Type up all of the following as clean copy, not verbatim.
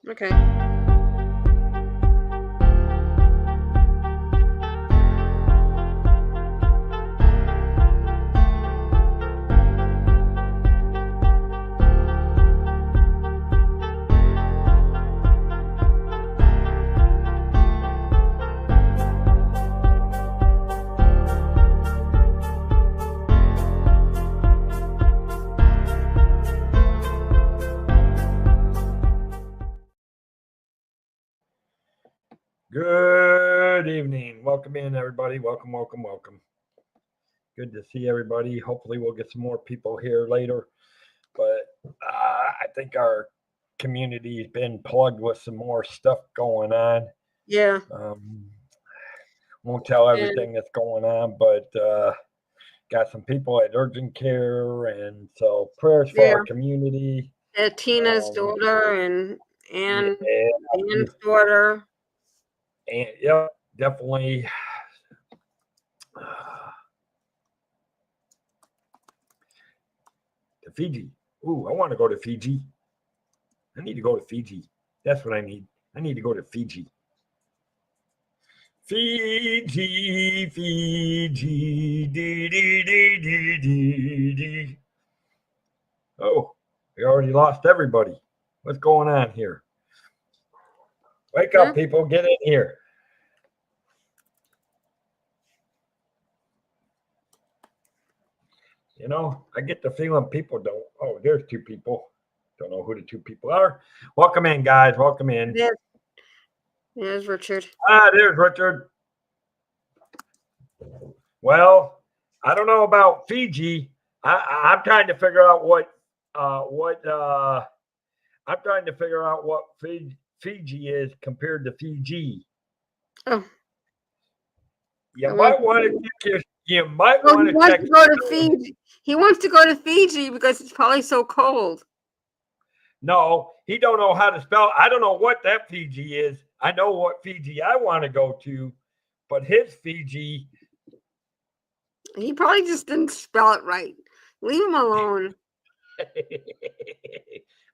Okay. Good evening. Welcome in, everybody. Welcome, welcome, welcome. Good to see everybody. Hopefully, we'll get some more people here later. But I think our community's been plugged with some more stuff going on. Yeah. Won't tell And everything that's going on, but got some people at urgent care, and so prayers for yeah, our community. Tina's Um, daughter and yeah, Ann's daughter. and yep, definitely. To Fiji. Ooh, I want to go to Fiji. I need to go to Fiji. That's what I need. I need to go to Fiji. Fiji, Fiji, dee dee dee dee dee dee. Oh, we already lost everybody. What's going on here? Wake Huh? up, people. Get in here. You know, I get the feeling people don't. Oh, there's two people. Don't know who the two people are. Welcome in, guys. Welcome in. There's Richard. There's Richard. Well, I don't know about Fiji. I'm trying to figure out what I'm trying to figure out what Fiji is compared to Fiji. Oh, You I might want want to check your. You might well, want he to wants check to your go to spelling. Fiji. He wants to go to Fiji because it's probably so cold. No, he don't know how to spell. I don't know what that Fiji is. I know what Fiji I want to go to, but his Fiji. He probably just didn't spell it right. Leave him alone.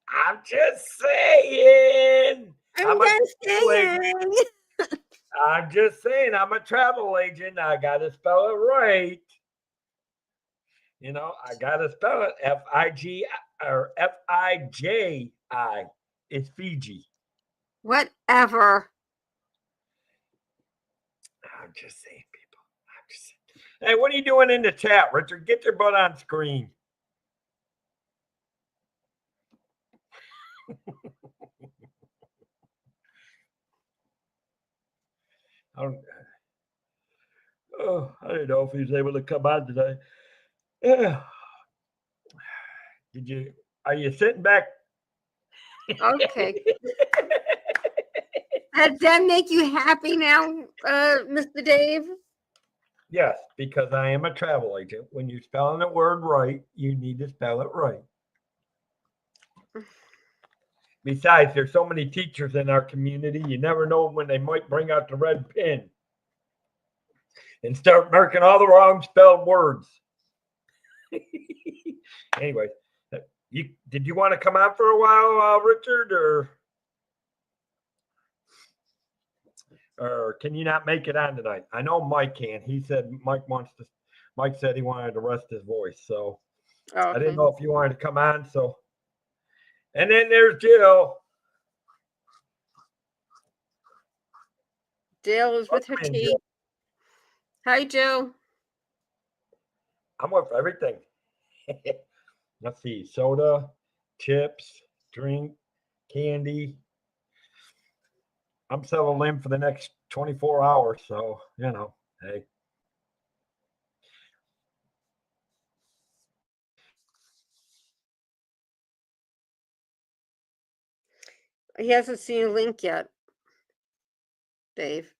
I'm just saying. I'm I'm a just travel agent. saying. I'm just saying. I'm a travel agent. I got to spell it right. You know, I got to spell it Fig or Fiji. It's Fiji. Whatever. I'm just saying, people. I'm just saying. Hey, what are you doing in the chat, Richard? Get your butt on screen. I don't, I don't know if he's able to come on today. Yeah. Did you? Are you sitting back? Okay. Does that make you happy now, Mr. Dave? Yes, because I am a travel agent. When you're spelling a word right, you need to spell it right. Besides, there's so many teachers in our community, you never know when they might bring out the red pen and start marking all the wrong spelled words. Anyway, did you want to come on for a while, Richard, or can you not make it on tonight? I know Mike can. He said Mike said he wanted to rest his voice, so Oh, I didn't okay. know if you wanted to come on. So, and then there's Jill. Jill is with her Welcome in, tea. Jill. Hi, Jill. I'm with everything. Let's see, soda, chips, drink, candy. I'm selling in for the next 24 hours, so hey. He hasn't seen a link yet, Dave.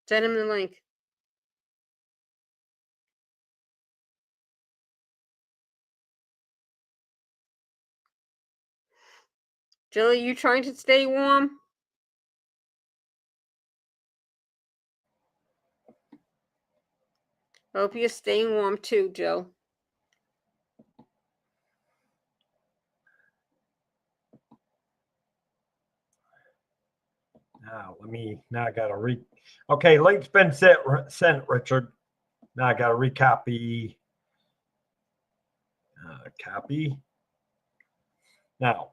Send him the link. Jill, are you trying to stay warm? Hope you're staying warm too, Jill. Now I got to okay, link's been sent, Richard. Now I got to recopy. Copy. Now,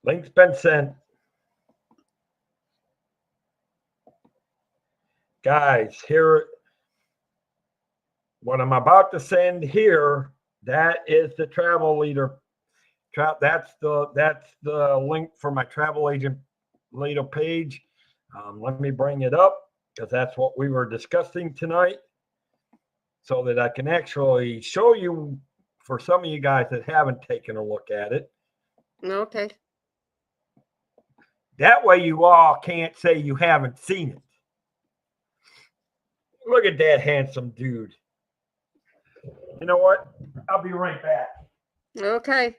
link's been sent. Guys, here, what I'm about to send here, that is the travel leader. That's the link for my travel agent leader page. Let me bring it up because that's what we were discussing tonight, so that I can actually show you for some of you guys that haven't taken a look at it. Okay. That way you all can't say you haven't seen it. Look at that handsome dude. You know what? I'll be right back. Okay.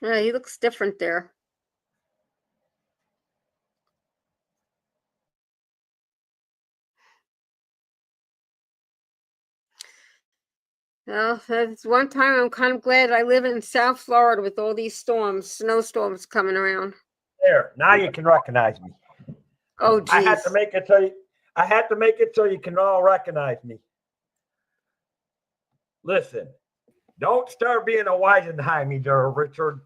Yeah, he looks different there. Well, that's one time I'm kind of glad I live in South Florida with all these snowstorms coming around. There, now you can recognize me. Oh, geez. I had to make it so you can all recognize me. Listen, don't start being a Weisenheim there, Richard.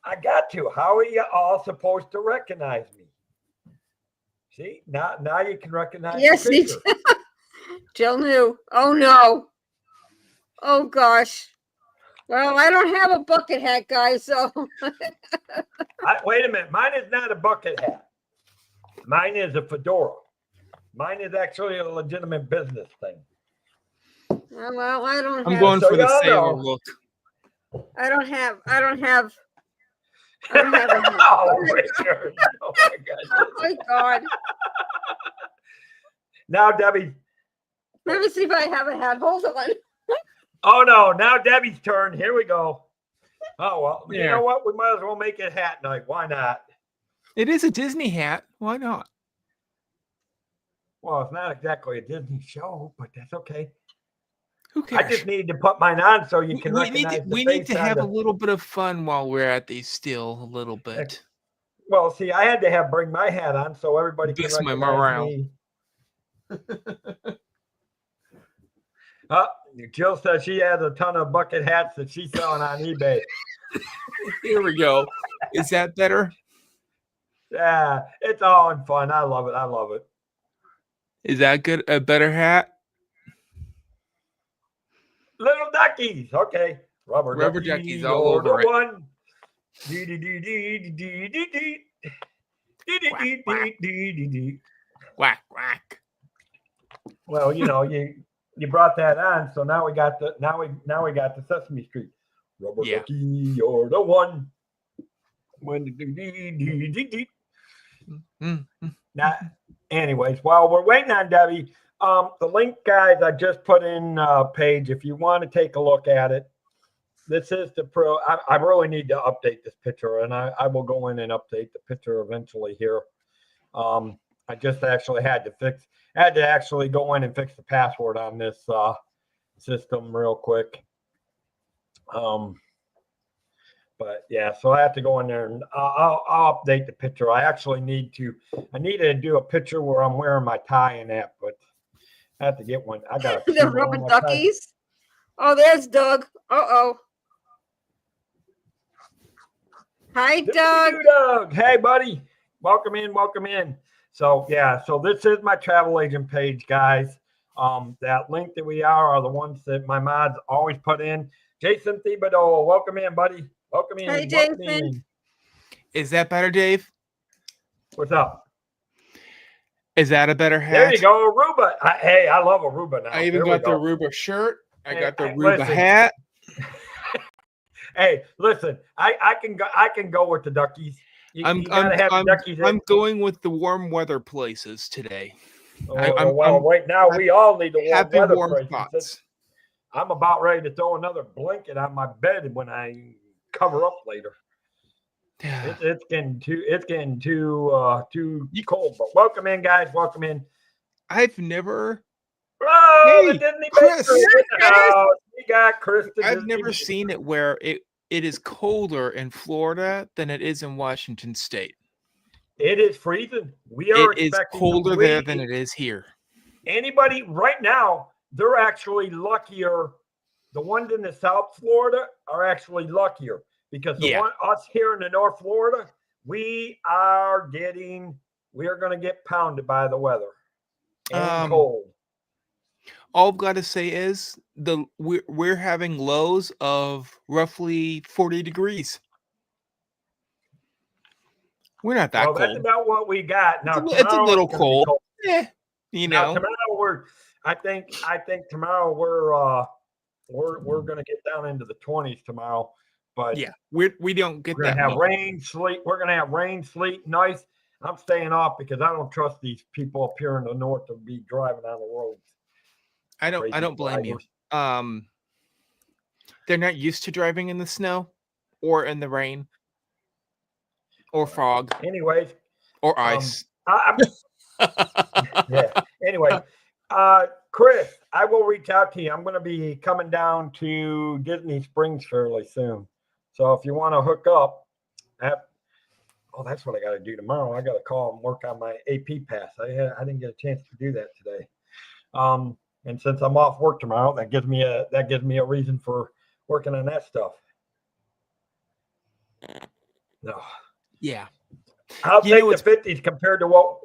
I got to. How are you all supposed to recognize me? See, now you can recognize yes, the picture. Jill knew. Oh, no. Oh, gosh. Well, I don't have a bucket hat, guys, so. Wait a minute. Mine is not a bucket hat. Mine is a fedora. Mine is actually a legitimate business thing. Well, I don't have. I'm going for the sailor look. I don't have a hat. Oh, Richard. Oh, my God. Oh, my God. Now, Debbie. Let me see if I have a hat. Hold on. Oh, no. Now Debbie's turn. Here we go. Oh, well, yeah. You know what? We might as well make it hat night. Why not? It is a Disney hat. Why not? Well, it's not exactly a Disney show, but that's okay. Who cares? I just need to put mine on so you can recognize we need to have a little bit of fun while we're at these still, a little bit. Well, see, I had to bring my hat on so everybody can recognize me. Jill says she has a ton of bucket hats that she's selling on eBay. Here we go. Is that better? Yeah, it's all in fun. I love it. Is that good? A better hat? Little duckies. Okay. Rubber duckies all over it. Whack, whack. Well, you brought that on, so now we got the Sesame Street. Rubber ducky, you're the one. Now, anyways, while we're waiting on Debbie, the link, guys, I just put in page. If you want to take a look at it, this is the pro. I really need to update this picture, and I will go in and update the picture eventually here. I just actually had to actually go in and fix the password on this system real quick. But yeah, so I have to go in there and I'll update the picture. I needed to do a picture where I'm wearing my tie and that, but I have to get one. I got the rubber duckies. Oh, there's Doug. Uh-oh. Hi, Doug. Doug. Hey, buddy. Welcome in. So yeah, so this is my travel agent page, guys. That link that we are the ones that my mods always put in. Jason Thibodeau, welcome in, buddy. Welcome in. Hey, Jason. Is that better, Dave? What's up? Is that a better hat? There you go, Aruba. I love Aruba now. I even got the Aruba shirt. I got the Aruba hat. Hey, listen, I can go with the duckies. I'm going with the warm weather places today. Right now we all need the warm weather places. Spots. I'm about ready to throw another blanket on my bed when I cover up later. It's getting too cold. But welcome in, guys. Welcome in. I've never Oh, Hey, the Disney Chris. Bakery. Oh, we got Chris. I've never seen it where it is colder in Florida than it is in Washington State. It is freezing. We are It is expecting colder there than it is here. Anybody right now, they're actually luckier. The ones in the South Florida are actually luckier because us here in the North Florida, we are going to get pounded by the weather and cold. All I've got to say is we're having lows of roughly 40 degrees. We're not that cold. That's about what we got. Now it's a little cold. Now, tomorrow I think tomorrow we're going to get down into the 20s tomorrow. But yeah, we don't get that. We're going to have rain, sleet. We're going to have rain, sleet, and ice. I'm staying off because I don't trust these people up here in the north to be driving on the roads. I don't blame you. They're not used to driving in the snow or in the rain or fog. Anyways, or ice. Yeah. Anyway, Chris, I will reach out to you. I'm going to be coming down to Disney Springs fairly soon. So if you want to hook up, that's what I got to do tomorrow. I got to call and work on my AP pass. I didn't get a chance to do that today. And since I'm off work tomorrow, that gives me a reason for working on that stuff. No. Yeah. I'll take the 50s compared to what.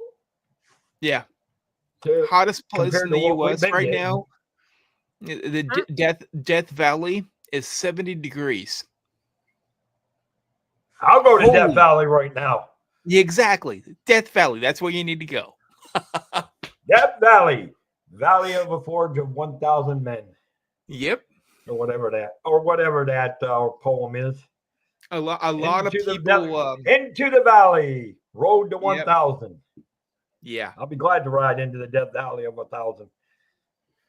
Yeah. Hottest place in the U.S. right now, the Death Valley is 70 degrees. I'll go to Death Valley right now. Yeah, exactly. Death Valley. That's where you need to go. Death Valley. Valley of a Forge of 1,000 Men. Yep. Or whatever that poem is. A lot of people. Into the Valley. Road to 1,000. Yeah. I'll be glad to ride into the Death Valley of 1,000.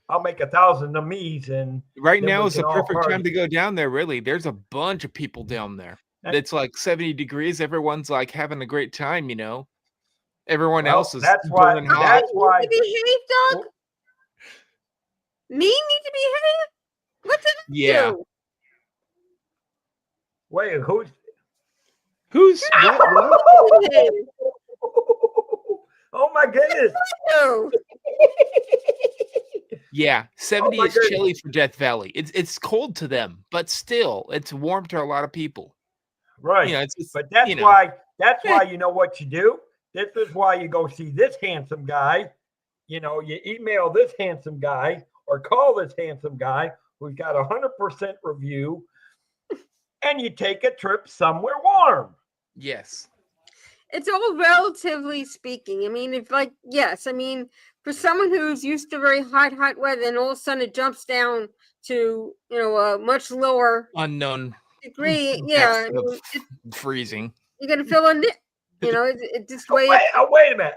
I'll make 1,000 of me's. And right now is the perfect time to go down there, really. There's a bunch of people down there. It's like 70 degrees. Everyone's like having a great time, you know. Everyone else is burning hot. That's why. Need to behave, Doug? Me need to behave? What did I do? Wait, who's what? Oh my goodness. Yeah, 70 is chilly for Death Valley. It's cold to them, but still, it's warm to a lot of people. Right. You know, but that's why you know what you do. This is why you go see this handsome guy. You know, you email this handsome guy or call this handsome guy who's got 100% review, and you take a trip somewhere warm. Yes. It's all relatively speaking. I mean, for someone who's used to very hot weather, and all of a sudden it jumps down to, a much lower unknown degree. Freezing. You're gonna feel a nip. It's just wait a minute.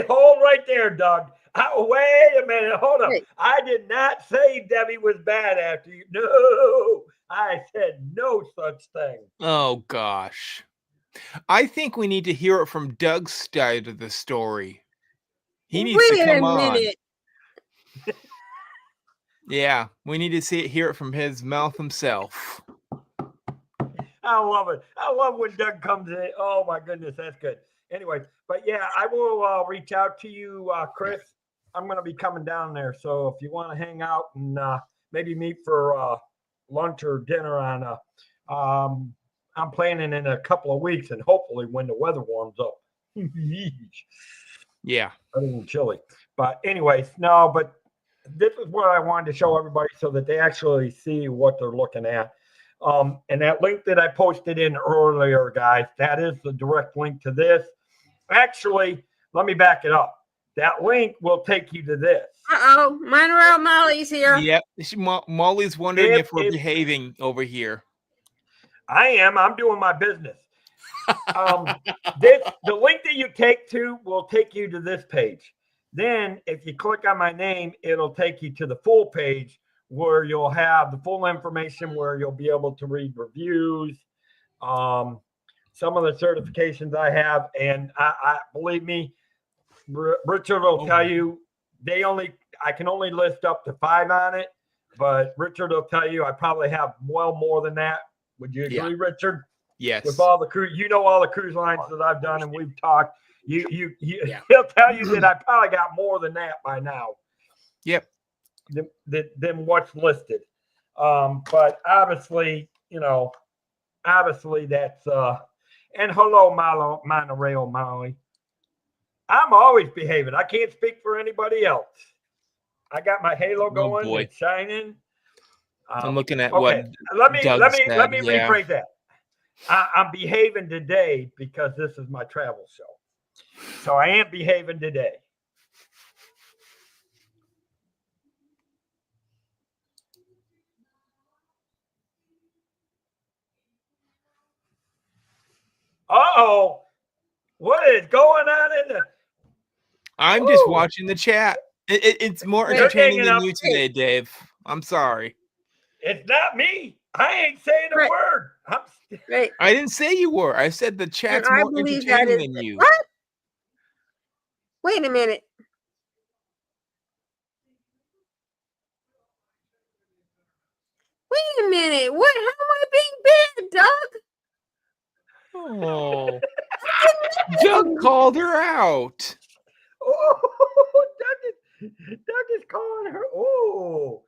Hold right there, Doug. Wait a minute. Hold up. I did not say Debbie was bad after you. No, I said no such thing. Oh gosh. I think we need to hear it from Doug's side of the story. He needs to come on. Yeah, we need to hear it from his mouth himself. I love it. I love when Doug comes in. Oh my goodness, that's good. Anyway, but yeah, I will reach out to you, Chris. I'm going to be coming down there, so if you want to hang out and maybe meet for lunch or dinner on I'm planning in a couple of weeks, and hopefully when the weather warms up. Yeah. Other than chilly. But anyways, but this is what I wanted to show everybody so that they actually see what they're looking at. And that link that I posted in earlier, guys, that is the direct link to this. Actually, let me back it up. That link will take you to this. Uh-oh. Monroe Molly's here. Yep. Molly's wondering if we're behaving over here. I am. I'm doing my business. The link that you take to will take you to this page. Then if you click on my name, it'll take you to the full page where you'll have the full information, where you'll be able to read reviews, some of the certifications I have. And I believe me, Richard will tell you I can only list up to 5 on it, but Richard will tell you I probably have well more than that. Would you agree, Richard? Yes. With all the cruise, all the cruise lines that I've done and we've talked. He'll tell you that I probably got more than that by now. Yep. Than what's listed. But obviously, that's and hello, Monorail Molly. I'm always behaving. I can't speak for anybody else. I got my halo going and shining. I'm looking at what. Let me rephrase that. I'm behaving today because this is my travel show. So I am behaving today. Uh-oh. What is going on in the... I'm just watching the chat. It's more entertaining than you today, Dave. I'm sorry. It's not me. I ain't saying a word. I didn't say you were. I said the chat's more entertaining than you. What? Wait a minute. Wait a minute. What? How am I being bad, Doug? Oh. Doug called her out. Oh, Doug is calling her. Oh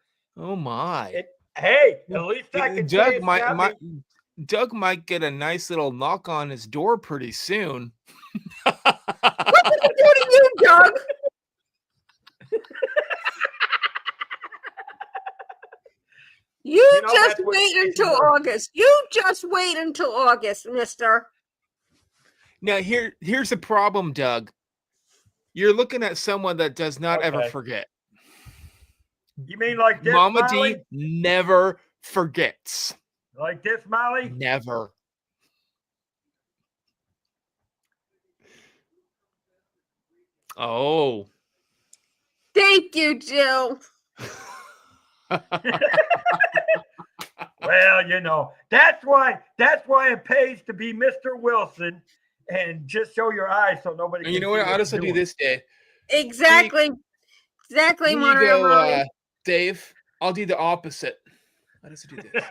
my. Hey, at least I can Doug Doug might get a nice little knock on his door pretty soon. What did he do to you, Doug? You just wait until August. You just wait until August, mister. Now, here's the problem, Doug. You're looking at someone that does not ever forget. You mean like this, Mama Molly? D never forgets. Like this, Molly? Never. Oh. Thank you, Jill. Well, that's why it pays to be Mr. Wilson and just show your eyes so nobody can. You know what? I'll just do this day. Exactly. Exactly, Monorail. Dave, I'll do the opposite. I'll just do this.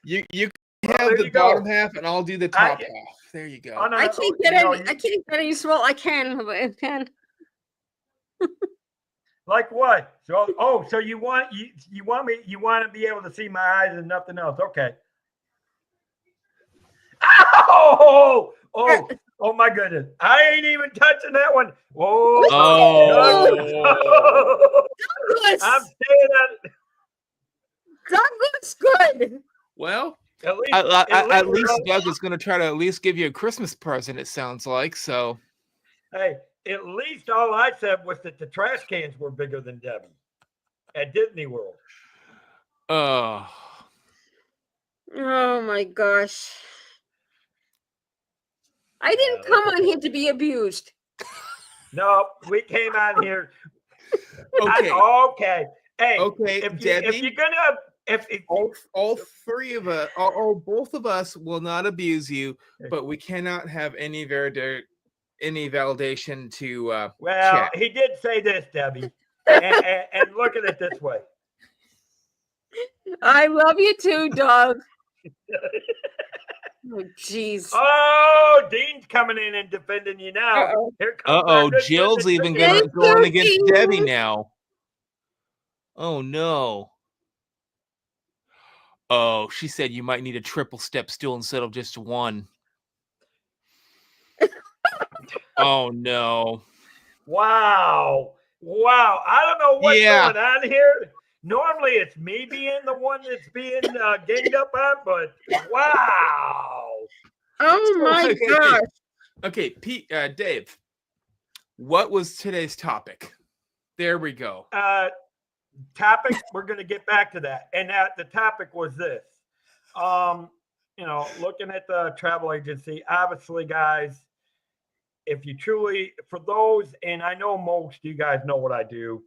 You have the bottom half, and I'll do the top half. There you go. Oh, no, I can't get any small. I can. Like what? So you want to be able to see my eyes and nothing else? Okay. Oh my goodness! I ain't even touching that one. Oh. Douglas. I'm staying at. Douglas, good. Well, at least Doug is going to try to at least give you a Christmas present. It sounds like so. Hey, at least all I said was that the trash cans were bigger than Debbie at Disney World. Oh my gosh. I didn't come on here to be abused. No, we came on here. Okay. Okay. Hey. Okay, If you're gonna, all three of us, both of us will not abuse you, but we cannot have any validation to. Well, he did say this, Debbie, and look at it this way. I love you too, Doug. Oh, jeez. Oh, Dean's coming in and defending you now. Jill's even going against Debbie now. Oh, no. Oh, she said you might need a triple step stool instead of just one. Oh, no. Wow. I don't know what's going on here. Normally, it's me being the one that's being ganged up on, but wow. Oh, my gosh. Okay, Dave, what was today's topic? There we go. Topic, we're going to get back to that. And the topic was this. Looking at the travel agency, obviously, guys, if you truly, for those, and I know most of you guys know what I do,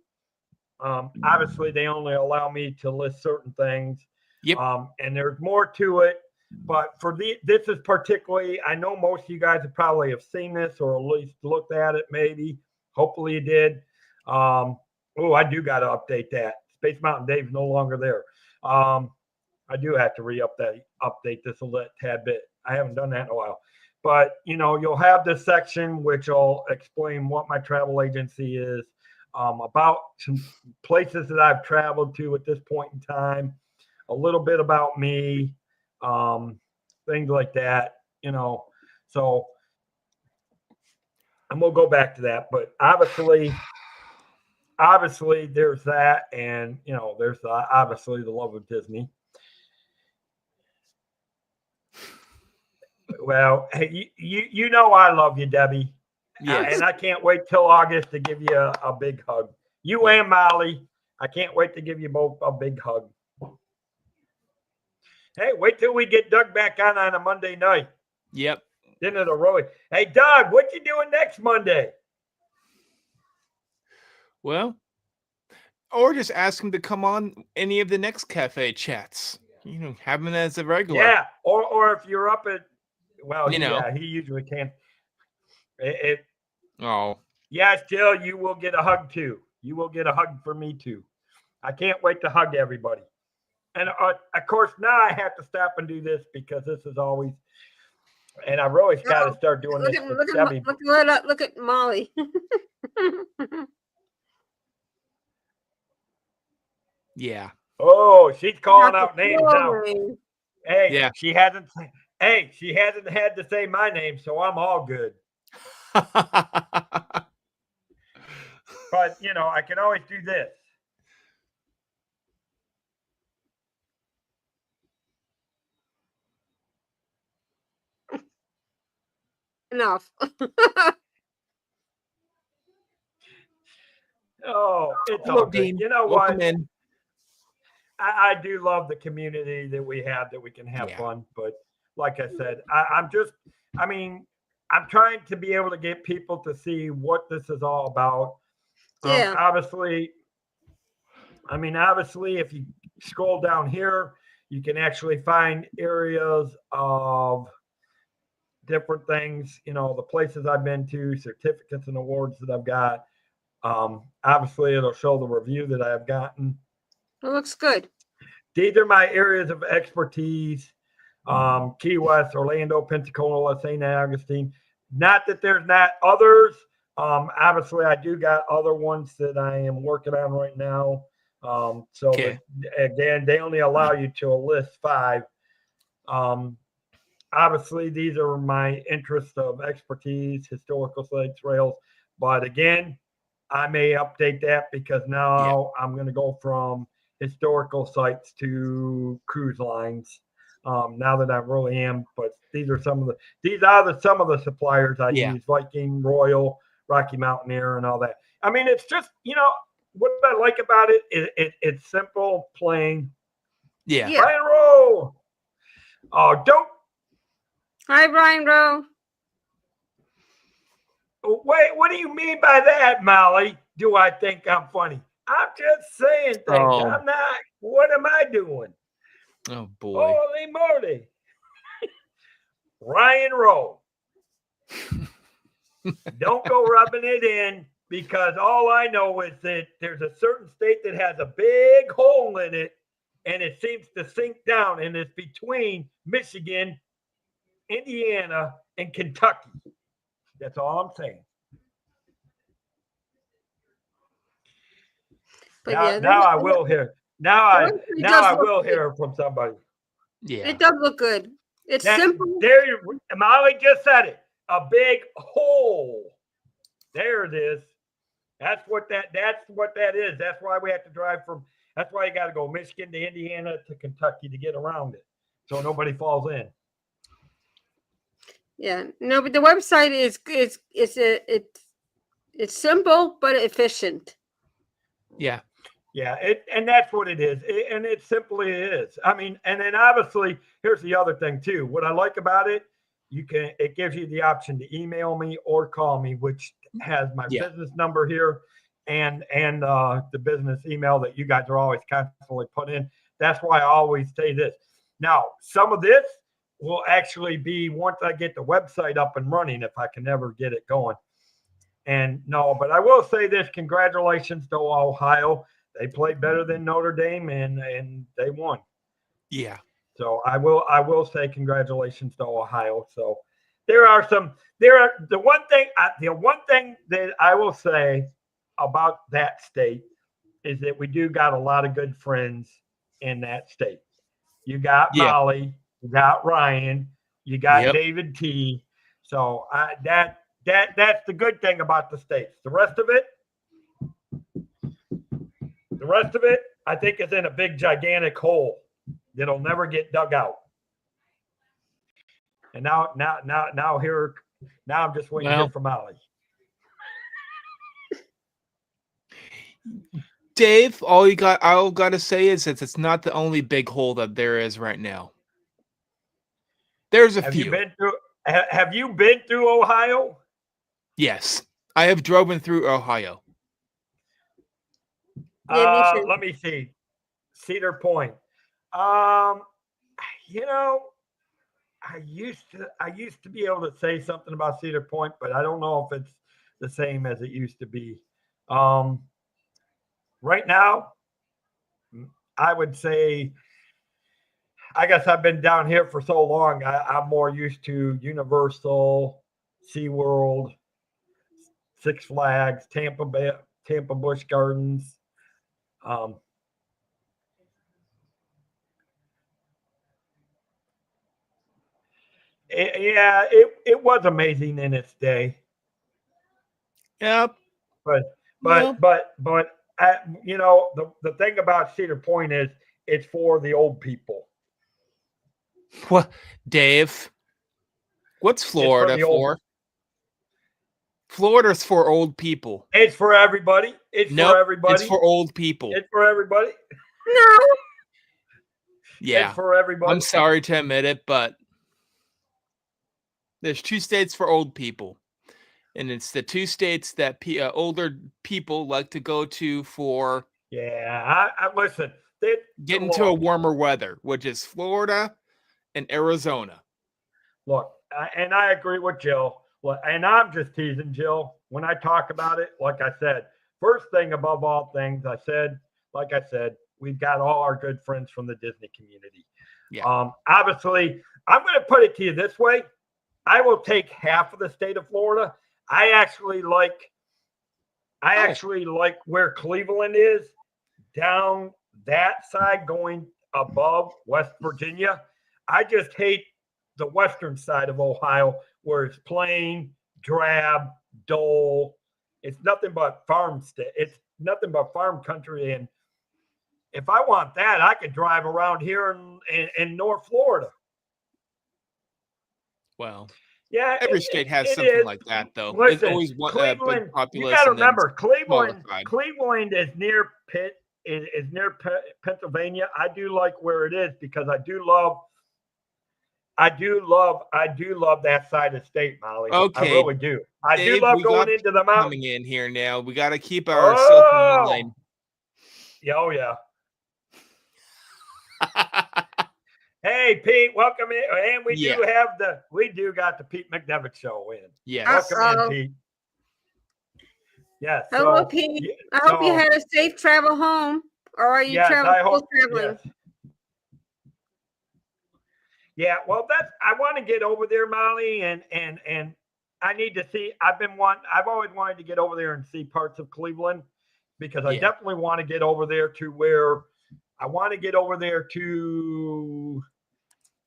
obviously they only allow me to list certain things. Yep. And there's more to it, but this is particularly, I know most of you guys have probably have seen this or at least looked at it, maybe, hopefully you did. I do got to update that. Space Mountain Dave's no longer there. I do have to update this a little tad bit. I haven't done that in a while. But, you'll have this section which will explain what my travel agency is, about some places that I've traveled to at this point in time, a little bit about me, things like that, So, and we'll go back to that. But obviously there's that. And, there's obviously the love of Disney. Well, hey, you know I love you, Debbie. Yes. And I can't wait till August to give you a big hug. You and Molly, I can't wait to give you both a big hug. Hey, wait till we get Doug back on a Monday night. Yep. Then it'll roll. Hey, Doug, what you doing next Monday? Well, or just ask him to come on any of the next cafe chats. Have him as a regular. Yeah, or if you're up at, he usually can. Yes, Jill, you will get a hug too. You will get a hug from me too. I can't wait to hug everybody. And of course, now I have to stop and do this because this is always, and I've really got to start doing this. Look at Molly. Yeah. Oh, she's calling out names now. Hey, yeah. She hasn't had to say my name, so I'm all good. But I can always do this. Enough. Oh, it's all good. Dean. You know Welcome what? In. I do love the community that we have, that we can have fun. But like I said, I'm trying to be able to get people to see what this is all about. Yeah. Obviously, if you scroll down here, you can actually find areas of different things, the places I've been to, certificates and awards that I've got. Obviously, it'll show the review that I have gotten. It looks good. These are my areas of expertise. Key West, Orlando, Pensacola, St. Augustine. Not that there's not others. Obviously, I do got other ones that I am working on right now. Again, they only allow you to list 5. Obviously, these are my interests of expertise, historical sites, rails. But again, I may update that because now I'm going to go from historical sites to cruise lines. Now that I really am, but these are some of the suppliers I use: Viking, Royal, Rocky Mountaineer, and all that. It's just what I like about it is it's simple, plain. Yeah. Brian Rowe. Oh, don't. Hi, Brian Rowe. Wait, what do you mean by that, Molly? Do I think I'm funny? I'm just saying things. I'm not. What am I doing? Oh, boy. Holy moly. Ryan Rowe. Don't go rubbing it in, because all I know is that there's a certain state that has a big hole in it, and it seems to sink down, and it's between Michigan, Indiana, and Kentucky. That's all I'm saying. But now I will hear. Now I will hear from somebody. Yeah, it does look good. It's simple. There, Molly just said it. A big hole. There it is. That's what that is. That's why we have to drive from. That's why you got to go Michigan to Indiana to Kentucky to get around it, so nobody falls in. Yeah, no, but the website is it's simple but efficient. Yeah, and that's what it is, and it simply is. And then obviously, here's the other thing too. What I like about it, it gives you the option to email me or call me, which has my business number here, and the business email that you guys are always constantly put in. That's why I always say this. Now, some of this will actually be once I get the website up and running, if I can ever get it going. And no, but I will say this: congratulations to Ohio. They played better than Notre Dame, and they won. Yeah. So I will say congratulations to Ohio. So the one thing that I will say about that state is that we do got a lot of good friends in that state. You got Yeah. Molly, you got Ryan, you got Yep. David T. So that's the good thing about the states. The rest of it, I think, is in a big gigantic hole that'll never get dug out. And now I'm just waiting here for Molly. Dave, all gotta say is that it's not the only big hole that there is right now. There's a few. Have you been through Ohio? Yes, I have driven through Ohio. Let me see. Cedar Point. You know, I used to be able to say something about Cedar Point, but I don't know if it's the same as it used to be. Right now, I would say, I guess I've been down here for so long. I'm more used to Universal, SeaWorld, Six Flags, Tampa Busch Gardens. It was amazing in its day. Yep. But you know, the thing about Cedar Point is it's for the old people. What, Dave? What's Florida for? Florida's for old people. It's for everybody. For everybody. It's for old people. It's for everybody. No. Yeah. It's for everybody. I'm sorry to admit it, but there's 2 states for old people. And it's the 2 states that older people like to go to for. Yeah, I listen. Get into a warmer weather, which is Florida and Arizona. Look, and I agree with Jill. And I'm just teasing Jill when I talk about it. Like I said, first thing above all things, like I said, we've got all our good friends from the Disney community. Yeah. Obviously, I'm going to put it to you this way. I will take half of the state of Florida. I actually like where Cleveland is, down that side going above West Virginia. I just hate the western side of Ohio where it's plain, drab, dull. It's nothing but farm It's nothing but farm country. And if I want that, I could drive around here in North Florida. Well, yeah, every state has something like that, though. Listen, it's always Cleveland. Big You got to remember, Cleveland is near is near Pennsylvania. I do like where it is because I do love that side of the state, Molly. Okay, I really do. I Dave, do love going into the mountains. Coming in here now, we got to keep ourselves in line. Oh yeah. Hey Pete, welcome in, and we do got the Pete McDevitt show in. Yeah, welcome in, Pete. Yes. Hello, Pete. I hope you had a safe travel home, or are you traveling? Yes. Yeah, well, I want to get over there, Molly, and I need to see. I've always wanted to get over there and see parts of Cleveland because I definitely want to get over there to where I want to get over there to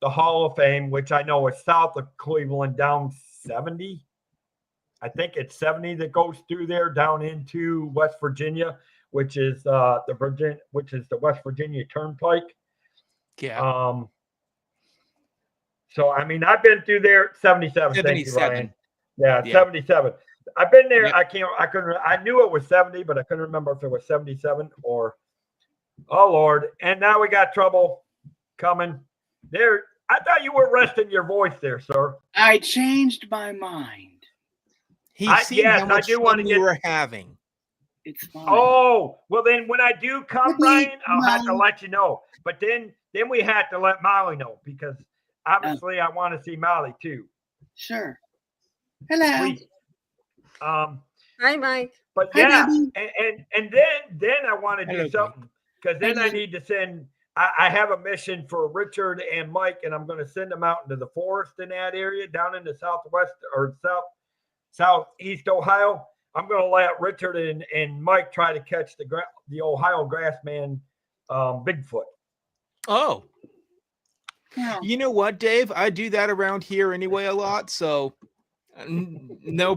the Hall of Fame, which I know is south of Cleveland, down 70. I think it's 70 that goes through there down into West Virginia, which is the West Virginia Turnpike. Yeah. So I mean, I've been through there. 77. Thank you, Ryan. Yeah, 77. I've been there. Yep. I knew it was 70, but I couldn't remember if it was 77 or. Oh Lord! And now we got trouble coming there. I thought you were resting your voice there, sir. I changed my mind. How much fun we were having. It's fine. Oh, well then when I do come, Ryan, I'll have to let you know. But then we have to let Molly know because obviously I want to see Molly too. Sure. Hello. Sweet. Hi, Mike. But Hi, yeah, Debbie. and then I want to Hello, do something because then I need to send. I have a mission for Richard and Mike, and I'm going to send them out into the forest in that area down in the southwest or southeast Ohio. I'm going to let Richard and Mike try to catch the Ohio grassman Bigfoot. Oh, Yeah. you know what, Dave? I do that around here anyway a lot, so no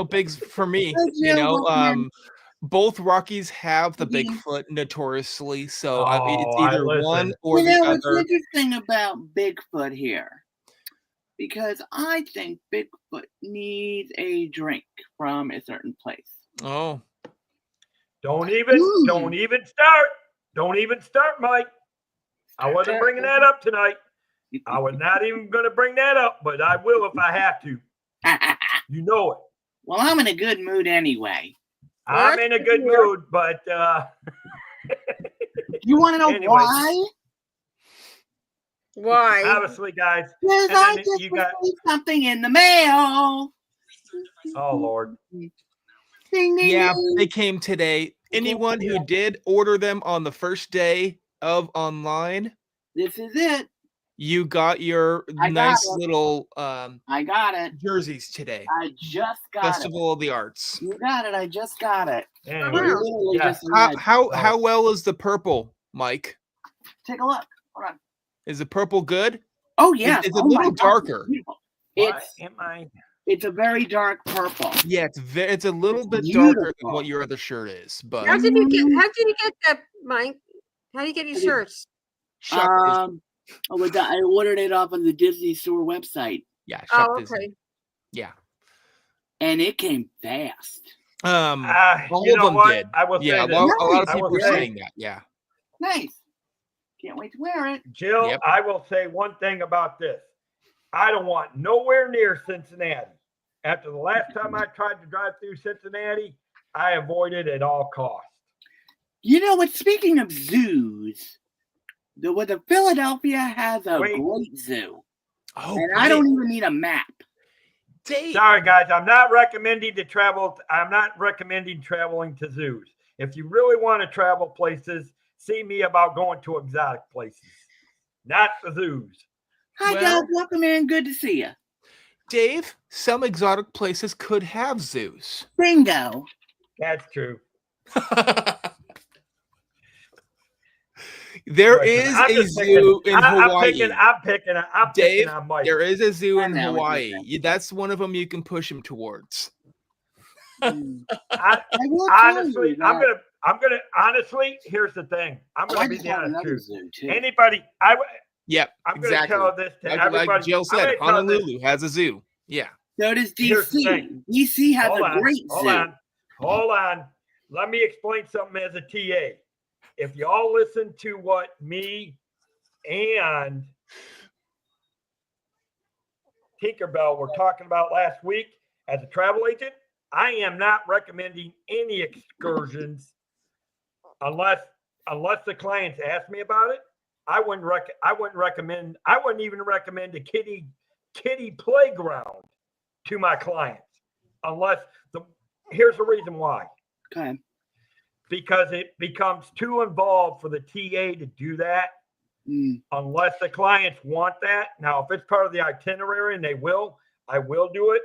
bigs for me. Hi, You Jill. know, Welcome in. both Rockies have the Mhm. Bigfoot notoriously, so it's Oh, either one listen. or You the know what's other. interesting about Bigfoot here? Because I think Bigfoot needs a drink from a certain place. Oh, Don't even start. Don't even start, Mike. I wasn't bringing that up tonight. I was not even going to bring that up, but I will if I have to. You know it. Well, I'm in a good mood anyway. I'm in a good mood, but You want to know Anyway. why? Why? obviously, guys. Because And I then just you got- received something in the mail. Oh Lord. Ding, ding, yeah, ding. they came today. Anyone who did order them on the first day of online, This is it. you got your I got nice it. little I got it. jerseys today. I just got Festival of the Arts. it. You got it. I just got it. Anyway, Wow. Literally yeah. just How read. how well is the purple, Mike? Take a look. Hold on. Is the purple good? Oh yeah, it's a little darker. Why It's am I? it's a very dark purple. Yeah, it's a little It's bit darker than beautiful. what your other shirt is, but How did you get that, Mike? How do you get your shirts? Shuck is, I ordered it off of the Disney Store website, yeah, Shuck Oh, is, okay. yeah. and it came fast. All You of know them what? did. I will say Yeah, this. a lot of I people will are say- saying that. Yeah. Nice. Can't wait to wear it. Jill, Yep. I will say one thing about this. I don't want nowhere near Cincinnati. After the last time I tried to drive through Cincinnati, I avoided at all costs. You know what? Speaking of zoos, the Philadelphia has a Wait. great zoo, Oh, and I don't even need a map. Dave. Sorry, guys. I'm not recommending to travel. I'm not recommending traveling to zoos. If you really want to travel places, see me about going to exotic places, not the zoos. Hi, Well- guys. Welcome in. Good to see you. Dave, some exotic places could have zoos. Bingo. That's true. There Listen, is I'm a just zoo in Hawaii. I'm picking Dave, on Mike. there is a zoo I in know what you're Hawaii. saying. That's one of them you can push him towards. Mm. I, I will tell honestly, you I'm that gonna honestly. Here's the thing. I'm I gonna be just the have honest another truth. zoo too. Anybody, Yep, I'm exactly. gonna tell this to Like everybody. Jill I'm said, gonna tell this- Honolulu has a zoo. Yeah. So does Here's the DC. thing. DC has Hold a on, great hold zoo. on, hold on. Let me explain something as a TA. If y'all listen to what me and Tinkerbell were talking about last week as a travel agent, I am not recommending any excursions unless the clients ask me about it. I wouldn't even recommend a kiddie playground to my clients unless here's the reason why. Okay. Because it becomes too involved for the TA to do that Mm. unless the clients want that. Now, if it's part of the itinerary and I will do it.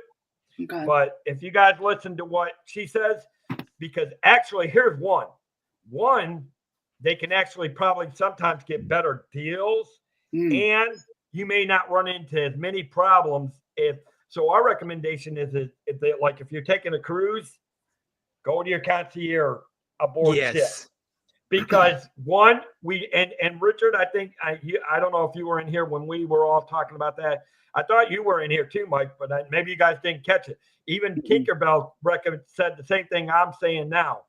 Okay. But if you guys listen to what she says, because actually here's one, they can actually probably sometimes get better deals Mm. and you may not run into as many problems. So our recommendation is if you're taking a cruise, go to your concierge aboard ship. Yes. Because one, and Richard, I think I don't know if you were in here when we were all talking about that. I thought you were in here too, Mike, but maybe you guys didn't catch it. Even Tinkerbell said the same thing I'm saying now.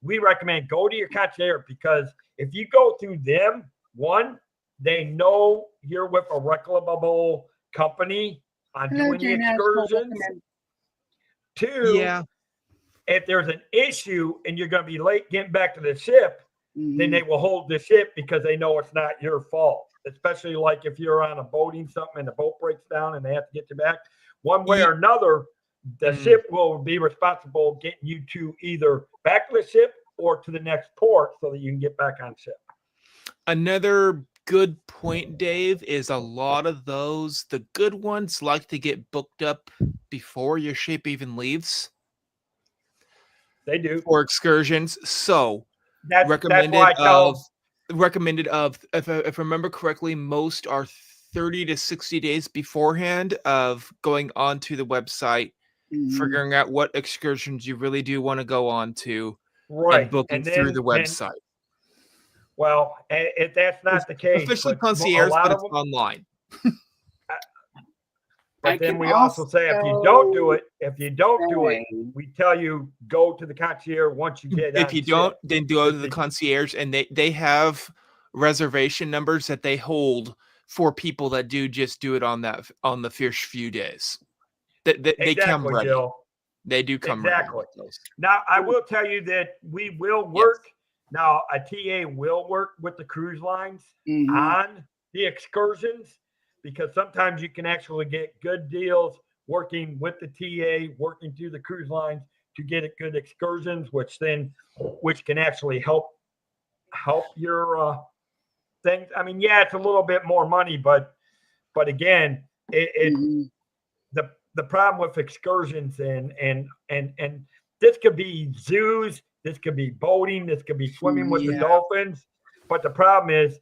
We recommend go to your concierge because if you go through them, one, they know you're with a reputable company on Hello, doing the Jane excursions. Ashton. Two, Yeah. if there's an issue and you're going to be late getting back to the ship, then Mhm. they will hold the ship because they know it's not your fault. Especially like if you're on a boating something and the boat breaks down and they have to get you back. One way or another, The ship will be responsible getting you to either back to the ship or to the next port so that you can get back on ship. Another good point, Dave, is a lot of those, the good ones, like to get booked up before your ship even leaves. They do. For excursions. So that's why I tell recommended of, if I remember correctly, most are 30 to 60 days beforehand of going onto the website, figuring out what excursions you really do want to go on to, and booking through the website. Well, if that's not the case, officially but concierge, a lot but of it's them, online. But then we also say if you don't do it, we tell you go to the concierge once you get. If you don't, then go to the concierge, and they have reservation numbers that they hold for people that do it on the first few days. They come ready. Jill. They do come exactly. ready. Now I will tell you that we will work. Yes. Now a TA will work with the cruise lines on the excursions, because sometimes you can actually get good deals working with the TA, working through the cruise lines to get good excursions, which can actually help your things. I mean, yeah, it's a little bit more money, but again, the problem with excursions and this could be zoos, this could be boating, this could be swimming with the dolphins, but the problem is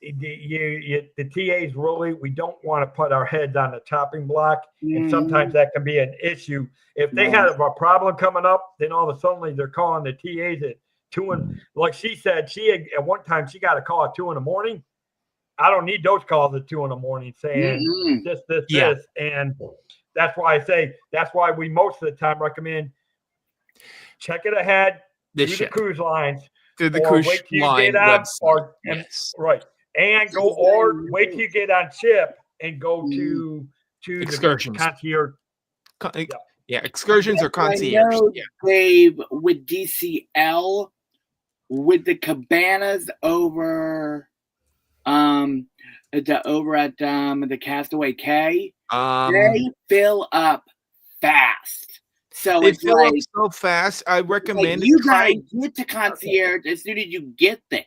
the TAs really, we don't want to put our heads on the chopping block, and sometimes that can be an issue. If they have a problem coming up, then all of a sudden they're calling the TAs at 2 and like she said, at one time she got a call at 2 a.m. I don't need those calls at 2 a.m. saying this, and that's why we most of the time recommend check it ahead through the cruise lines, through the cruise line website, right. And go or wait till you get on ship and go to excursions. The concierge. Excursions or concierge. Dave, with DCL, with the cabanas over at the Castaway Cay, they fill up fast. So they fill up so fast. I recommend you gotta get to concierge as soon as you get there.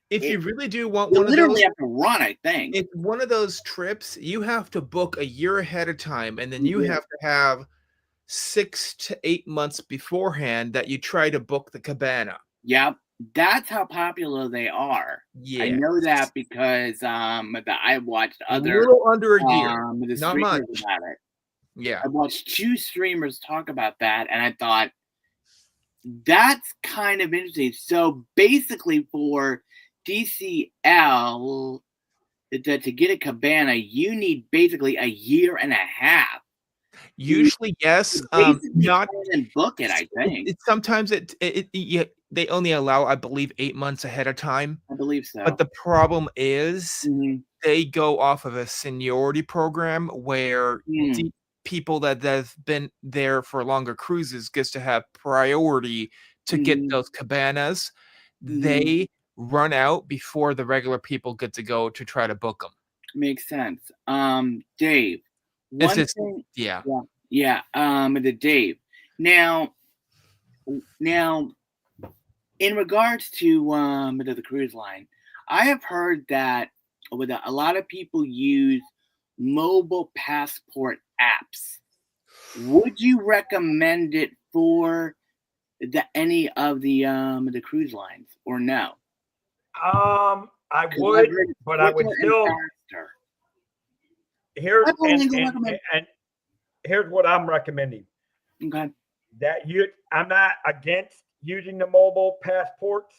If you really do want one of those, literally have to run, I think. It's one of those trips you have to book a year ahead of time, and then you have to have 6 to 8 months beforehand that you try to book the cabana. Yep, that's how popular they are. Yeah, I know that because I watched other a little under a year, not much about it. Yeah, I watched 2 streamers talk about that, and I thought that's kind of interesting. So basically, for DCL, to get a cabana, you need basically a year and a half. Usually, yes. Not and book it. I think sometimes they only allow, I believe, 8 months ahead of time. I believe so. But the problem is they go off of a seniority program where people that have been there for longer cruises gets to have priority to get those cabanas. They run out before the regular people get to go to try to book them. Makes sense. Dave, the Dave. Now, in regards to the cruise line, I have heard that a lot of people use mobile passport apps. Would you recommend it for any of the cruise lines or no? I would, but I would still. Here's what I'm recommending. Okay. I'm not against using the mobile passports,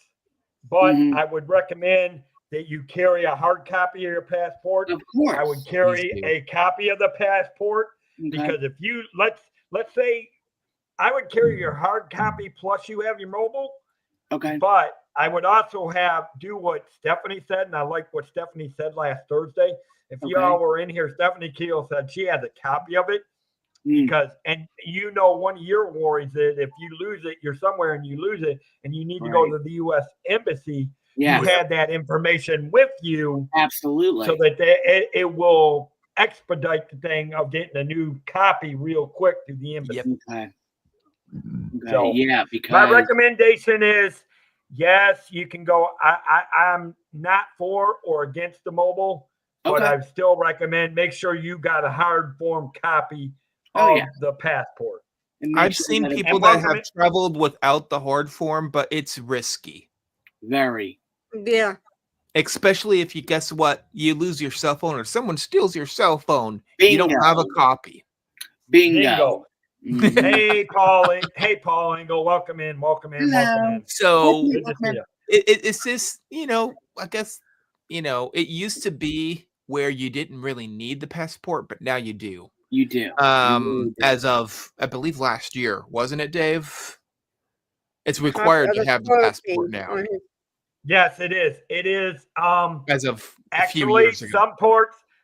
but I would recommend that you carry a hard copy of your passport. Of course. I would carry a copy of the passport because if you let's say I would carry your hard copy plus you have your mobile. Okay. But I would also do what Stephanie said, and I like what Stephanie said last Thursday. If you all were in here, Stephanie Keel said she has a copy of it because, and one of your worries is if you lose it, you're somewhere and you lose it, and you need to go to the U.S. Embassy. You had that information with you, absolutely, so that it will expedite the thing of getting a new copy real quick to the embassy. Yep. Okay. So, Yeah, my because recommendation is yes, you can go. I'm not for or against the mobile, but Okay. I still recommend make sure you got a hard form copy Oh, of yeah. the passport. and make I've sure seen that it's people And that welcome have it. traveled without the hard form, but it's risky. very Yeah. Especially if you guess what, you lose your cell phone or someone steals your cell phone, you don't have a Bingo. copy. bingo. Mhm. Hey, Paul. Hey, Paul Engel. Welcome in. Welcome in. Welcome Hello. in. So Good to see you. it's just, I guess, it used to be where you didn't really need the passport, but now you do. You do. You really do. As of, I believe, last year, wasn't it, Dave? It's Copy required of to the have the quote passport page now, on his- Yes, it is. It is. as of a few Actually, years ago.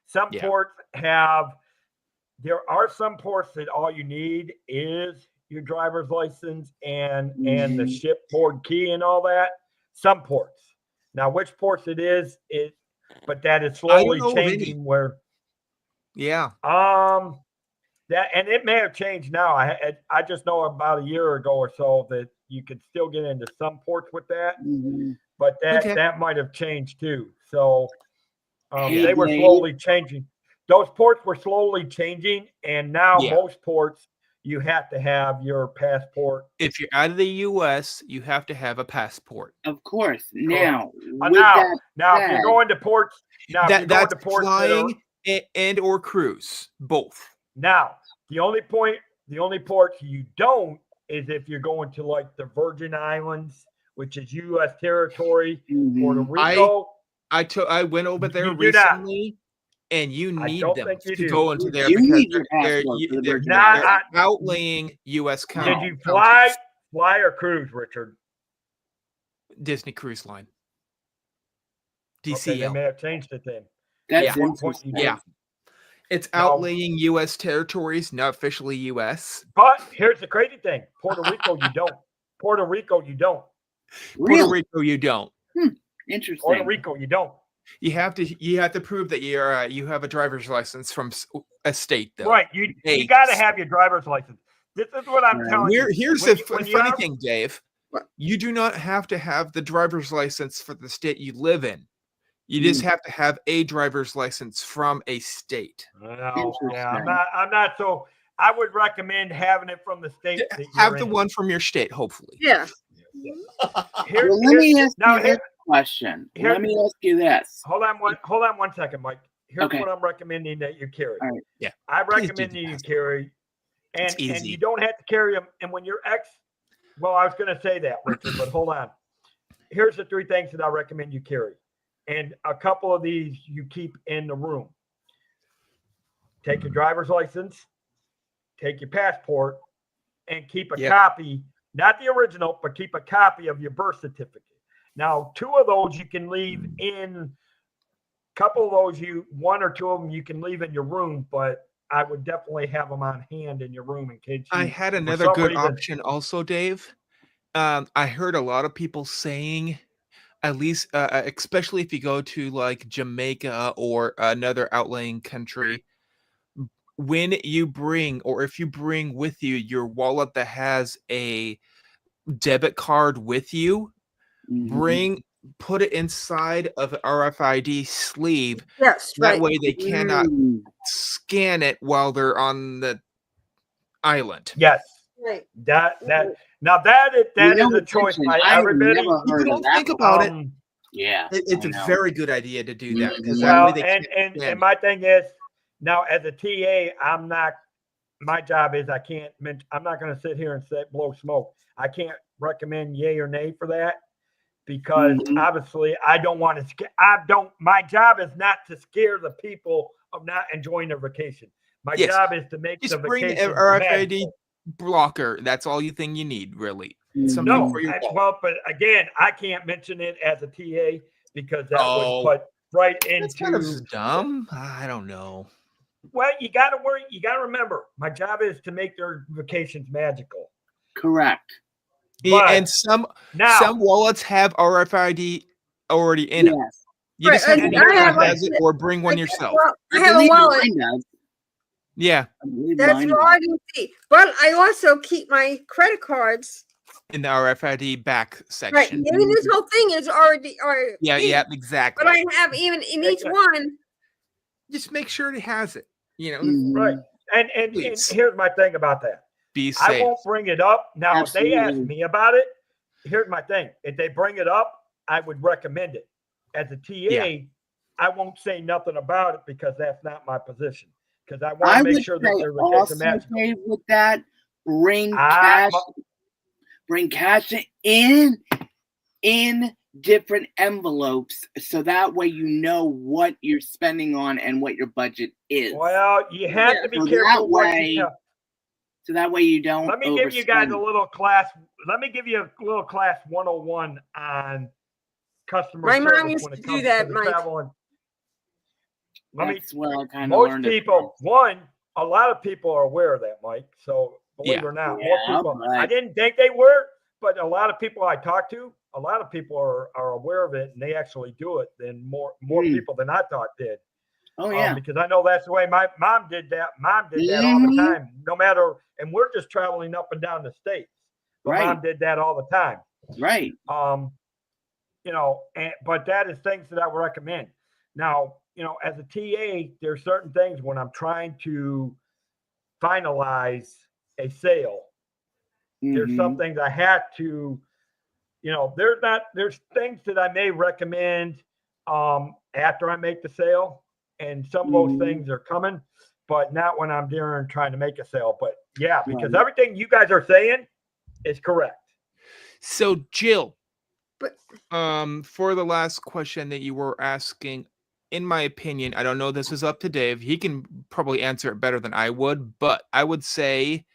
some Yeah. ports have. There are some ports that all you need is your driver's license and the Mhm. shipboard key and all that. Some ports. Now, which ports it is, but that is I don't slowly know of any. changing. Where Yeah. that and it may have changed now. I just know about a year ago or so that you could still get into some ports with that, Mhm. but Okay. that might have changed too. So Hey, they were Dave. slowly changing. Those ports were slowly changing, and now Yeah. most ports you have to have your passport. If you're out of the US, you have to have a passport. Of course. Correct. Now, with Now, that if you're said, going to ports, That's that are flying and or cruise, both. now the only ports you don't is if you're going to like the Virgin Islands, which is U.S. territory, Puerto Mhm. Rico. I went over there You do not. recently, and you I need don't them think you to do. go into You there do because need your they're passport for the they're, Virgin Not- they're Islands. outlaying U.S. Did countries. you fly or cruise, Richard? Disney Cruise Line. Okay, they DCL. may have changed it then. That's Yeah. At one point you interesting. did. Yeah. It's No. outlaying U.S. territories, not officially U.S. But here's the crazy thing: Puerto Rico, you don't. Puerto Rico, you don't. Puerto Really? Rico, you don't. Interesting. Puerto Rico, you don't. You have to prove that you have a driver's license from a state, though. Right. You Hey, got to have your driver's license. This is what I'm Right. telling you. Here's When the when you funny are- thing, Dave. What? You do not have to have the driver's license for the state you live in. You just have to have a driver's license from a state. No, yeah, Interesting. I'm not so. I would recommend having it from the state that Have you're the in. one from your state, hopefully. Yeah. Here- Well, let me here- ask now, you here- this question. here- Let me ask you this. Hold on one second, Mike. Here's Okay. what I'm recommending that you carry. All right. Yeah. I Please do recommend the that you passport. carry, It's and easy. you don't have to carry them. And when you're well, I was going to say that, Richard, but hold on. Here's the 3 things that I recommend you carry, and a couple of these you keep in the room. Take your driver's license, take your passport, and keep a Yep. copy, not the original, but keep a copy of your birth certificate. Now, 2 of those you can leave in. Couple of those, 1 or 2 of them you can leave in your room, but I would definitely have them on hand in your room in case I you. had for another some good reason- option also, Dave. I heard a lot of people saying, at least, especially if you go to like Jamaica or another outlying country, when you bring, or if you bring with you your wallet that has a debit card with you, Mhm. put it inside of an RFID sleeve. Yes. That Right. way they cannot Mm. scan it while they're on the island. Yes, Right. that now that is a choice attention, by I've everybody. never People heard of don't that. think about it. Yeah. It's I a know. very good idea to do that because Well, that way they can't scan and my thing is now as a TA, I'm not. My job is I can't. I'm not going to sit here and blow smoke. I can't recommend yay or nay for that because Mhm. obviously I don't want to. My job is not to scare the people of not enjoying their vacation. My Yes. job is to make just the bring vacation an RFID magical. blocker. That's all you think you need, really. Mhm. Something No, for your wallet. well, but again, I can't mention it as a TA because that Oh. would put right That's kind of into. dumb. I don't know. Well, you got to worry. You got to remember, my job is to make their vacations magical. Correct. Yeah, But and some now, wallets have RFID already in it. Yes. You just Right, have to I know have who a- has it or bring one yourself. Well, I I have a believe wallet. mine does. Yeah, I believe That's mine what does. I didn't see. But I also keep my credit cards. in the RFID back Right. section. I mean, this whole thing is already Yeah, yeah, exactly. But I have even in each one. Just make sure it has it. You know, Mhm. Right. And Please. here's my thing about that. be I safe. won't bring it up. Now, if they ask Absolutely. me about it, here's my thing. If they bring it up, I would recommend it. As a TA, I won't say nothing about it because that's not my position. Because I want I to make would sure that say they're also, magical. Dave, with that, bring Ah, cash in different envelopes, so that way you know what you're spending on and what your budget is. Well, you have Yeah. to be So careful that what way, you tell. so that way you don't. Let me give you guys a overspend. little class. Let me give you a little class 101 on customer My mom service used when to it do comes that, to the Mike. travel. And That's where I kind of most learned people, a lot of people are aware of that, Mike. So believe it or not, more Yeah, people. but- I didn't think they were, but a lot of people I talk to, a lot of people are aware of it and they actually do it. Than more people than I thought did. Oh yeah. Because I know that's the way my mom did that. Mom did that all the Mhm. time, no matter. And we're just traveling up and down the states, but Right. mom did that all the time. Right. But that is things that I would recommend. Now, as a TA, there's certain things when I'm trying to finalize a sale. There's some Mhm. things I have to, there's things that I may recommend after I make the sale, and some of those Mhm. things are coming, but not when I'm there and trying to make a sale. But yeah, because Right. everything you guys are saying is correct. So, Jill, But for the last question that you were asking, in my opinion, I don't know, this is up to Dave. He can probably answer it better than I would, but I would say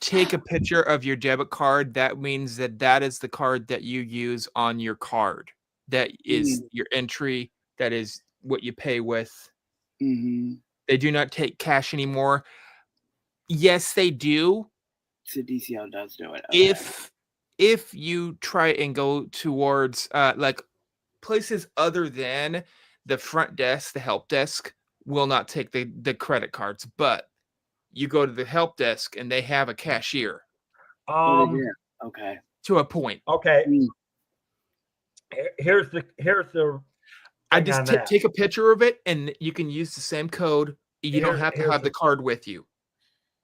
take a picture of your debit card. That means that is the card that you use on your card. That is your entry. That is what you pay with. Mhm. They do not take cash anymore. Yes, they do. So DCL does do it. Okay. If you try and go towards like places other than the front desk, the help desk will not take the credit cards, but you go to the help desk and they have a cashier Oh, they did. Okay. to a point. Okay. Mm. Here's the I thing just on that. take a picture of it and you can use the same code. You don't have to Here's have the card with you.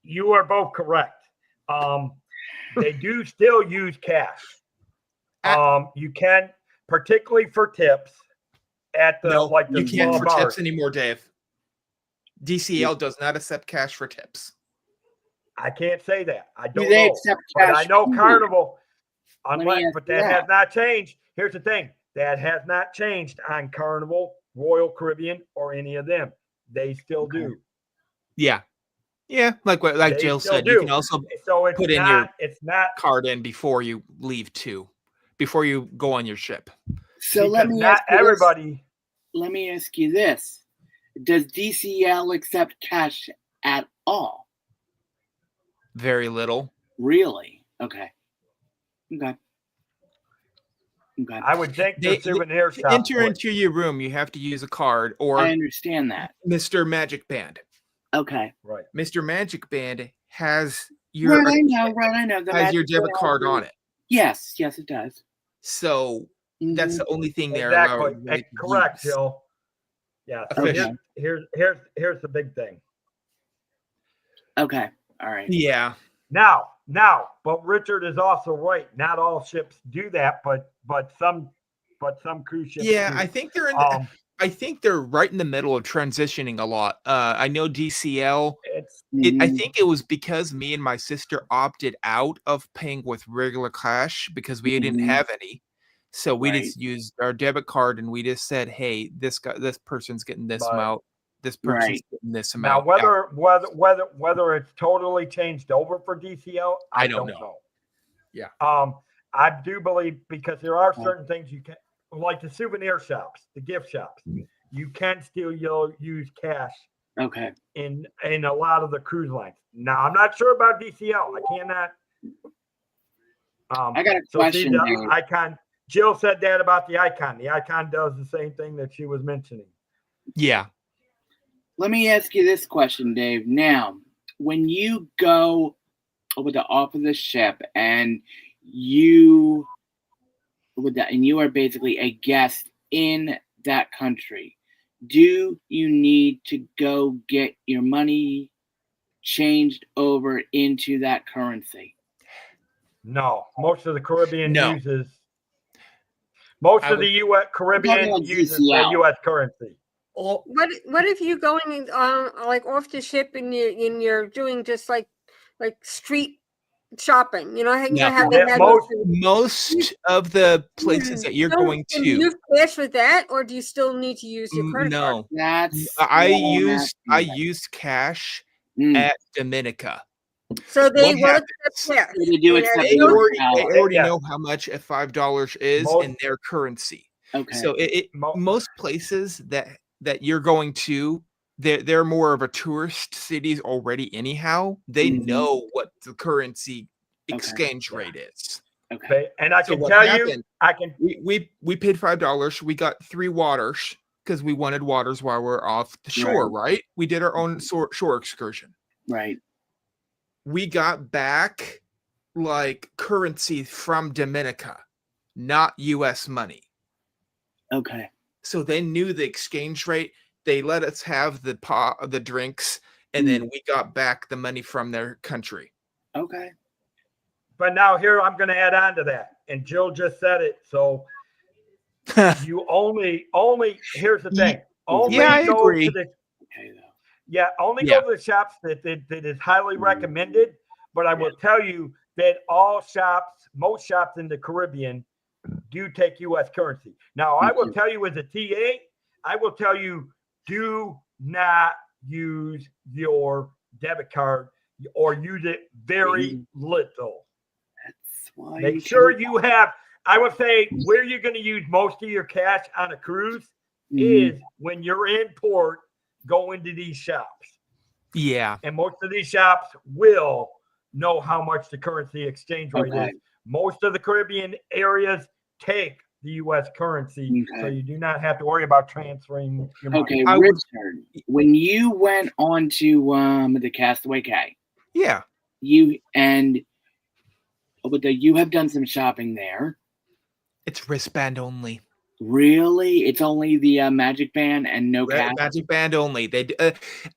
You are both correct. They do still use cash. You can, particularly for tips, at the No, like the you can't small for bars. tips anymore, Dave. DCL does not accept cash for tips. I can't say that. I Do don't they know. accept But cash? I know food? Carnival, Let me unless, ask but you that that. has not changed. Here's the thing. That has not changed on Carnival, Royal Caribbean, or any of them. They still do. Yeah. Yeah, like They Jill still said, do. you can also So it's put in it's not card in before you leave too, before you go on your ship. So because not ask you everybody. This. Let me ask you this: does DCL accept cash at all? Very little. Really? Okay. Okay. Okay. I would think the souvenir to shop enter would. into your room, you have to use a card or I understand that. Mr. Magic Band. Okay. Right. Mr. Magic Band has your Right, I know. The has your Magic debit Band card on it. Yes, it does. So that's the only thing they're Exactly. allowed really to Correct, use. Jill. Yeah. So Official. here's the big thing. Okay. All right. Yeah. Now, but Richard is also right. Not all ships do that, but some cruise ships. Yeah, do. I think they're in. I think they're right in the middle of transitioning a lot. I know DCL. I think it was because me and my sister opted out of paying with regular cash because we didn't have any. So we just used our debit card and we just said, "Hey, this person's getting this amount. This person's getting this amount." Now, whether it's totally changed over for DCL, I don't know. Yeah. I do believe because there are certain things you can, like the souvenir shops, the gift shops, you can still use cash. Okay. In a lot of the cruise lines. Now, I'm not sure about DCL. I cannot. I got a question. Icon Jill said that about the icon. The icon does the same thing that she was mentioning. Yeah. Let me ask you this question, Dave. Now, when you go with the off of the ship and you are basically a guest in that country, do you need to go get your money changed over into that currency? No, most of the Caribbean No. uses. Most I of the U.S. Caribbean like uses the GCL. U.S. currency. What if you're going like off the ship and you're doing just like street shopping? You know how No. how they Yeah, have Most of the places that you're going Can you to, use cash with that, or do you still need to use your credit card? no, That's I what I'm used asking. used cash Mm. at Dominica. So they What will happens? accept cash. So they do And accept They those- already Yeah. know how much a $5 is Most- in their currency. Okay. So Mo- most places that you're going to, they're more of a tourist cities already anyhow. They Mhm. know what the currency Okay. exchange rate is. Okay. Okay, and I So can what tell you, happened- I can. We paid $5. We got 3 waters because we wanted waters while we're off the shore, right? We did our own shore excursion. Right. We got back like currency from Dominica, not US money. Okay. So they knew the exchange rate. They let us have the drinks, and then we got back the money from their country. Okay. But now here I'm going to add on to that, and Jill just said it. So you only. Here's the thing. Only Yeah, I go agree. to the. Okay. Though. Yeah, only go to the shops that is highly recommended. But I will tell you that most shops in the Caribbean do take U.S. currency. Now, I will tell you as a TA, I will tell you, do not use your debit card or use it very little. That's why. Make sure you have, I would say, where you're going to use most of your cash on a cruise is when you're in port, go into these shops. Yeah. And most of these shops will know how much the currency exchange rate is. Most of the Caribbean areas take the U.S. currency, so you do not have to worry about transferring your money. Okay, Richard, when you went on to the Castaway Cay, Yeah. you have done some shopping there. It's wristband only. Really? It's only the Magic Band and no cash? Magic Band only.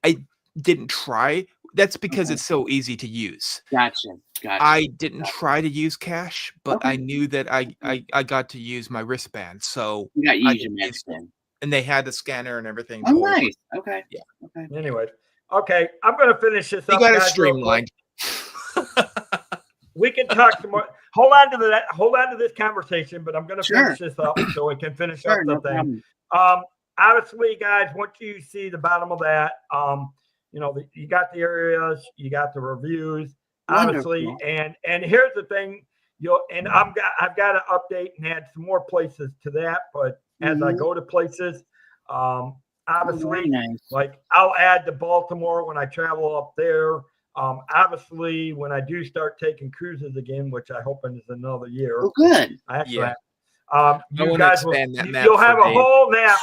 I didn't try. That's because it's so easy to use. Gotcha. I didn't try to use cash, but I knew that I got to use my wristband. So you got to use your Magic Band. And they had the scanner and everything. Oh, nice. Okay. Yeah. Okay. Anyway, okay, I'm going to finish this up. You got it guys, streamlined. We can talk some more. Hold on to this conversation, but I'm going to finish this up so we can finish up the thing. Obviously, guys, once you see the bottom of that, you got the areas, you got the reviews, obviously, and here's the thing, I've got to update and add some more places to that, but as I go to places, obviously, like I'll add to Baltimore when I travel up there. Obviously, when I do start taking cruises again, which I hope is another year. Oh, good. Actually, I you guys will. map You'll have a whole map.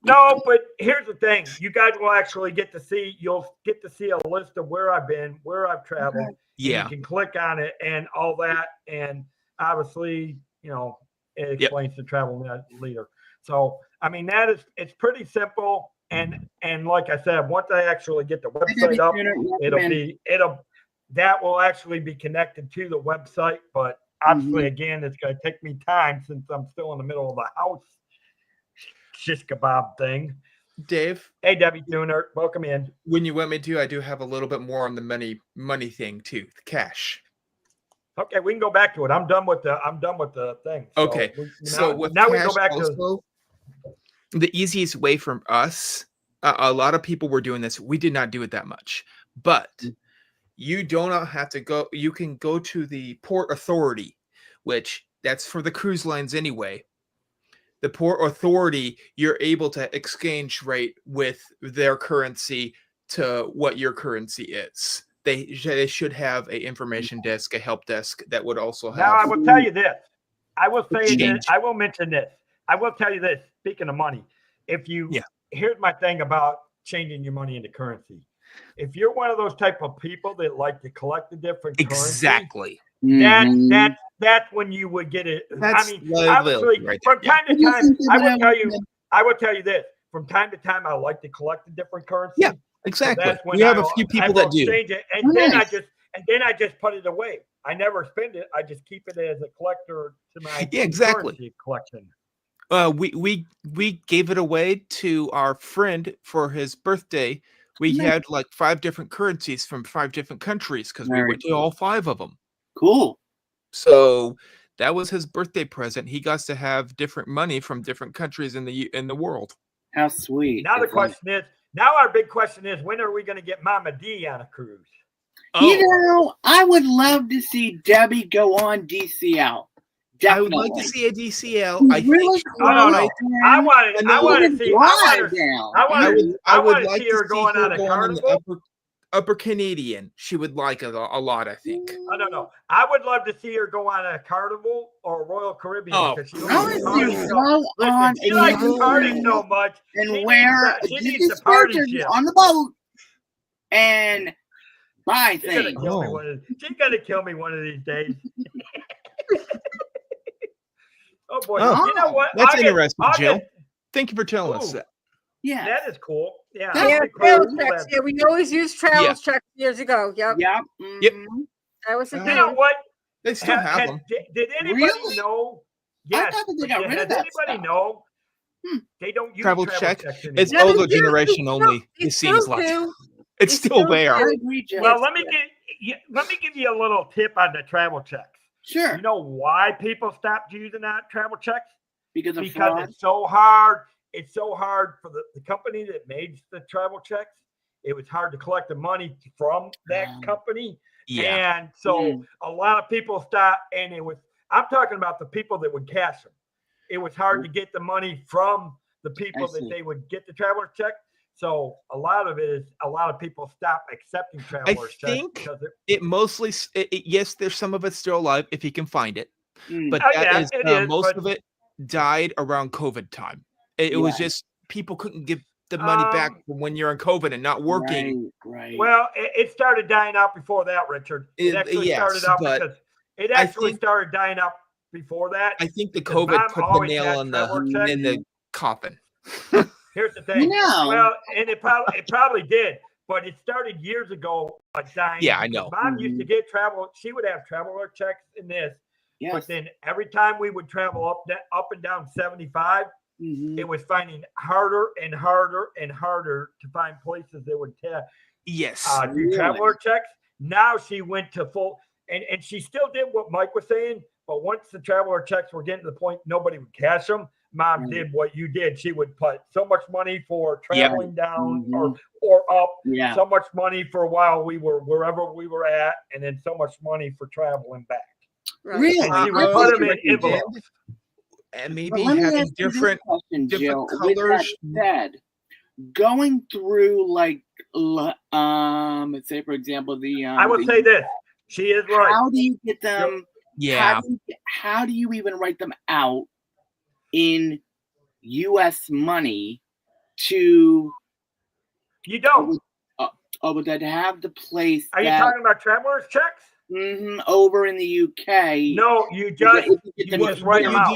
No, but here's the thing: you guys will actually get to see. You'll get to see a list of where I've been, where I've traveled. Yeah, you can click on it and all that, and obviously, it explains the travel leader. So, I mean, it's pretty simple. And like I said, once I actually get the website up, that will actually be connected to the website. But obviously, again, it's going to take me time since I'm still in the middle of the house shish kebab thing. Dave. Hey, Debbie Tuner, welcome in. When you want me to, I do have a little bit more on the money thing too, the cash. Okay, we can go back to it. I'm done with the thing. Okay, so we go back also, to the easiest way from us. A lot of people were doing this. We did not do it that much, but you do not have to go. You can go to the port authority, which that's for the cruise lines anyway. The port authority, you're able to exchange rate with their currency to what your currency is. they should have a information desk, a help desk that would also Now I have. will tell you this. I will say this. Change. I will mention this. I will tell you this. Speaking of money, here's my thing about changing your money into currency. If you're one of those type of people that like to collect the different Exactly. currency, that's when you would get it. That's I mean, loyalty obviously, right from there. time to time, I will tell you this. From time to time, I like to collect the different currency. Yeah, exactly. So that's when We have I a will- few I people will that do. exchange it, and then I just put it away. I never spend it. I just keep it as a collector to my currency collection. We gave it away to our friend for his birthday. We had like 5 different currencies from 5 different countries because we went to all 5 of them. Cool. So that was his birthday present. He got to have different money from different countries in the world. How sweet. Now our big question is, when are we going to get Mama D on a cruise? You know, I would love to see Debbie go on DCL. Definitely. I would like to see a DCL. I really think. No. I want to see. I want to see her going on a carnival. Upper Canadian. She would like it a lot, I think. I don't know. I would love to see her go on a carnival or Royal Caribbean because she likes to party so much. And she needs the party ship on the boat and buy She's things. She's gonna kill me one of these days. Oh boy! Oh, you know what? That's interesting, Jill. Thank you for telling us that. Yeah, that is cool. Yeah, travel checks. Yeah, we always used travel checks years ago. Yep. Yep. Yep. That was the thing. You know what? They still have them. Did anybody know? Yes. Does anybody know? They don't use travel check. anymore. It's older generation only. It seems like it's still there. Well, let me give you a little tip on the travel checks. Sure. You know why people stopped using that travel checks? Because it's so hard. It's so hard for the company that made the travel checks. It was hard to collect the money from that company. Yeah. And so a lot of people stopped, and I'm talking about the people that would cash them. It was hard to get the money from the people that they would get the traveler check. So a lot of people stop accepting travelers checks. I think it mostly, yes, there's some of it still alive if you can find it. But most of it died around COVID time. It was just people couldn't give the money back when you're in COVID and not working. Right. Well, it started dying out before that, Richard. It actually started out because it actually started dying out before that. I think the COVID put the nail in the coffin. Here's the thing. No. Well, and it probably did, but it started years ago, dying. Yeah, I know. Mom used to get travel. She would have traveler checks in this. Yes. But then every time we would travel up and down 75, it was finding harder and harder and harder to find places that would do traveler checks. Now she went to full, and she still did what Mike was saying, but once the traveler checks were getting to the point nobody would cash them, Mom did what you did. She would put so much money for traveling down or up, so much money for a while we were wherever we were at, and then so much money for traveling back. Right. Really? And she would put them in envelopes. And maybe having different Jill, colors. With that said, going through let's say for example I would say this. She is right. How do you get them? Yeah. How do you even write them out in U.S. money to? You don't. But to have the place. Are you talking about traveler's checks? Over in the UK. No, you just write them out.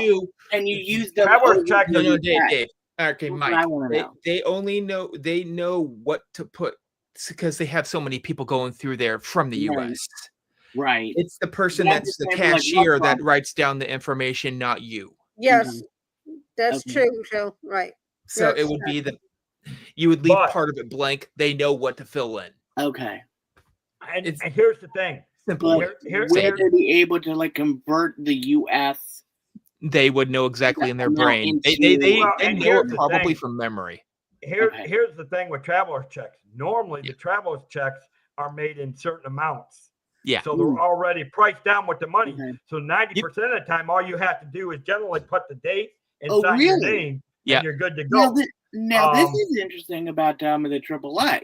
And you use them. Traveler's checks. No, Dave. Okay, Mike. They only know what to put because they have so many people going through there from the US. Right. It's the person that's the cashier that writes down the information, not you. Yes, that's true, Joe. Right. So it would be you would leave part of it blank. They know what to fill in. Okay. And here's the thing. Simple. Would they be able to convert the US? They would know exactly in their brain. They know it probably from memory. Here's the thing with traveler's checks. Normally, the traveler's checks are made in certain amounts. Yeah. So they're already priced down with the money. So 90% of the time, all you have to do is generally put the date and sign your name, and you're good to go. Now this is interesting about the AAA.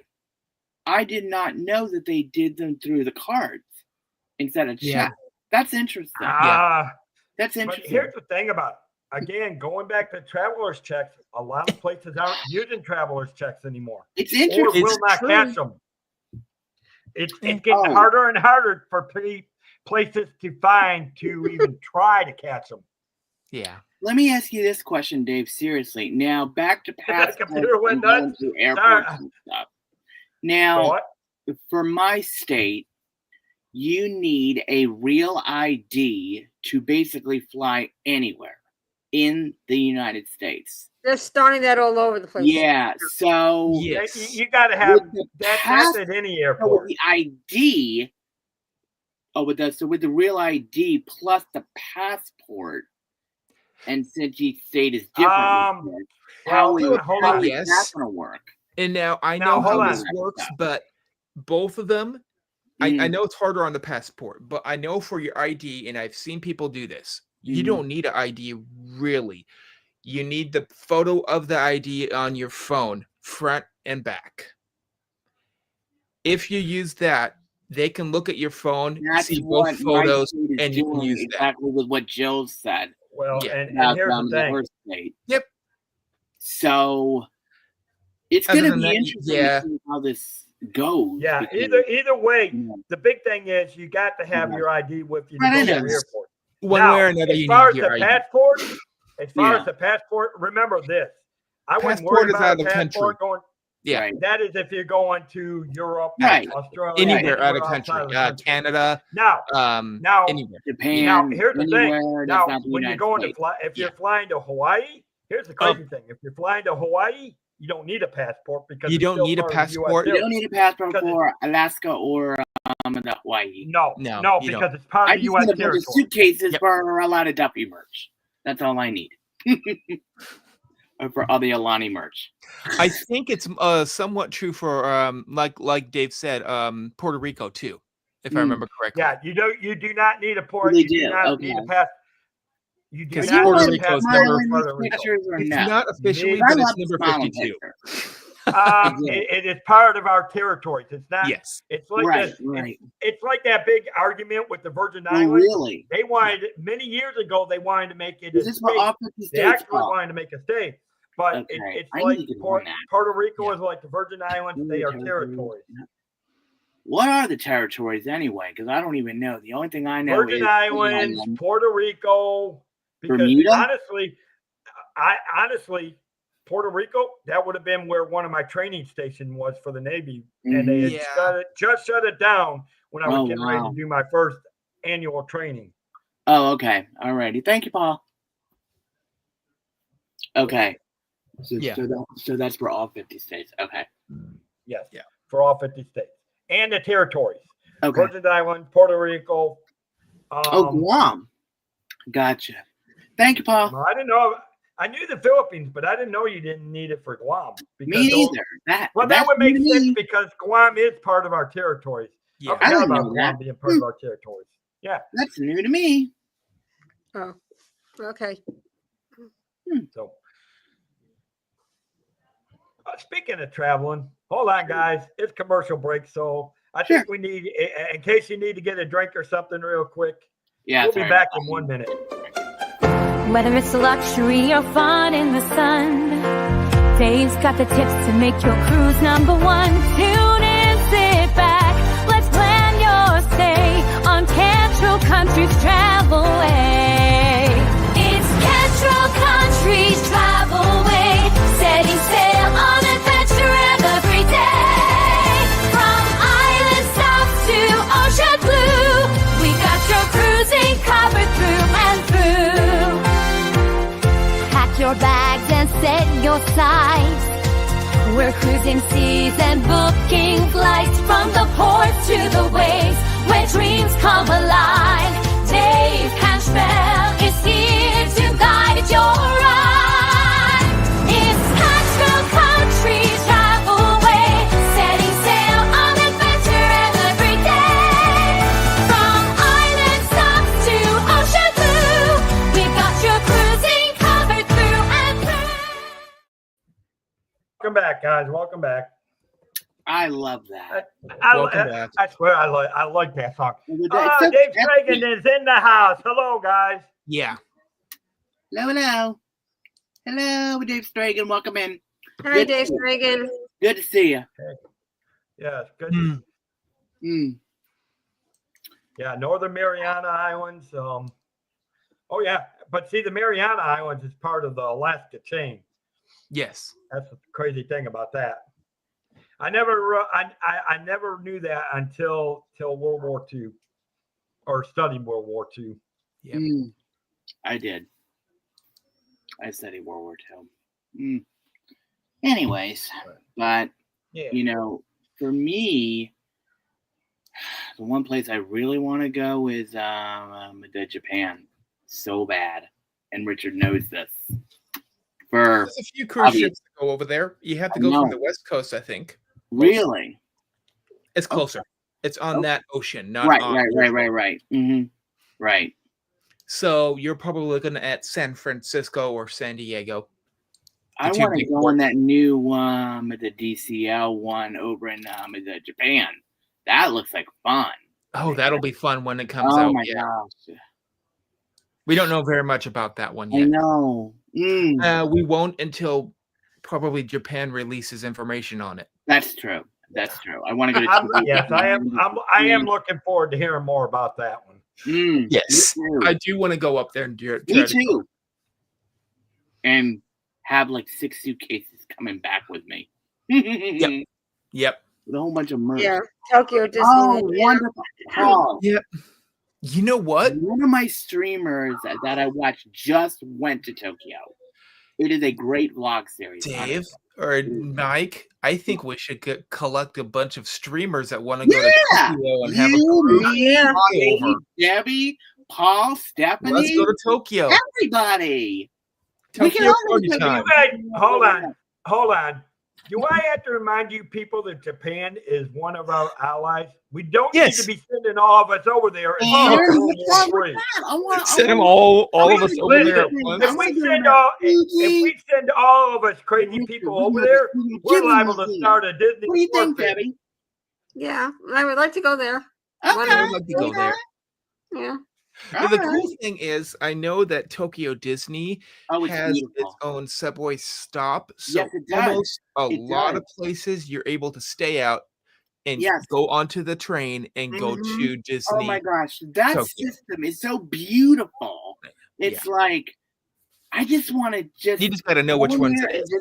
I did not know that they did them through the cards instead of check. Yeah. That's interesting. That's But interesting. here's the thing about it. Again, going back to traveler's checks, a lot of places aren't using traveler's checks anymore. It's Or interesting. will not true. catch them. It's getting harder and harder for places to find to even try to catch them. Yeah. Let me ask you this question, Dave. Seriously. Now, back to passports computer went and going nuts. to airports and stuff. Now, What? for my state, you need a real ID to basically fly anywhere in the United States. They're starting that all over the place. Yeah, so Yes. You got to have with the that's at any with airport. the ID, with the real ID plus the passport, and since each state is different, how is Yes. that going to work? And now I Now, know how hold this on. works, but both of them, I know it's harder on the passport, but I know for your ID, and I've seen people do this. You don't need an ID, really. You need the photo of the ID on your phone, front and back. If you use that, they can look at your phone, That's see what both photos, my state is and you can doing, use that. exactly with what Jill said Well, Yeah. and about here's the thing. her state. Yep. So it's Other going to than be that, interesting yeah. to see how this goes. Yeah, because, either way, you know, the big thing is you got to have your ID with you to Right, I go to know. the airport. One Now, way or another, as you far as need your the ID. passport, Yeah. remember this. I wouldn't Passport worry is about out a of the passport going. Yeah. Right. That is if you're going to Europe, Right. Australia, Anywhere out of outside country, the country. Canada, Now, anywhere. Japan, now here's the thing. anywhere Now, that's not the when you're United going to States. fly, if you're Yeah. flying to Hawaii, here's the crazy thing. If you're flying to Hawaii, you don't need a passport because You it's don't still need a part of the US passport. You don't need a passport Because for Alaska or the Hawaii. No, No, you because it's part I of the just U.S. need a bunch of territory. suitcases Yep. for a lot of Duffy merch. That's all I need. Or for all the Alani merch. I think it's somewhat true for like Dave said, Puerto Rico too, if I remember correctly. Yeah, you do not need a port. They You do do, not need a okay. pass. You do 'Cause not Puerto need a Rico is passport never- in Puerto Rico. Pictures or It's no? not officially, Maybe. I but love it's the number smiling 52. picture. It's part of our territories. It's not. Yes. It's like Right, this. right. It's like that big argument with the Virgin Oh, Islands. really? They wanted many years ago. They wanted to make it Is a this for state. all 50 They states? actually Oh, wanted to make a state, but Okay. it's I like need to learn that. Puerto Rico Yeah. is like the Virgin Islands. They are territories. What are the territories anyway? Because I don't even know. The only thing I know Virgin is Islands, Puerto Rico. Because Bermuda? honestly, Puerto Rico, that would have been where one of my training stations was for the Navy. And they had Yeah. shut it down when I was Oh, getting ready wow. to do my first annual training. Oh, okay. All righty. Thank you, Paul. Okay. So, Yeah. so that's for all 50 states. Okay. Yes. Yeah. For all 50 states. And the territories. Okay. Virgin Islands, Puerto Rico. Guam. Gotcha. Thank you, Paul. I didn't know. I knew the Philippines, but I didn't know you didn't need it for Guam. Me neither. That that's would make new to sense me. because Guam is part of our territories. Yeah. I I forgot didn't about know Guam that. being part of our territories. Yeah. That's new to me. Oh, okay. So, speaking of traveling, hold on, guys. It's commercial break, so I think we need, in case you need to get a drink or something real quick. Yeah. We'll be sorry back about in that. 1 minute. Whether it's luxury or fun in the sun, Dave's got the tips to make your cruise number one. Tune in, sit back, let's plan your stay on Cantrell Country's Travel Way. It's Cantrell Country's Travel Way, setting sail on adventure every day. From island south to ocean blue, we got your cruising covered through and through. Pack your bags and set your sights. We're cruising seas and booking flights from the ports to the waves where dreams come alive. Dave Cantrell is here to guide your ride. It's Cantrell Country's Travel Way, setting sail on adventure every day. From island stops to ocean blue, we've got your cruising covered through and through. Welcome back, guys. Welcome back. I love that. Welcome back. I swear I like that song. It's so Dave catchy. Stragan is in the house. Hello, guys. Yeah. Hello, Dave Stragan. Welcome in. Hi, Dave Stragan. Good to see you. Yes, good. Yeah, Northern Mariana Islands. Oh yeah, but see, the Mariana Islands is part of the Alaska chain. Yes. That's the crazy thing about that. I never knew that until World War II, or studied World War II. Yeah. I did. I studied World War II. Anyways, but Yeah. For me, the one place I really want to go is to Japan, so bad, and Richard knows this. There's a few cruise ships that go over there. You have to go from the West Coast, I think. Really? It's closer. It's on that ocean, not right. on Right. Right. So you're probably looking at San Francisco or San Diego. I want to go on that new the DCL one over in Japan. That looks like fun. Oh, that'll be fun when it comes out. Oh my gosh. We don't know very much about that one yet. I know. We won't until probably Japan releases information on it. That's true. I want to go to Yes, I am looking forward to hearing more about that one. Yes, I do want to go up there and do it. Me too. And have like 6 suitcases coming back with me. Yep. With a whole bunch of merch. Yeah, Tokyo Disney. Oh, wonderful. Oh. Yep. You know what? One of my streamers that I watch just went to Tokyo. It is a great vlog series. Dave or Mike, I think we should collect a bunch of streamers that want to go to Tokyo and have a cruise. Me, Debbie, Paul, Stephanie. Let's go to Tokyo. Everybody. Tokyo party time. Hold on. Do I have to remind you people that Japan is one of our allies? We don't need to be sending all of us over there. Send them all of us over there at once. If we send all of us crazy people over there, we're liable to start a Disney. What do you think, Debbie? Yeah, I would like to go there. I would like to go there. Yeah. The cool thing is, I know that Tokyo Disney has its own subway stop. So almost a lot of places you're able to stay out and go onto the train and go to Disney. Oh my gosh, that system is so beautiful. It's like, I just want to You just got to know which ones it is.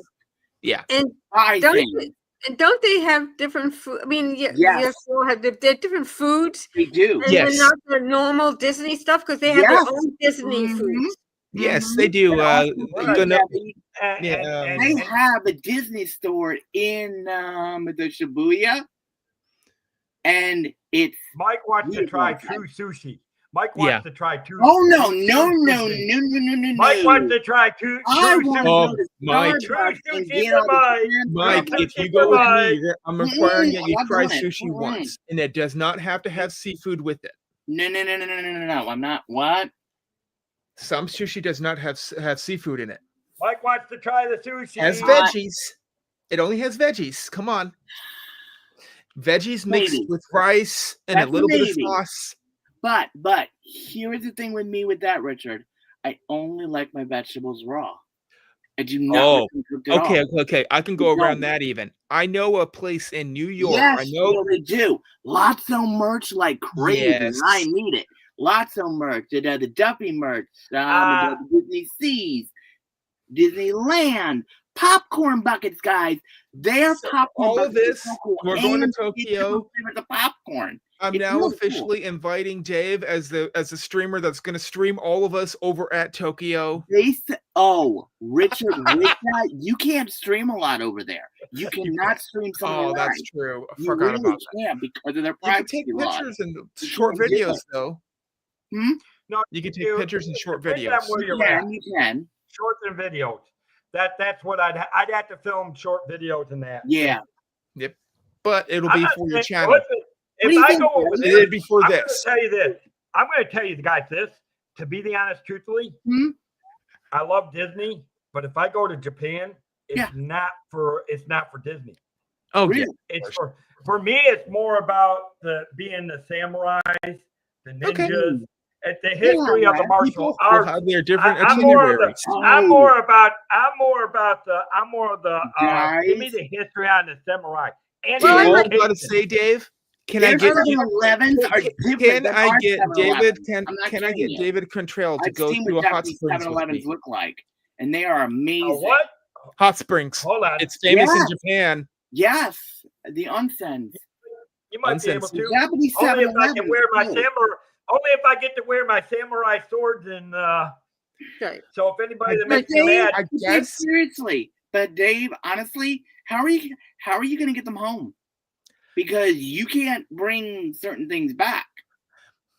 Yeah. And don't they have different food? I mean, yes, they're different foods. They do. And they're not the normal Disney stuff because they have their own Disney foods. Yes, they do. They have a Disney store in the Shibuya, and it's Mike wants to try true sushi. Mike wants to try two. Oh no! Mike wants to try two. Mike, if you go with me, I'm requiring that you try sushi once, and it does not have to have seafood with it. No! I'm not. What? Some sushi does not have seafood in it. Mike wants to try the sushi. Has veggies. It only has veggies. Come on. Veggies mixed with rice and a little bit of sauce. But here's the thing with me with that, Richard. I only like my vegetables raw. I do not. Okay. I can go around that even. I know a place in New York. Yes, I know they do. Lots of merch like crazy. Yes. I need it. Lots of merch. The Duffy merch. The Disney Seas, Disneyland, popcorn buckets, guys. They're popcorn all buckets. Of this. We're going to Tokyo. The popcorn. I'm now officially inviting Dave as the streamer that's going to stream all of us over at Tokyo. Richard, you can't stream a lot. Over there. You cannot stream something. Oh, that's true. I forgot about that. Because of their privacy laws. You can take pictures and short videos, though. No, you can take pictures and short videos. You can. Shorts and videos. That's what I'd have to film short videos and that. Yeah. Yep. But it'll be for your channel. Listen, if I go over there, it'd be for this. I'm going to tell you guys this. To be the honest, truthfully, I love Disney, but if I go to Japan, it's not for Disney. Oh, Really? yeah. It's for me. It's more about being the samurais, the ninjas, Okay. and the history of the right. martial People will arts. have their different I'm more of the. itineraries. I'm more about the. Give me Guys. the history on the samurai and Well, Well, I the all like- I'm about to education. say, Dave, can I Their get 7-Elevens are different can than I our get 7-Elevens. David I'm not can I kidding get you. David Contrail to I've go seen to what a hot Japanese springs with 7-Elevens me? look like, and they are amazing. What? Hot springs. Hold on. It's famous in Yeah. Japan. Yes, the onsens. You might be able Nonsense. The to. Japanese Only if I 7-Elevens. can wear my too. samurai. Only if I get to wear my samurai swords and. Okay. So if anybody that But makes me Dave, mad, I Dave, guess. seriously. But Dave, honestly, how are you going to get them home? Because you can't bring certain things back,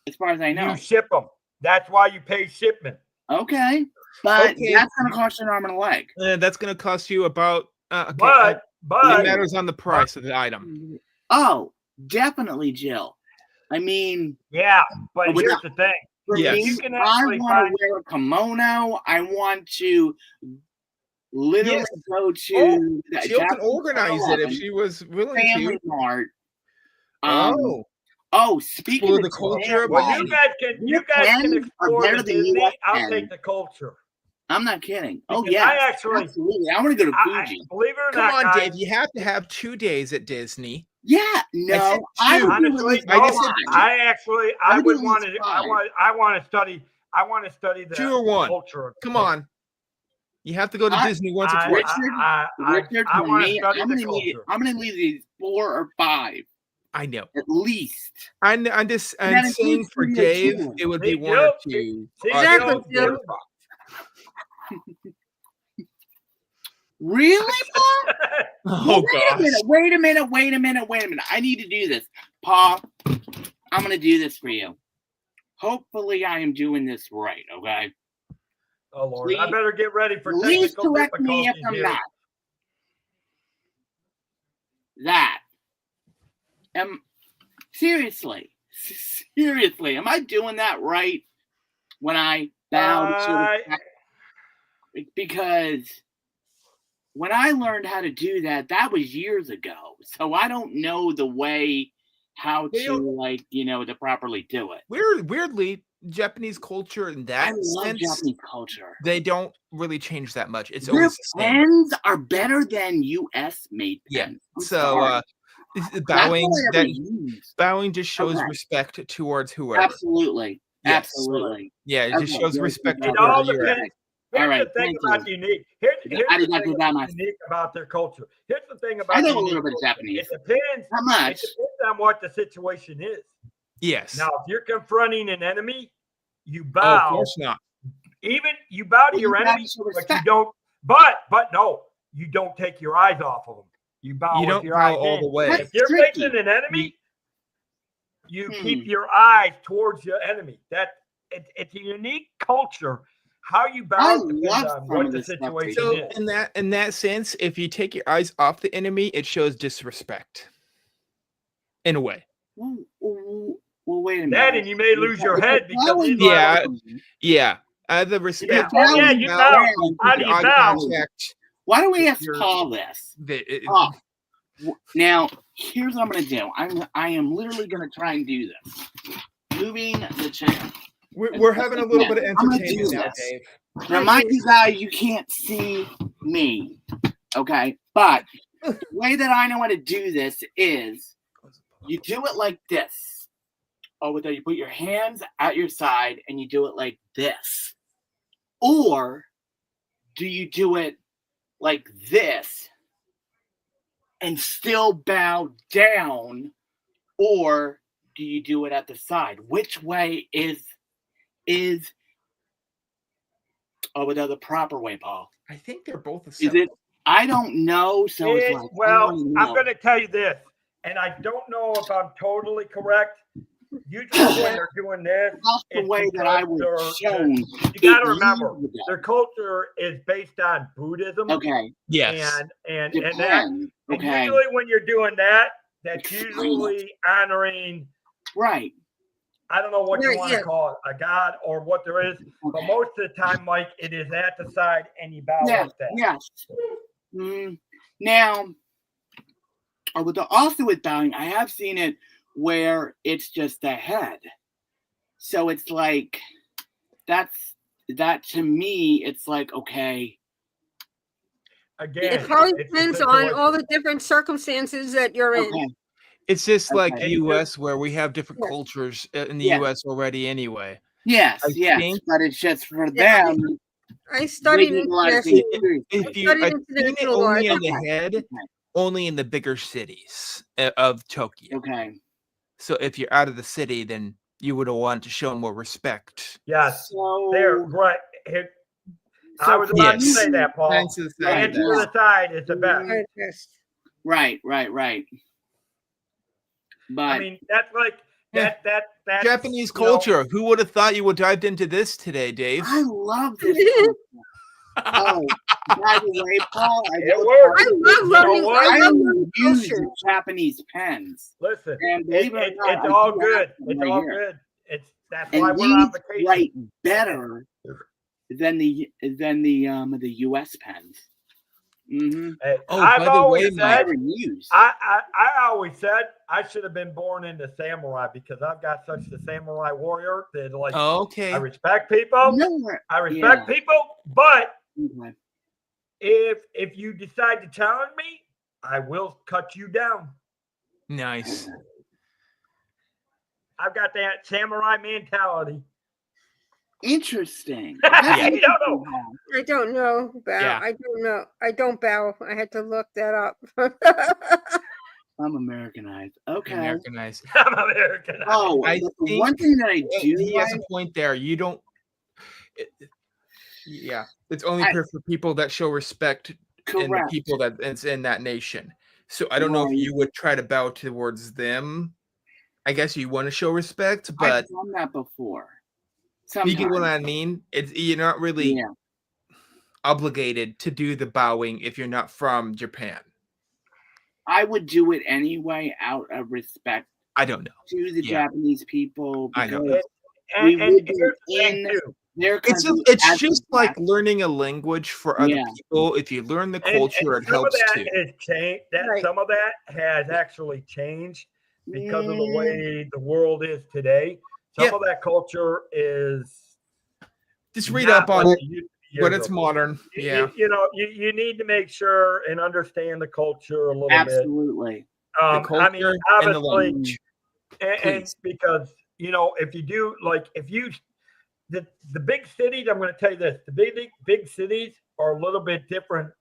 as far as I know. you ship them. That's why you pay shipment. Okay, but Okay. that's going to cost you an arm and a leg. That's going to cost you about. Okay, But it but matters on the price of the item. Oh, definitely, Jill. I mean, yeah. But But here's the thing. for Yes. me, You can I actually want find. to wear a kimono. I want to literally Yes. go to Oh, the Jill can Japanese organize it if 7-Eleven, she was willing Family to. Mart. Oh, Speaking explore of the culture of Well, Bali. you guys can pens are explore better the than Disney. US I'll pens. take the culture. I'm not kidding. Oh Because yeah, I actually- absolutely. I want to go to I, Fuji. believe it or Come not, on, guys, Dave. You have to have 2 days at Disney. Yeah, said no, I two. would do honestly, at least I just five. said I would would do want at to. least I want to study. I want to study the 2 or 1. culture. of Come Japan. on. You have to go to I- Disney once or I, twice. Richard, I for want to me, study I'm the gonna need culture. I'm gonna need these 4 or 5 I know. at least. I'm that saying includes for Studio Dave, Ghibli. it would See, be 1 or Jill, 2. see, us Exactly, go Jill. 4 or 5. Really, Paul? Oh gosh. Wait a minute. I need to do this. Paul, I'm gonna do this for you. Hopefully I am doing this right, okay? Oh Lord, I Please- better get ready for Please technical correct me if difficulties I'm here. not. Seriously, am I doing that right when I bow to the because when I learned how to do that, that was years ago. So I don't know the way how to to properly do it. Weirdly, Japanese culture in that I love sense, Japanese culture. they don't really change that much. It's Their always the same. pens are better than US made Yeah. pens. I'm So sorry. bowing That's all I ever that use. bowing just shows Okay. respect towards whoever. Absolutely. Yes. Absolutely. Yeah, it just Okay, shows good, respect good, to It all wherever you're at. depends. All Here's right, the thing thank about you. unique. Here's I the did not thing do that about much. unique about their culture. Here's the thing about I know a unique little bit of culture. Japanese. It depends. Not much. It depends on what the situation is. Yes. Now, if you're confronting an enemy, you Oh, of bow. course not. Even you bow to Well, your you gotta enemy, show but you respect. don't. But no, you don't take your eyes off of them. You bow You with don't your bow eyes all in. the way. That's If you're tricky. facing an enemy, you keep Hmm. your eyes towards your enemy. It's a unique culture. How you I bow depends love on some what of the this stuff situation So is. in that sense, if you take your eyes off the enemy, it shows disrespect. In a way. Well, wait a minute. That and you may lose your head because Bowing he's like, Yeah. Yeah. The respect. Oh, yeah, you bow. How do you eye bow? contact, Why don't we ask You're- Paul this? the- Paul, now here's what I'm going to do. I am literally going to try and do this. Moving the chair. we're having a little bit of I'm gonna entertainment do now, this. Dave. Now, mind you guys, you can't see me, okay? But the way that I know how to do this is you do it like this. Oh, with that, you put your hands at your side and you do it like this. Or do you do it like this and still bow down? Or do you do it at the side? Which way is the proper way, Paul? I think they're both the Is same. it? I don't know. So it's like, well, I don't I'm know. going to tell you this, and I don't know if I'm totally correct. Usually when they're doing this, That's the it's way that I was because shown. you got to it remember, years ago. their culture is based on Buddhism. Okay. Yes. And that, Japan. and Okay. usually when you're doing that, that's Explain usually honoring, Right. I don't know what you Right, want to yeah. call it, a god or what there is, but Okay. most of the time, Mike, it is at the side and you bow Yes. like that. Yes. Now, also with bowing, I have seen it where it's just the head. So it's like that to me. It's like, okay. Again, It probably it's depends a on situation. all the different circumstances that you're in. Okay. It's just like Okay. U.S. where we have different Yes. cultures in the Yeah. U.S. already anyway. Yes, I yes, think- but it's just for Yeah, them. I studied did a lot of international. things too. If you studied I've seen it international law. only in the Okay. head, only in the bigger cities of Tokyo. Okay. So if you're out of the city, then you would want to show more respect. Yes, So there, right. I was for about to Yes. say that, Paul. Hands to the The side. hands to Yes. the side is the best. Right, yes. right. But I mean, that's like that's Japanese you know, culture. Who would have thought you would dived into this today, Dave? I love this. culture. Oh, by the way, Paul, It works. I love learning. what? I I love learning use culture. Japanese pens. Listen, And believe it or not, it's I all do good. have them It's right all here. good. That's And why we're on these vacation. write better than the U.S. pens. Mm-hmm. Hey, Oh, I've by the always way, said Never used. I always said I should have been born into samurai because I've got such the samurai warrior that like Okay. I respect people. Nowhere. I respect people, but Okay. if you decide to challenge me, I will cut you down. Nice. I've got that samurai mentality. Interesting. I don't know. I don't know. Bow. Yeah. I don't know. I don't bow. I had to look that up. I'm Americanized. Okay. Americanized. I'm American. Oh, I but the think one thing that I do He has like, a point there. You don't. Yeah, it's only I- for people that show respect in the correct. people that's in that nation. So I don't know if Right. you would try to bow towards them. I guess you want to show respect, but I've done that before. you get what Sometimes. I mean. You're not really Yeah. obligated to do the bowing if you're not from Japan. I would do it anyway out of respect I don't know. to the Yeah. Japanese people I know. because And we would here's be the thing, in too. their It's country. it's as just a like black- learning a language for other Yeah. people. If you learn the And culture, it some of helps that too. has changed. Right. Some of that has actually changed because of the Mm, way the world is today. Some Yeah. of that culture is Just read not up on what it, it used to be but years it's ago. modern. Yeah. You need to make sure and understand the culture a little absolutely. The bit. culture I mean, and the obviously, language. and Please. because if you do the big cities, I'm going to tell you this: the big cities are a little bit different.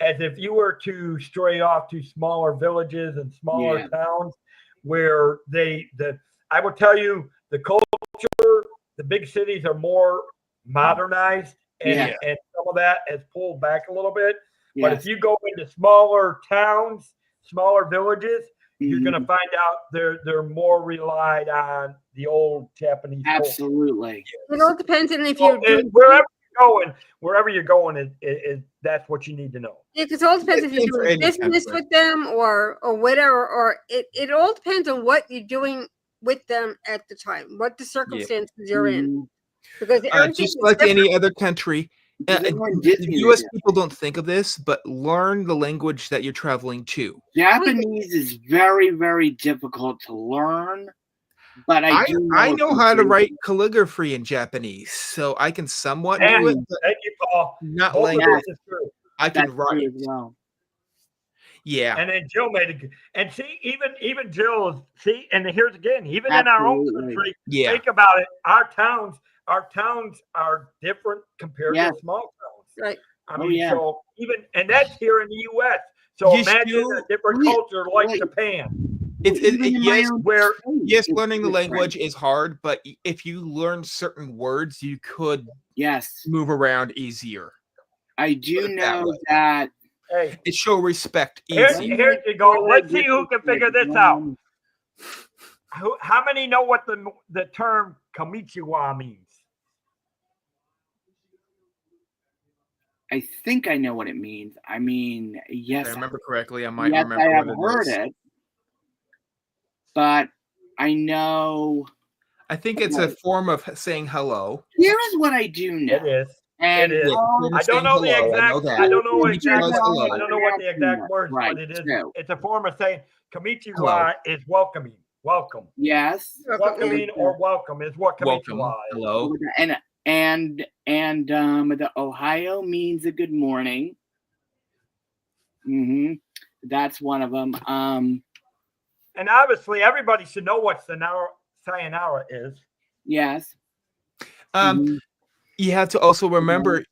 As if you were to stray off to smaller villages and smaller Yeah. towns, where I will tell you the culture, the big cities are more modernized, and Yeah. and some of that has pulled back a little bit. But Yes. if you go into smaller towns, smaller villages, you're Mhm. going to find out they're more relied on the old Japanese culture. Absolutely. It all depends on if So, you're doing. wherever you're going is that's what you need to know. It all depends if you're Same for doing any business country. with them or whatever, or it all depends on what you're doing with them at the time, what the circumstances you're in, Mhm. because everything Just is like different. any other country, Because everyone gets me U.S. with it. people don't think of this, but learn the language that you're traveling to. Japanese is very, very difficult to learn, but I do I know it's how to very- write calligraphy in Japanese, so I can somewhat And do it, but thank you, Paul. not Both of language. this is true. I That's can true write. as well. Yeah. And then Jill made it. And see, even Jill is and here's again, even in our own Absolutely. country, Yeah. think about it. Our towns are different compared Yeah. to small towns. Right. I Oh, mean, yeah. so and that's here in the U.S. So You imagine still- a different Wait, culture like wait. Japan. Even in my yes, own where- state, yes, it's learning the different. language is hard, but if you learn certain words, you could Yes, move around easier. I Put do it that know way. that. Hey, It show respect here easy. you go. Let's see who can figure this out. How many know what the term konnichiwa means? I think I know what it means. I mean, If yes, I remember correctly, I might yes, remember I have what heard it is. it, but I know. I think it's a form of saying hello. Here is what I do know. It is. And It is. all- I don't know the Hello, I exact. know that. I don't know Konnichiwa exact. is hello. I don't know what the exact words, Right, but it is. true. It's a form of saying Hello. "Konnichiwa" is welcoming, welcome. Yes. Welcoming or welcome is what Welcome. "konnichiwa" is. Hello. And the Ohio means a good morning. That's one of them. And obviously, everybody should know what sayonara is. Yes. You have to also remember,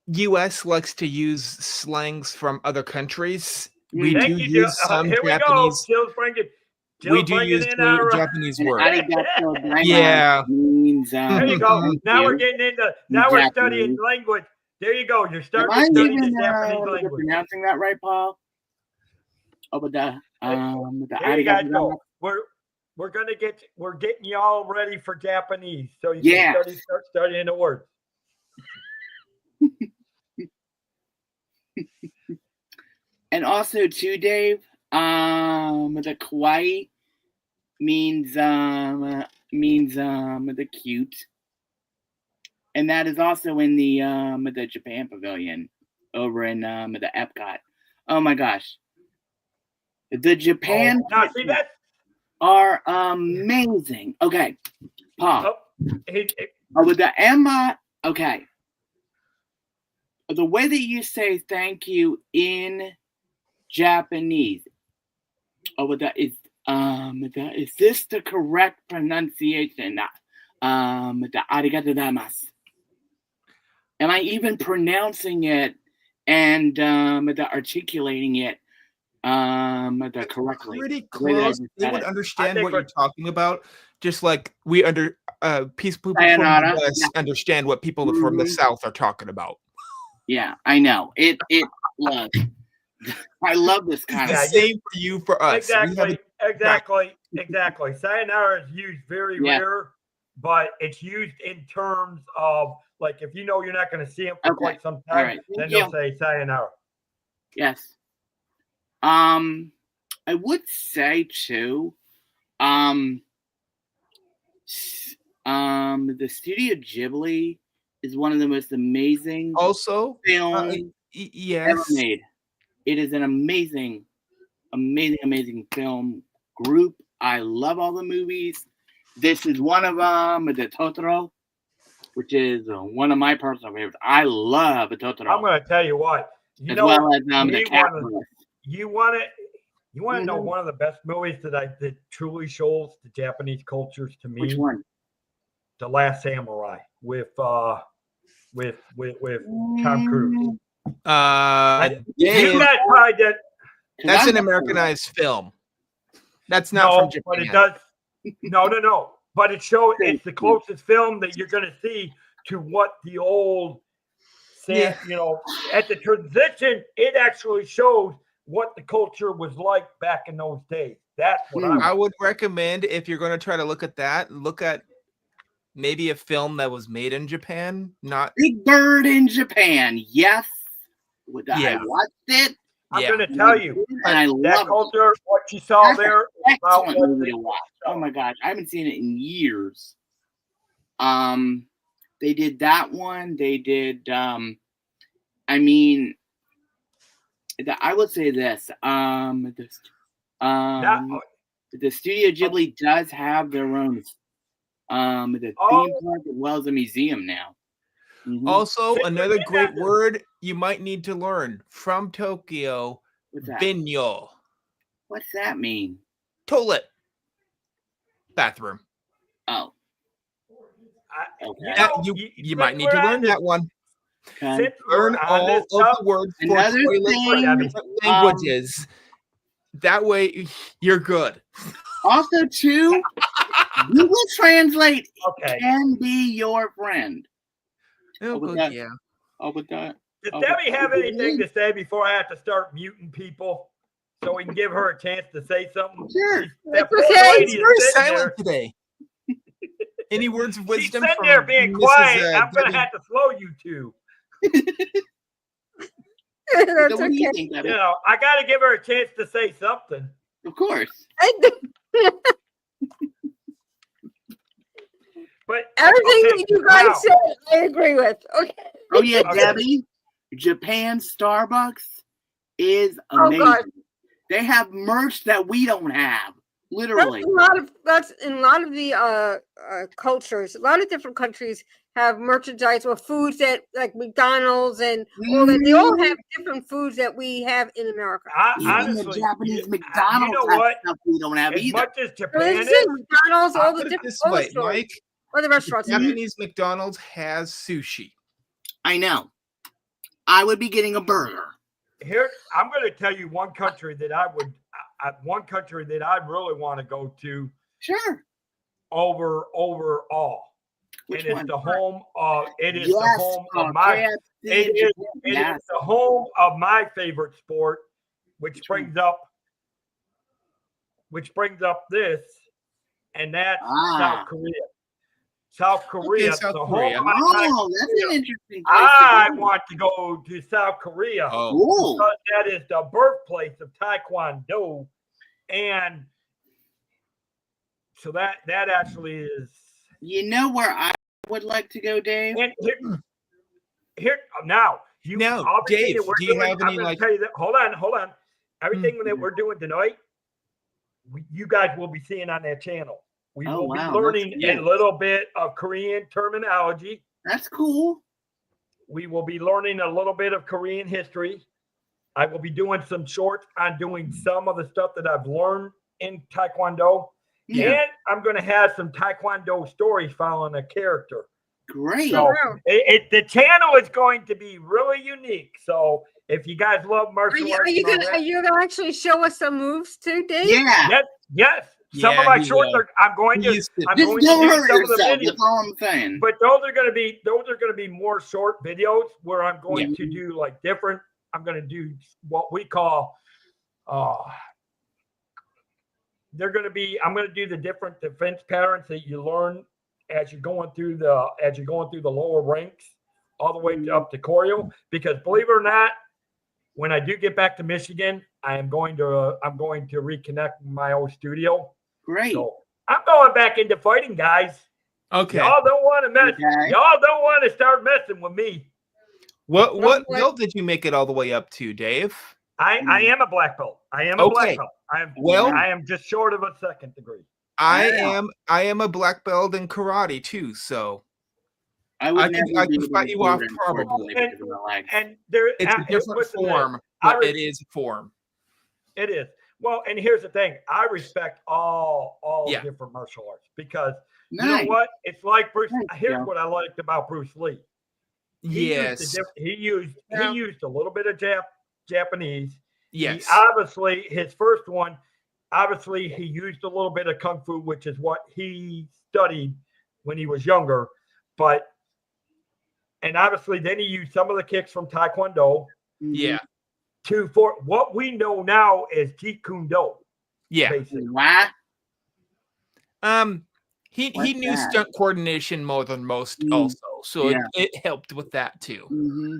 U.S. likes to use slangs from other countries. We Thank do you, use some here Japanese. we go. Jill's bringing We do bringing use in the our. Japanese And word. arigato gozaimasu Yeah. means There you go. thank Now we're you. getting into. Now we're studying Japanese. language. There you go. You're Am starting I to study even the Japanese language. pronouncing that right, Paul? Oh, but the There you guys go. We're getting you all ready for Japanese, so you Yes. can start studying the words. And also too, Dave, the kawaii means the cute. And that is also in the Japan pavilion over in the Epcot. Oh my gosh. The Japan Now see that. are amazing. Okay, Paul. With the Emma, okay. The way that you say thank you in Japanese. Is this the correct pronunciation? The arigato gozaimasu. Am I even pronouncing it and articulating it correctly? Pretty close. They would understand what you're talking about, just like we people from Sayonara. the West understand what people from the South are talking about. Yeah, I know. Look, I love this kind It's of the same for you, for us. Exactly. Sayonara is used very rare, but it's used in terms of like if you know you're not going to see them for quite some time, then they'll say sayonara. Yes. I would say too, the Studio Ghibli is one of the most amazing films ever made. It is an amazing film group. I love all the movies. This is one of them, the Totoro, which is one of my personal favorites. I love Totoro. I'm going to tell you what. As well as the Cat. You want to know one of the best movies that truly shows the Japanese cultures to me? Which one? The Last Samurai with Tom Cruise. You guys probably did. That's an Americanized film. That's not from Japan. But it does. No. But it's the closest film that you're going to see to what the old, at the transition, it actually shows what the culture was like back in those days. That's what I would recommend. If you're going to try to look at that, look at maybe a film that was made in Japan, not Big Bird in Japan. Yes. I watched it. I'm going to tell you, and I that culture, what you saw there. Excellent movie to watch. Oh my gosh, I haven't seen it in years. They did that one. They did. I would say this. The Studio Ghibli does have their own the theme park as well as a museum now. Also, another great word you might need to learn from Tokyo, Binyo. What's that mean? Toilet. Bathroom. Oh. You might need to learn that one. Learn all of the words for toilet different languages. That way, you're good. Also, too, Google Translate can be your friend. Does Debbie have anything to say before I have to start muting people so we can give her a chance to say something? Sure. It's very silent today. Any words of wisdom? She's sitting there being quiet. I'm going to have to slow you two. That's okay. I got to give her a chance to say something. Of course. But Everything okay, that you guys now- said, I agree with. Okay. Oh yeah, Okay. Debbie, Japan Starbucks is Oh, amazing. God. They have merch that we don't have. That's Literally. that's in a lot of the cultures. A lot of different countries have merchandise or foods that like McDonald's and all that. They all have different foods that we have in America. Even honestly, the Japanese you McDonald's know have what? stuff we don't have As either. much as So Japan this is, is McDonald's, all the Put it different this all the way, stores, Mike. or the restaurants. I mean. Japanese McDonald's has sushi. I know. I would be getting a burger. here I'm going to tell you one country that I would, one country that I really want to go to Sure. overall. Which And one? it's the home of it is Yes, the home of my KFC it in is, Japan. it Yes. is the home of my favorite sport, which brings up this, and that's South Korea. South Korea, South the Korea. home of my Oh, that's an interesting place I to go. want to go to South Korea Oh, Cool. because that is the birthplace of Taekwondo, and so that actually is. You know where I would like to go, Dave? And here now, Now, obviously Dave, we're do you doing- have I'm any, gonna like- tell you that. Hold on. Everything that we're doing tonight, you guys will be seeing on that channel. We Oh, will wow, be that's learning a cool. little bit of Korean terminology. That's cool. We will be learning a little bit of Korean history. I will be doing some shorts on doing some of the stuff that I've learned in Taekwondo. Yeah. And I'm going to have some Taekwondo stories following a character. Great. So the channel is going to be really unique. So if you guys love Are martial you, arts, are you and all gonna that- are you gonna actually show us some moves too, Dave? Yeah. yes. Some Yeah, of my he shorts will. are. I'm going to. Just I'm Just going to don't do hurt some of the yourself. videos. That's all I'm saying. But those are going to be more short videos where I'm going to do like different. I'm going to do what we call. They're going to be. I'm going to do the different defense patterns that you learn as you're going through the lower ranks, all the way up to choreo. Because believe it or not, when I do get back to Michigan, I'm going to reconnect my old studio. Great. So I'm going back into fighting, guys. Okay. Y'all don't want to mess. Okay. Y'all don't want to start messing with me. What belt did you make it all the way up to, Dave? I am a black belt. I am a black Okay. belt. Well- I am just short of a second degree. I Wow. am a black belt in karate too, so I would I can- never I be can able fight to you do off it, probably. unfortunately, because of my legs. And there, it's a different listen to this. form, I but re- it is a form. It is. Well, and here's the thing. I respect all Yeah. different martial arts because you Nice. know what? It's like Bruce. Thanks, Here's Joe. what I liked about Bruce Lee. Yes. He used a little bit of Japanese. Yes. His first one, obviously he used a little bit of Kung Fu, which is what he studied when he was younger. And obviously then he used some of the kicks from Taekwondo Yeah. for what we know now as Jeet Kune Do. Yeah. Basically. What? He What's knew that? stunt coordination more than most also, so Yeah. it helped with that too. Mhm.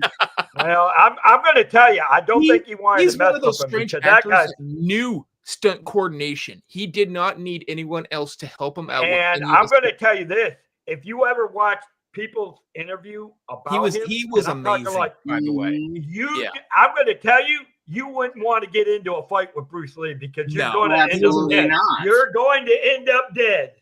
Well, I'm going to tell you, I don't think he wanted He's to one mess of those with him strange because that actors guy. that knew stunt coordination. He did not need anyone else to help him out. with And any of I'm his going to stuff. tell you this: if you ever watch people's interview about He was him, and I'm talking amazing, like, by the way. Mhm. I'm going to tell you, you wouldn't want to get into a fight with Bruce Lee because you're No, going to end up absolutely dead. not. You're going to end up dead.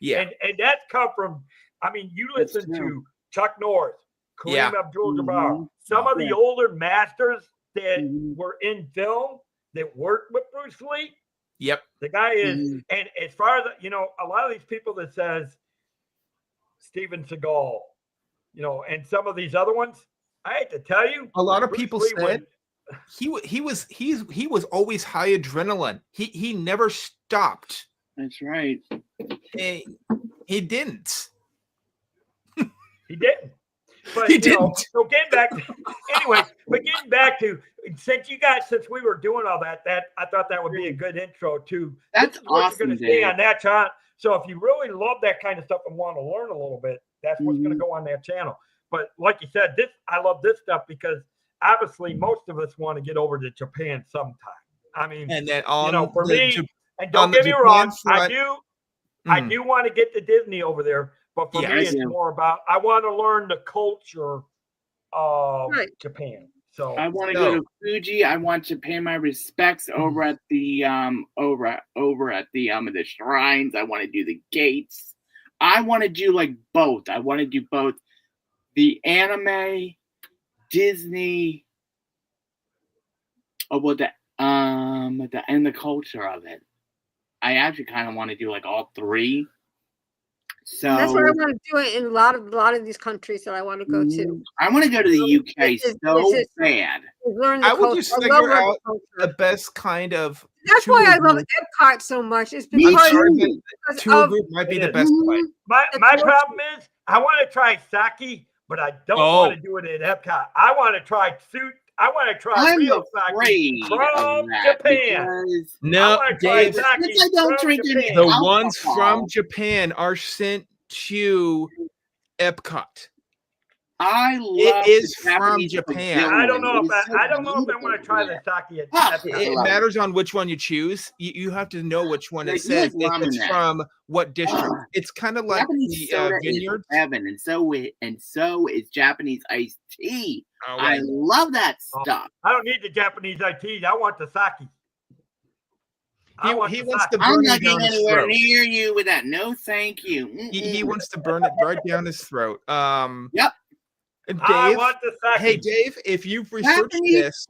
Yeah. And that's come from. I mean, you That's listen true. to Chuck Norris, Kareem Yeah. Abdul-Jabbar, Mhm. some of the Yeah. older masters that Mhm. were in film that worked with Bruce Lee. Yep. The guy is, Mhm. and as far as a lot of these people that says Steven Seagal, and some of these other ones, I hate to tell you, A lot of Bruce people Lee said he was always high adrenaline. He never stopped. That's right. He didn't. he didn't. But He didn't. so getting back to since we were doing all that I thought that would be a good intro to That's this is what awesome, you're going to see Dave. on that channel. So if you really love that kind of stuff and want to learn a little bit, that's what's going to go on that channel. But like you said, I love this stuff because obviously most of us want to get over to Japan sometime. I mean, And then on for the me, Jap- and on don't the get me Japan wrong, I front- do want to get to Disney over there, But for Yeah, me, I it's do. more about I want to learn the culture of Right. Japan. So I want to go to Fuji. I want to pay my respects over at the the shrines. I want to do the gates. I want to do like both. I want to do both the anime, Disney, and the culture of it. I actually kind of want to do like all three. So That's what I want to do in a lot of these countries that I want to go to. I want to go to the UK It's so just- bad. Learn the I would culture. just I love figure learning out culture. the best kind of. That's why I love group. Epcot so much. It's Me I'm because, sorry, too. but because tour of group might be It the is. best way. my That's problem is I want to try sake, but I don't want to do it at Epcot. I want to try I want to try I'm real afraid sake of from that Japan. because I No, want to try Dave. sake Since I don't from drink any Japan. The ones alcohol. from Japan are sent to Epcot. I love is the from Japanese Japan. pavilion. I don't know It if is so I don't know if I beautiful want to try there. the sake at Ah, Epcot. I It love it. matters on which one you choose. You have to know which one They it do says. like If it's ramen from what district. Ah, It's kind of like Japanese the soda vineyards. is heaven, and so is Japanese iced tea. Oh, I right. love that stuff. I don't need the Japanese IT. I want the sake. I want He the wants sake. to I'm burn it not down getting his anywhere throat. near you with that. No, thank you. He wants to burn it right down his throat. Yep. I Dave, want the sake. hey Dave, if you've researched Japanese this,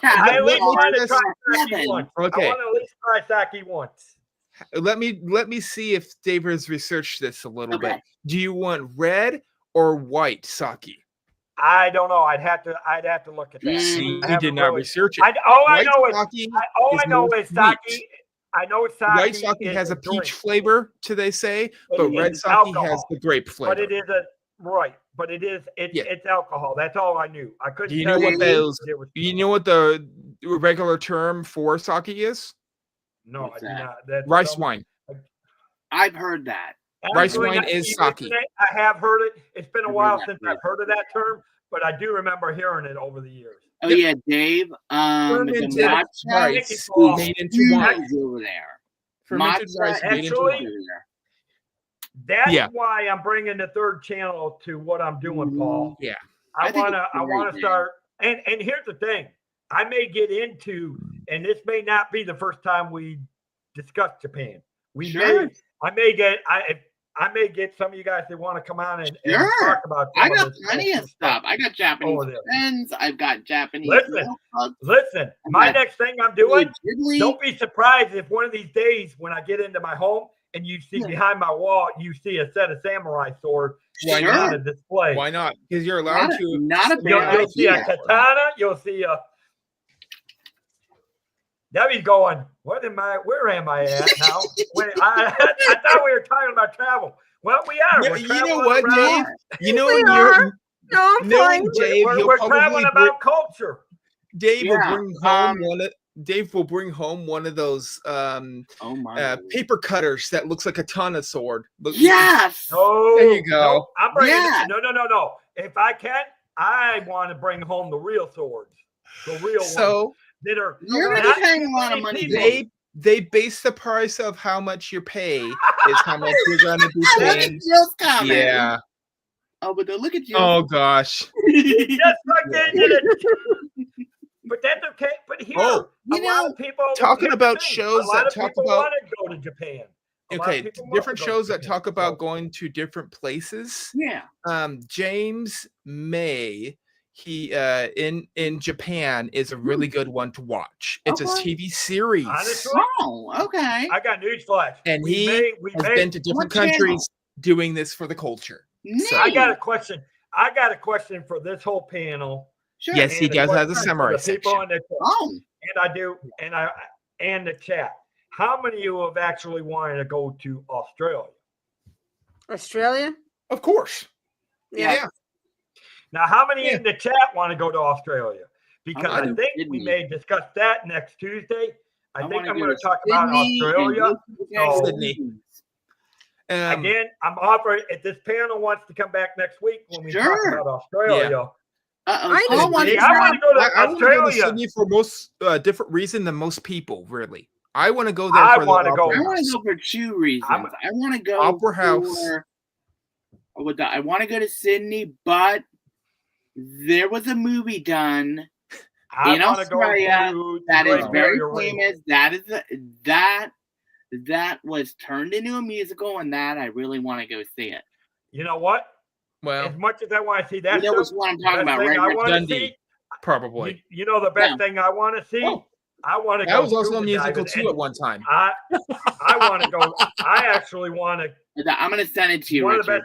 I at let least me want to just- try sake Heaven. once. Okay. I want to at least try sake once. let me see if Dave has researched this a little bit. Okay. Do you want red or white sake? I don't know. I'd have to look at that. Mm. See, I he haven't did not really- research it. I White know is sake all is I know more is sweet. sake. I know sake. White sake is has a drink, peach flavor, they say, but it red is sake alcohol. has the grape flavor. but it is it's alcohol. That's all I knew. I couldn't. Do you tell know what you those? it was- You know what the regular term for sake is? No, What's I do that? not. That's Rice some- wine. I've heard that. Rice Actually, wine now is you sake. mention it, I have heard it. It's been a I've heard while that since too. I've heard of that term, but I do remember hearing it over the years. Oh Yep. yeah, Dave. The Fermented matcha rice is made into wine. huge over there. Fermented Matcha rice is made into Actually- wine. over there. That's Yeah. why I'm bringing the third channel to what I'm doing, Paul. Yeah. I I think wanna it's I great, wanna man. start and here's the thing. I may get into, and this may not be the first time we discuss Japan. Sure. I may get some of you guys that want to come on and Sure. talk about some I of got this plenty of culture stuff. I got Japanese over there. pens. I've got Japanese Listen, notebooks. Listen, my got next thing I'm doing, Ghibli. don't be surprised if one of these days when I get into my home and you see behind my wall, you see a set of samurai swords Why Sure. on a display. Why not? Because you're allowed Not a, to. not a You'll, bad you'll see a idea. katana. You'll see a. Debbie's going. Where am I at now? Wait, I thought we were talking about travel. Well, we are. Yeah, We're you know traveling what, around. Dave? You know We when are. you're No, I'm knowing fine. Dave, he'll We're probably traveling about culture. Dave will Yeah, bring home um, Dave will bring home one of those Oh my. paper cutters that looks like a katana sword. Yes. No, There you go. No, I'm bringing. Yeah. No. If I can, I want to bring home the real swords, the real ones So that are. You're gonna not be paying a too lot of many money. people. they base the price of how much you pay is how much you're going to be Look at paying. Jill's comment. Yeah. Oh, but look at Jill. Oh gosh. Just like they did it. But that's okay. But here, Oh, a you lot know, of people talking here's the about thing, shows a lot that of talk people about- want to go to Japan. A lot of Okay, people want different to go to shows that Japan. talk about So, going to different places. Yeah. James May, he in Japan is a really good one to watch. It's a Okay. TV series, Honestly, Oh, okay. I got news flash. and We he may- has been to different What channel? countries doing this for the culture. Neat. I got a question. I got a question for this whole panel. Sure. Yes, he and does have question the for samurai the people section. in the chat. Oh, And I do, and the chat. How many of you have actually wanted to go to Australia? Australia? Of course. Yeah. Yeah. Now, how many Yeah. in the chat want to go to Australia? Because I I wanna think Sydney. we may discuss that next Tuesday. I think wanna I'm go going to to talk about Sydney and Australia. look at So- Sydney. Again, I'm offering, if this panel wants to come back next week when we talk Sure. about Australia. Uh-oh. I Paul just- wants See, to I know- want to go to I want to go to Australia. Sydney for most different reason than most people. Really, I want to go there. I for the wanna go- opera I want house. to go for two reasons. I want to go Opera House. for I want to go to Sydney, but there was a movie done in Australia that is very famous. That was turned into a musical, and that I really want to go see it. You know what? Well, as much as I want to see that, you know which one I'm talking about, right? I want to Dundee, see, probably. You know the best thing I want to see. Oh. I want to go. That was also a scuba musical diving, too at one time. I want to go. I actually want to. I'm going to send it to you. One Richard. of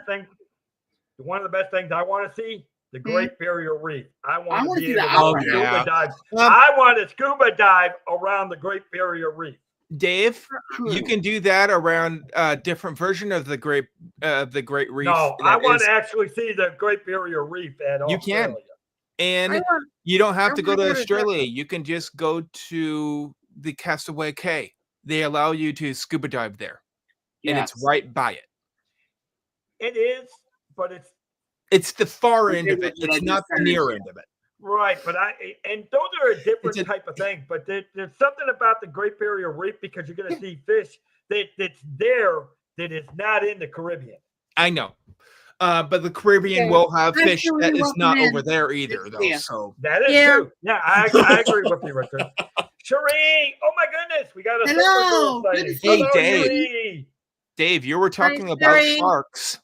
the best things I want to see. The Great Barrier Reef. I want to be able to scuba dive. I want to scuba dive around the Great Barrier Reef. Dave, you can do that around a different version of the Great Reef. No, I want to actually see the Great Barrier Reef at Australia. You can. And you don't have to go to Australia. You can just go to the Castaway Cay. They allow you to scuba dive there. Yes. And it's right by it. It is, but it's the far end of it. It's not the near end of it. Right, but and those are a different type of thing. But there's something about the Great Barrier Reef because you're going to see fish that's there that is not in the Caribbean. I know, but the Caribbean will have fish that is not over there either, though. Yeah. So that is true. Yeah, I agree with you, Richard. Cherie, oh my goodness, we got a hello. Hey, Dave. Cherie. Dave, you were talking about sharks.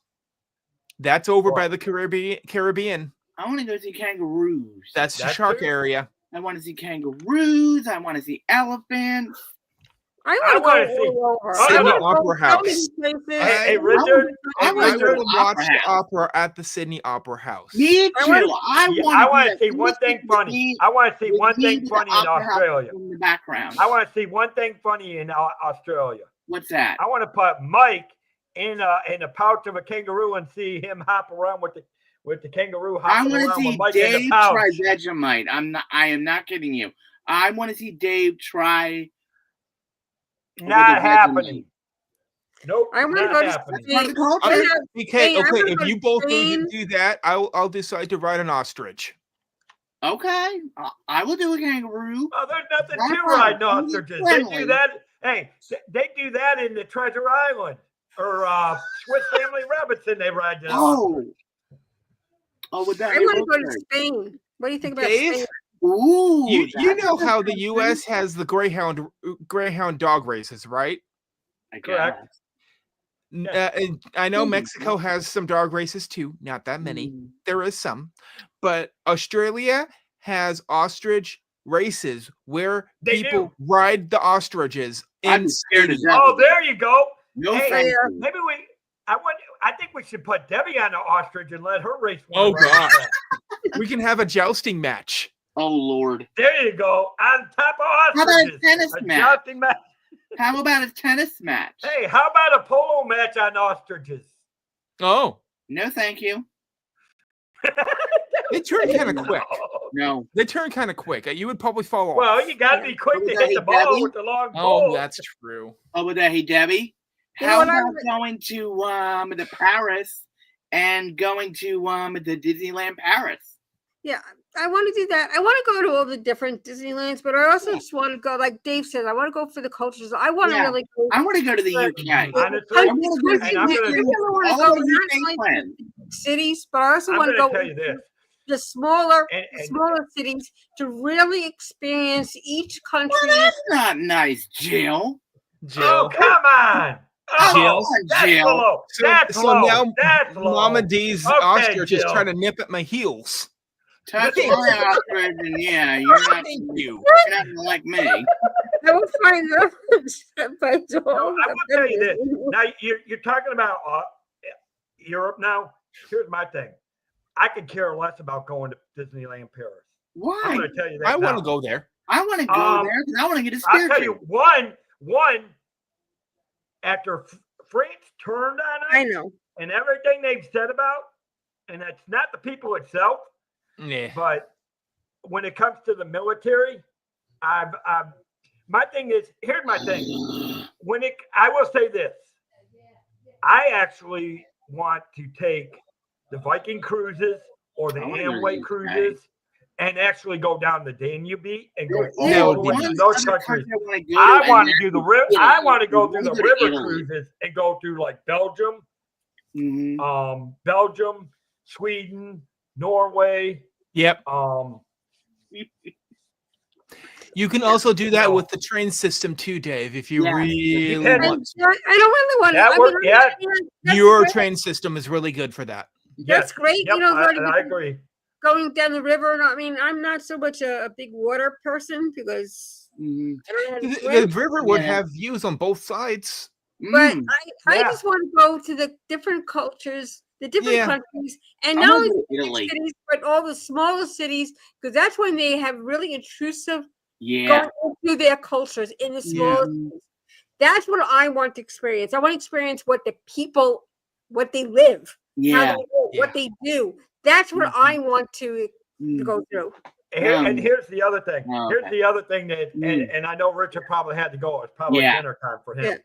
That's over by the Caribbean. I want to go see kangaroos. That's the shark area. I want to see kangaroos. I want to see elephants. I want to see Sydney Opera House. Hey, Richard. I want to watch the opera at the Sydney Opera House. Me too. I want to see one thing funny. I want to see one thing funny in Australia. In the background. I want to see one thing funny in Australia. What's that? I want to put Mike in a pouch of a kangaroo and see him hop around with the kangaroo hopping around with Mike in the pouch. I want to see Dave try Vegemite. I am not kidding you. I want to see Dave try. Not happening. Nope. I want to go to Spain. Okay, if you both do that, I'll decide to ride an ostrich. Okay, I will do a kangaroo. Oh, there's nothing to ride ostriches. They do that. Hey, they do that in the Treasure Island or Swiss Family Robinson. They ride that. Oh, with that. I want to go to Spain. What do you think about Spain? Ooh, you know how the U.S. has the greyhound dog races, right? Correct. And I know Mexico has some dog races too. Not that many. There is some, but Australia has ostrich races where people ride the ostriches. I'm scared of that. Oh, there you go. No, hey, maybe I think we should put Debbie on the ostrich and let her race. Oh God, we can have a jousting match. Oh Lord! There you go. On top of ostriches. How about a tennis match? Match? How about a tennis match? Hey, how about a polo match on ostriches? Oh no, thank you. They turn kind of quick. No, they turn kind of quick. You would probably fall off. Well, you got to be quick to hit the ball with the long ball. Oh, that's true. Oh, with that, hey Debbie. How about going to the Paris and going to the Disneyland Paris? Yeah, I want to do that. I want to go to all the different Disneylands, but I also just want to go, like Dave said, I want to go for the cultures. I want to really go. I want to go to the UK. Cities, but I also want to go to the smaller cities to really experience each country. Well, that's not nice, Jill. Oh, come on. Jill. That's low. Now that's low. Mama D's ostrich is trying to nip at my heels. Touch my ostrich, and yeah, you're not like me. I will find out. I will tell you this. Now you're talking about Europe. Now, here's my thing. I could care less about going to Disneyland Paris. Why? I'm going to tell you that. I want to go there. I want to go there because I want to get a spiritual. I'll tell you one. After France turned on us, I know, and everything they've said about, and it's not the people itself, but when it comes to the military, my thing is, here's my thing. I will say this, I actually want to take the Viking cruises or the Amway cruises and actually go down the Danube and go all the way to those countries. I want to do I want to go through the river cruises and go through like Belgium, Belgium, Sweden, Norway. Yep. You can also do that with the train system too, Dave, if you really want to. I don't really want to. Your train system is really good for that. That's great. Yep, I agree. Going down the river. I mean, I'm not so much a big water person because I don't know how to swim. The river would have views on both sides. But I just want to go to the different cultures, the different countries, and not only the big cities, but all the smaller cities, because that's when they have really intrusive going into their cultures in the smaller cities. That's what I want to experience. I want to experience what the people, what they live, how they live, what they do. That's what I want to go through. And here's the other thing. Here's the other thing that, and I know Richard probably had to go. It's probably dinner time for him.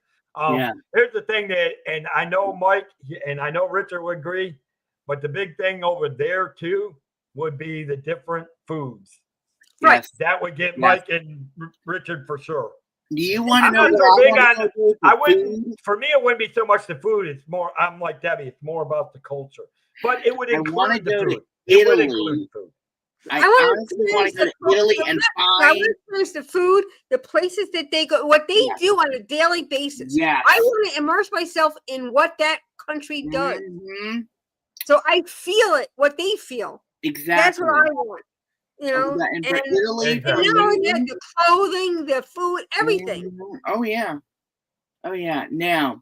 Here's the thing that, and I know Mike and I know Richard would agree, but the big thing over there too would be the different foods. Right. That would get Mike and Richard for sure. Do you want to know? I wouldn't. For me, it wouldn't be so much the food. It's more. I'm like Debbie. It's more about the culture. But it would include the food. It would include food. I honestly want to go to Italy and find the food, the places that they go, what they do on a daily basis. Yes. I want to immerse myself in what that country does. So I feel it, what they feel. Exactly. That's what I want. You know, and for Italy, and not only that, the clothing, the food, everything. Oh yeah. Now,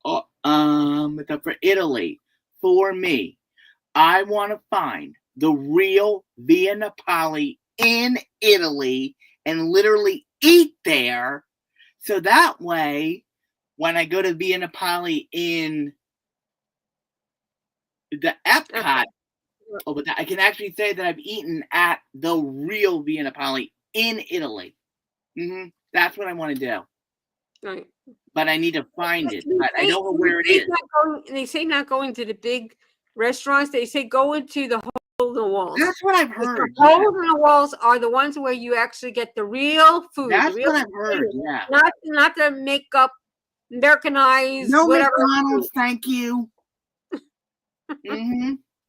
for Italy, for me, I want to find the real Via Napoli in Italy and literally eat there. So that way, when I go to Via Napoli in the Epcot, but I can actually say that I've eaten at the real Via Napoli in Italy. That's what I want to do. Right. But I need to find it. But I don't know where it is. They say not going to the big restaurants. They say go into the hole in the walls. That's what I've heard. The holes in the walls are the ones where you actually get the real food. That's what I've heard. Yeah. Not the makeup, Americanized. No whatever. McDonald's, thank you.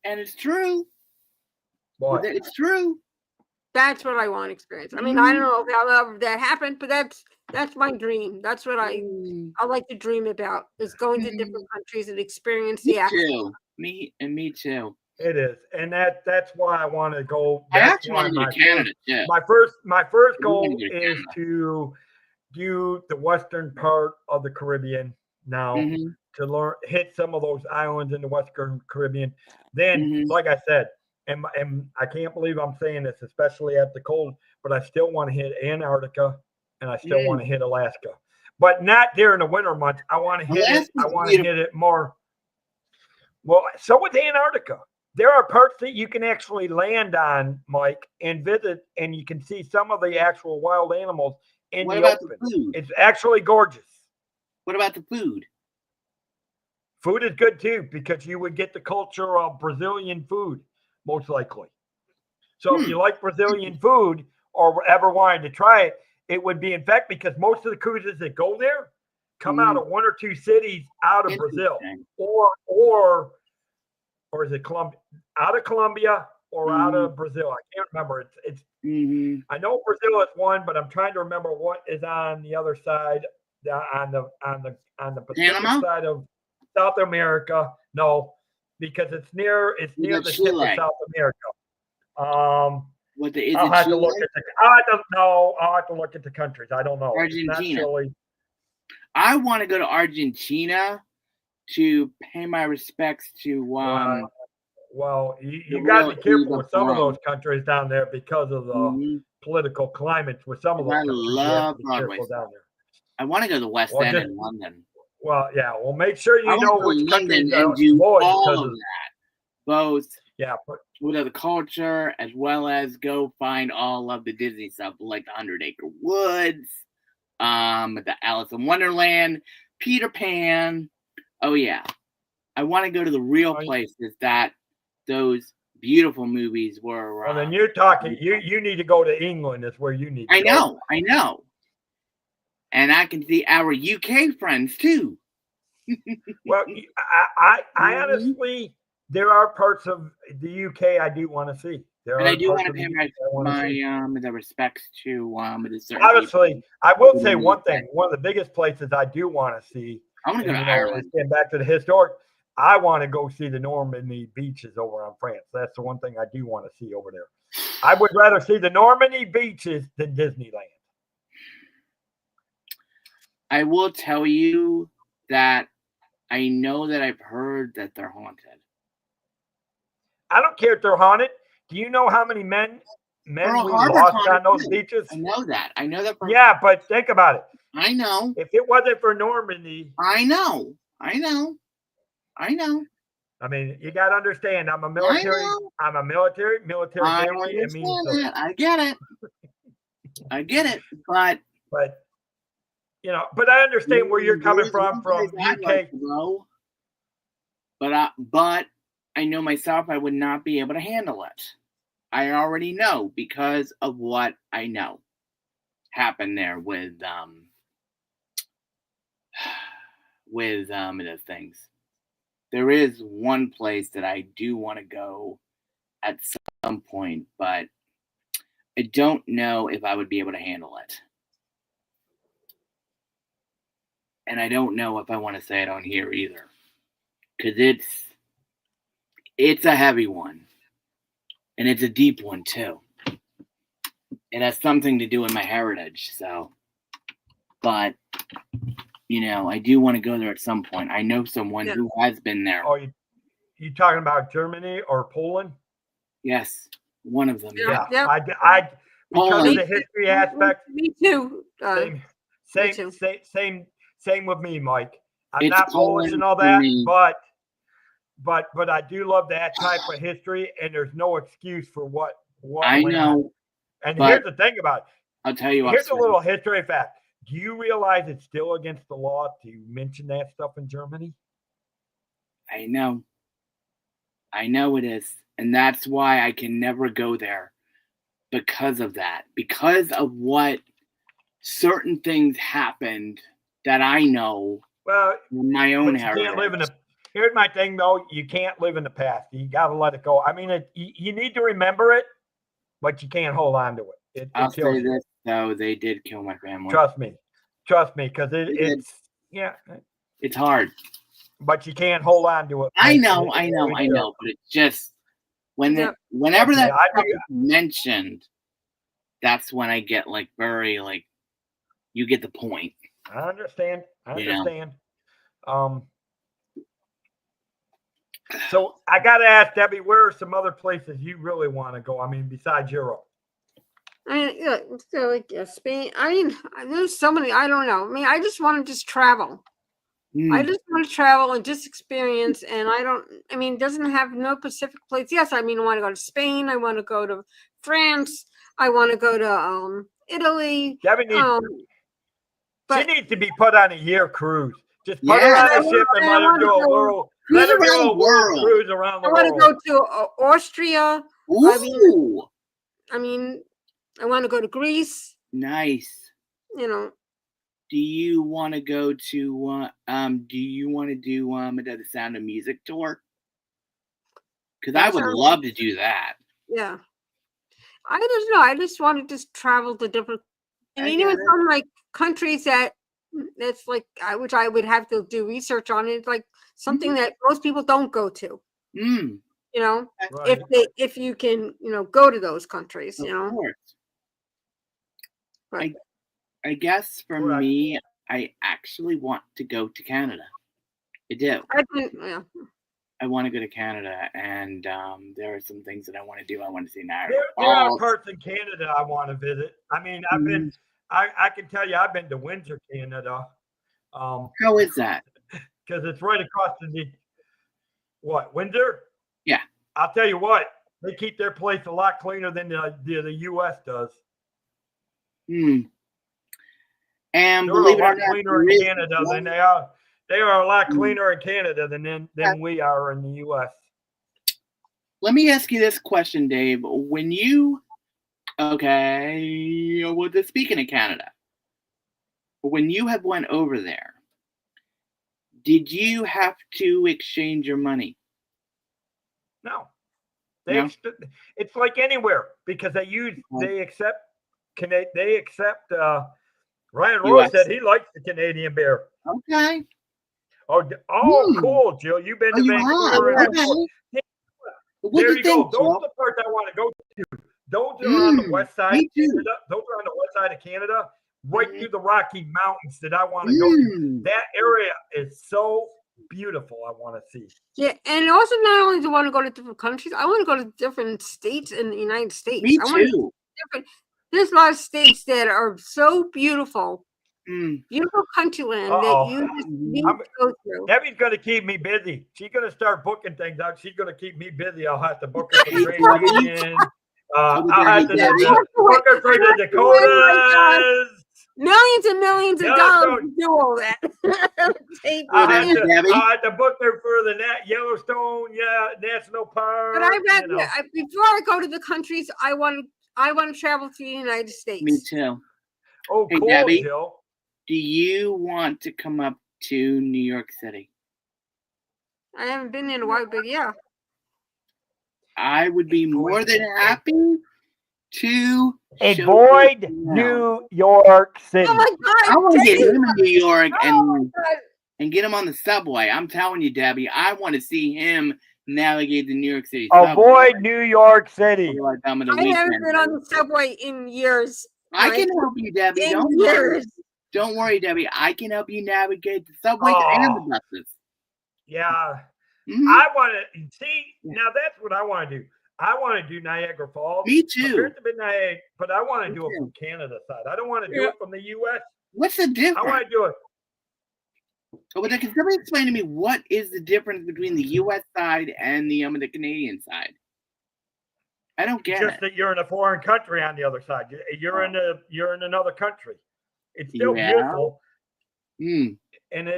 And it's true. What? It's true. That's what I want to experience. I mean, I don't know how that happened, but that's my dream. That's what I like to dream about, is going to different countries and experience the action. Me too. It is, and that's why I want to go. I actually want to go to Canada too. My first goal is to do the western part of the Caribbean now, to hit some of those islands in the Western Caribbean. Then, like I said, and I can't believe I'm saying this, especially at the cold, but I still want to hit Antarctica and I still want to hit Alaska, but not during the winter months. I want to hit it. I want to hit it more. Well, so with Antarctica, there are parts that you can actually land on, Mike, and visit, and you can see some of the actual wild animals in the open. The food? It's actually gorgeous. What about the food? Food is good too, because you would get the culture of Brazilian food, most likely. So if you like Brazilian food or ever wanted to try it, it would be, in fact, because most of the cruises that go there come out of one or two cities out of Brazil, or is it Colombia? Out of Colombia or out of Brazil? I can't remember. It's I know Brazil is one, but I'm trying to remember what is on the other side, on the Pacific side of South America. No, because it's near the tip of South America. I'll have to look at I'll have to look at the countries. I don't know. Argentina. I want to go to Argentina to pay my respects to. Well, you got to be careful with some of those countries down there because of the political climates with some of those countries. I love Broadway down there. I want to go to the West End in London. Well, yeah. Well, make sure you know which countries and do all of that. Both. Yeah. With the culture, as well as go find all of the Disney stuff, like the 100 Acre Woods, the Alice in Wonderland, Peter Pan. Oh yeah, I want to go to the real places that those beautiful movies were. Well, then you're talking. You need to go to England. Is where you need to go. I know. And I can see our UK friends too. Well, I honestly, there are parts of the UK I do want to see. There And are I do parts want to of the pay UK my I want to see. the respects to the certain Honestly, people I will who say live one there. thing. One of the biggest places I do want to see, I want to go and to Ireland. getting back to the historic, I want to go see the Normandy beaches over on France. That's the one thing I do want to see over there. I would rather see the Normandy beaches than Disneyland. I will tell you that I know that I've heard that they're haunted. I don't care if they're haunted. Do you know how many men Pearl we Harbor's lost haunted on those too. beaches? I know that. I know that. Yeah, but think about it. I know. If it wasn't for Normandy, I know. I mean, you got to understand. I'm a military I family. It means understand that. I get it. I get it. But but I understand where you're coming from I'd UK. like to go. But I know myself I would not be able to handle it. I already know because of what I know happened there with the things. There is one place that I do want to go at some point, but I don't know if I would be able to handle it. And I don't know if I want to say it on here either. Because it's a heavy one. And it's a deep one too. It has something to do with my heritage, so. But, I do want to go there at some point. I know someone who has been there. Oh, you talking about Germany or Poland? Yes, one of them. Yeah. Yeah. Because of the history aspect. Me too. Same with me, Mike. I'm It's not Polish and all for that, me. but I do love that type of history, and there's no excuse for what I went on. know. And here's the thing about it. I'll tell you. Here's a little history fact. Do you realize it's still against the law to mention that stuff in Germany? I know it is. And that's why I can never go there. Because of that. Because of what certain things happened that I know. Well, in my own heritage. You can't live in here's my thing, though. You can't live in the past. You got to let it go. I mean, you need to remember it, but you can't hold on to it. I'll say this, though. They did kill my family. Trust me, because it's it's hard. But you can't hold on to it. I know. But it's just whenever that is mentioned, that's when I get very you get the point. I understand. So I got to ask Debbie, where are some other places you really want to go? I mean, besides Europe. I mean, Spain. I mean, there's so many. I don't know. I mean, I just want to just travel. I just want to travel and just experience. And it doesn't have no specific place. Yes, I mean, I want to go to Spain. I want to go to France. I want to go to Italy. Debbie she needs to be put on a year cruise. Just put her on a ship and let her do a world. Let her do a world cruise around the world. I want to go to Austria. Ooh. I mean, I want to go to Greece. Nice. Do you want to go to? Do you want to do the Sound of Music tour? Because I would love to do that. Yeah. I don't know. I just want to just travel to different. I mean, even some countries that's which I would have to do research on. It's something that most people don't go to. Right. If you can, go to those countries, Of course. But, I guess for me, I actually want to go to Canada. I do. I want to go to Canada, and there are some things that I want to do. I want to see Niagara Falls. There are parts in Canada I want to visit. I mean, I've been. I can tell you, I've been to Windsor, Canada. How is that? Because it's right across the. What, Windsor? Yeah. I'll tell you what. They keep their place a lot cleaner than the U.S. does. And they're believe a lot it or not, cleaner in Canada than they are. They are a lot cleaner in Canada than we are in the U.S. Let me ask you this question, Dave. When you, speaking of Canada, when you have went over there, Did you have to exchange your money? No. No? It's like anywhere because they accept Ryan Roy US. said he likes the Canadian beer. Okay. Oh, cool, Jill. You've been Oh, to you Vancouver. have? Okay. What There do you you think, go. Those Jill? are the parts I want to go to. Those are on the west side of me too. Canada. Those are on the west side of Canada, right Mhm. through the Rocky Mountains that I want to go to. Mm. That area is so beautiful. I want to see. Yeah, and also not only do I want to go to different countries, I want to go to different states in the United States. Me I want to too. different. There's a lot of states that are so beautiful, Mm. beautiful country land that Uh-oh. you just need I'm- to go through. Debbie's going to keep me busy. She's going to start booking things out. She's going to keep me busy. I'll have to book her for Hey, Great Debbie. Canyon. I'll have to Yeah, book her for the Dakotas. Millions and millions of dollars to do all that. Take I'll me in. have to book her for the Yellowstone National Park. But before I go to the countries, I want to travel to the United States. Me too. Oh, Hey, cool, Debbie. Jill. Do you want to come up to New York City? I haven't been there in a while, but yeah. I would be more than happy to avoid New York City. Oh my God! I want to get him in New York Oh and get him on the subway. I'm telling you, Debbie, I want to see him navigate the New York City Avoid New York City. Like I haven't been on the subway in years. I can help you, Debbie. Don't worry, Debbie. I can help you navigate the subways and the buses. Yeah. Mm-hmm. I want to see. Now that's what I want to do. I want to do Niagara Falls. Me too. But I want to do it from Canada side. I don't want to do it from the U.S. What's the difference? I want to do it. Oh, but can somebody explain to me what is the difference between the U.S. side and the Canadian side? I don't get Just that you're in a foreign country on the other side. You're in another country. It's still beautiful. Mm. And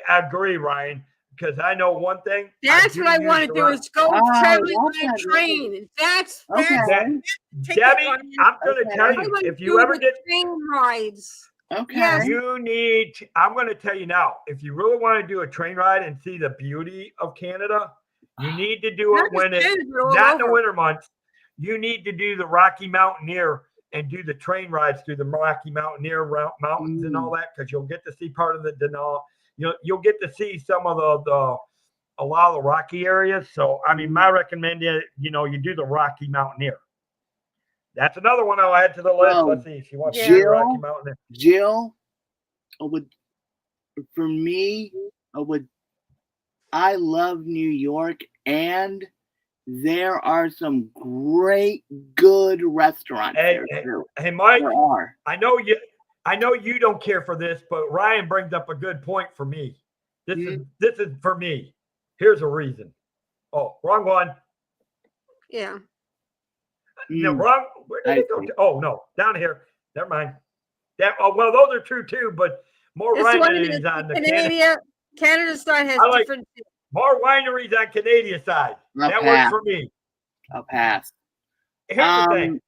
I agree, Ryan, because I know one thing. That's what I want to do is go traveling by train. That's Debbie, I'm going to tell you, if you ever get train rides. Okay. Yes. I'm going to tell you now, if you really want to do a train ride and see the beauty of Canada, you need to do it when it's not in the winter months. You need to do the Rocky Mountaineer and do the train rides through the Rocky Mountaineer mountains and all that, because you'll get to see part of the Denali. You'll get to see some of a lot of the rocky areas. So, I mean, my recommendation, you do the Rocky Mountaineer. That's another one I'll add to the list. Let's see if she wants to do Rocky Mountaineer. Jill, I love New York, and there are some great, good restaurants. Hey, Mike, I know you don't care for this, but Ryan brings up a good point for me. This is for me. Here's a reason. Oh, wrong one. Yeah. No, wrong. Where did it go to? Oh, no, down here. Never mind. Well, those are true too, but more wineries on the Canada side has different. More wineries on Canadian side. That works for me. I'll pass. Here's the thing,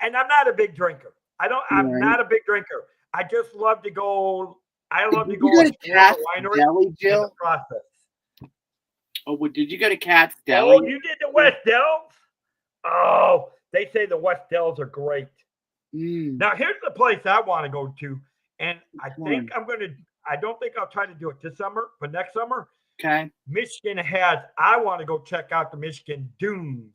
and I'm not a big drinker. I'm not a big drinker. I just love to go. I love to go to the winery Deli, Jill? in the process. Oh, did you go to Cat's Deli? Oh, you did the West Dells? Oh, they say the West Dells are great. Now, here's the place I want to go to, and I think I don't think I'll try to do it this summer, but next summer. Okay. Michigan I want to go check out the Michigan dunes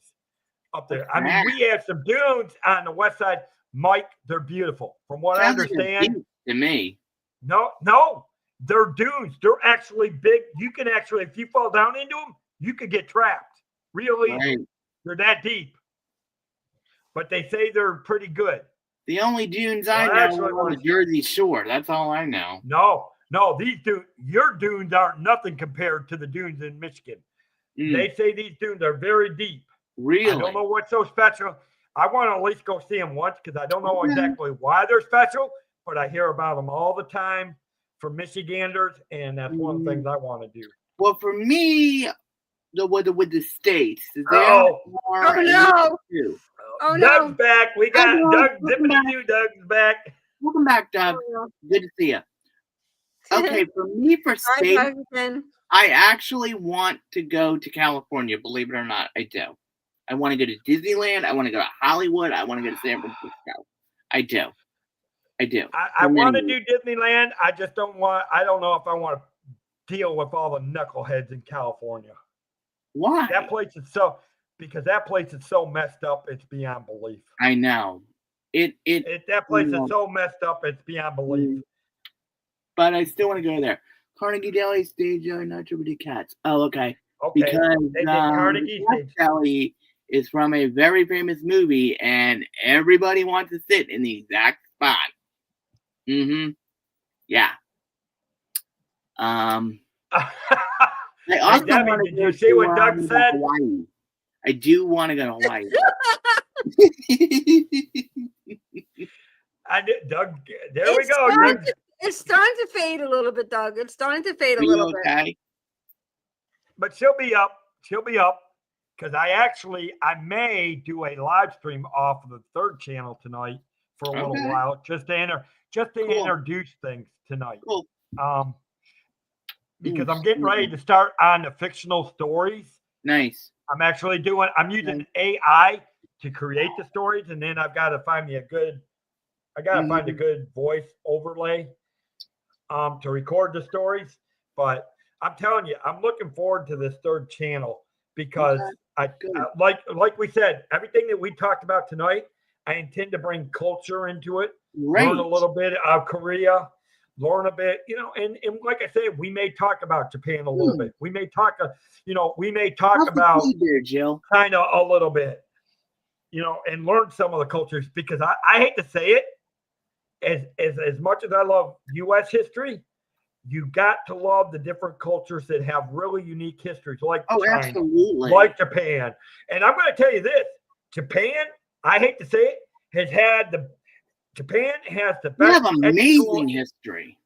up there. I mean, we have some dunes on the west side. Mike, they're beautiful. From what I understand. To me. No, they're dunes. They're actually big. You can actually, if you fall down into them, you could get trapped real easy. Right. They're that deep. But they say they're pretty good. The only dunes I know are on the Jersey Shore. That's all I know. No, your dunes aren't nothing compared to the dunes in Michigan. They say these dunes are very deep. Really? I don't know what's so special. I want to at least go see them once because I don't know exactly why they're special, but I hear about them all the time from Michiganders, and that's one of the things I want to do. Well, for me, with the states, no! Oh, no. Doug's back. We got Doug. Zippity-doo, Doug's back. Welcome back, Doug. Good to see you. Okay, for me, for state, Again. I actually want to go to California, believe it or not. I do. I want to go to Disneyland. I want to go to Hollywood. I want to go to San Francisco. I do. I want to do Disneyland. I just don't know if I want to deal with all the knuckleheads in California. Why? That place is so messed up, it's beyond belief. I know. That place is so messed up, it's beyond belief. But I still want to go there. Carnegie Deli Stage, not Liberty Cats. Oh, okay. Okay. Because Carnegie Stage Deli is from a very famous movie, and everybody wants to sit in the exact spot. Yeah. I also want to did you see what Doug said? Hawaii. I do want to go to Hawaii. Doug, there we go. It's starting to fade a little bit, Doug. It's starting to fade a little bit. But she'll be up. Because I may do a live stream off of the third channel tonight for a little while, just to introduce things tonight. Cool. Because I'm getting ready to start on the fictional stories. Nice. I'm using AI to create the stories, and then I've got to find a good voice overlay to record the stories. But I'm telling you, I'm looking forward to this third channel because like we said, everything that we talked about tonight, I intend to bring culture into it, learn a little bit of Korea, learn a bit, and like I said, we may talk about Japan a little bit. We may talk about Jill, kind of a little bit, and learn some of the cultures, because I hate to say it, as much as I love U.S. history, you got to love the different cultures that have really unique histories, like China, absolutely, like Japan. And I'm going to tell you this: Japan, I hate to say it, Japan has the best. We have amazing history.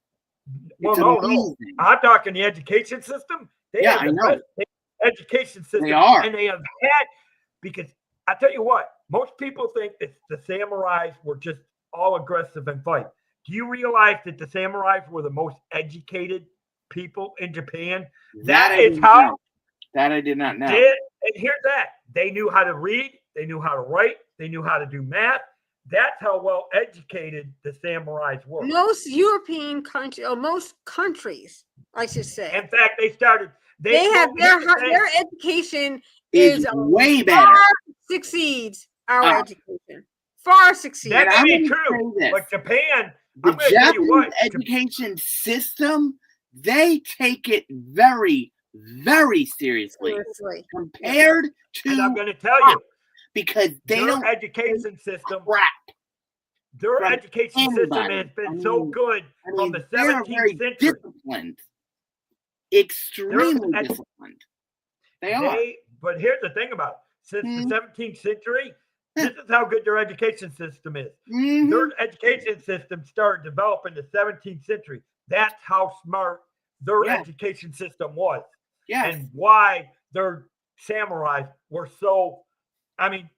Well, no. I'm talking the education system. They have the best education system. They are, and they have had, because I tell you what, most people think that the samurais were just all aggressive and fight. Do you realize that the samurais were the most educated people in Japan? That I did not know. And here's that. They knew how to read. They knew how to write. They knew how to do math. That's how well educated the samurais were. Most European countries, or most countries, I should say. In fact, they have their education is way better. Succeeds our education. Far succeeds. That may be true. Like Japan, the Japanese education system, they take it very, very seriously compared to. And I'm going to tell you, because their education system has been so good from the 17th century. Disciplined. Extremely disciplined. They are. But here's the thing about it. Since the 17th century, this is how good their education system is. Their education system started developing in the 17th century. That's how smart their education system was. Yes. And why their samurais were so, and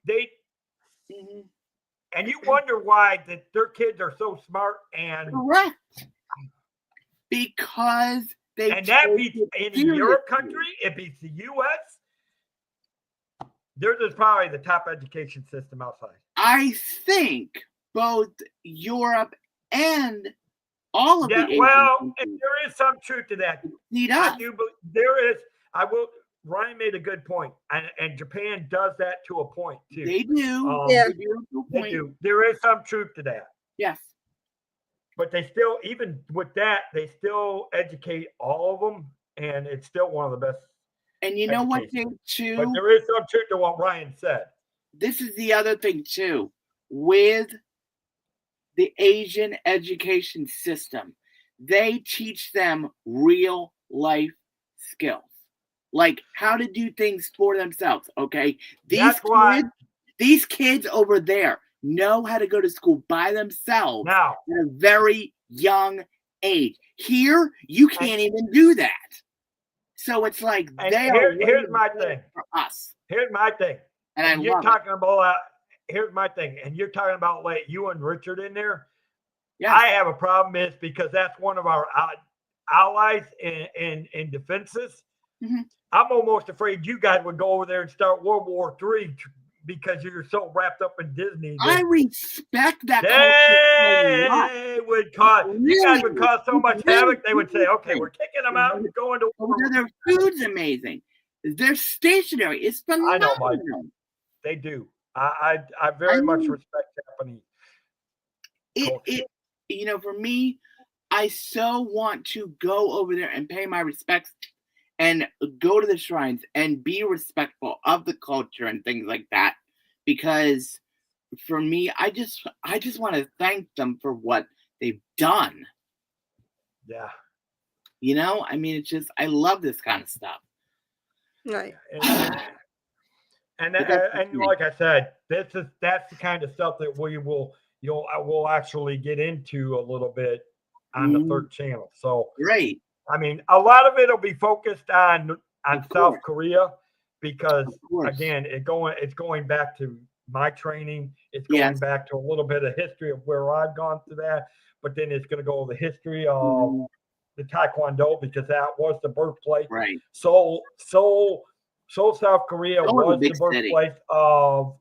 you wonder why that their kids are so smart and correct. Because they that beats in a Europe country, it beats the US. Theirs is probably the top education system outside. I think both Europe and all of the Asian countries, there is some truth to that. Ryan made a good point, and Japan does that to a point too. They do. They do. There is some truth to that. Yes. But they still, even with that, they still educate all of them, and it's still one of the best. And you know what thing too? But there is some truth to what Ryan said. This is the other thing too, with the Asian education system. They teach them real life skills, like how to do things for themselves. Okay, these kids over there know how to go to school by themselves now at a very young age. Here, you can't even do that. So it's like here's my thing for us. Here's my thing, and you're talking about. Here's my thing, and you're talking about like you and Richard in there. Yeah, I have a problem is because that's one of our allies and defenses. Mhm. I'm almost afraid you guys would go over there and start World War III because you're so wrapped up in Disney. I respect that culture so much. They would cause you guys would cause so much havoc. They would say, "Okay, Really? we're kicking them out and going to war." Their food's amazing. Their stationery is phenomenal. I know, Mike. They do. I very much respect Japanese. It for me, I so want to go over there and pay my respects and go to the shrines and be respectful of the culture and things like that, because for me, I just want to thank them for what they've done. Yeah. I mean, it's just, I love this kind of stuff. Right. And like I said, that's the kind of stuff that we'll actually get into a little bit on the third channel. So Great. I mean, a lot of it will be focused on South Korea because again, it's going back to my training. It's going back to a little bit of history of where I've gone through that, but then it's going to go to the history of the Taekwondo because that was the birthplace. Right. So South Korea was the birthplace of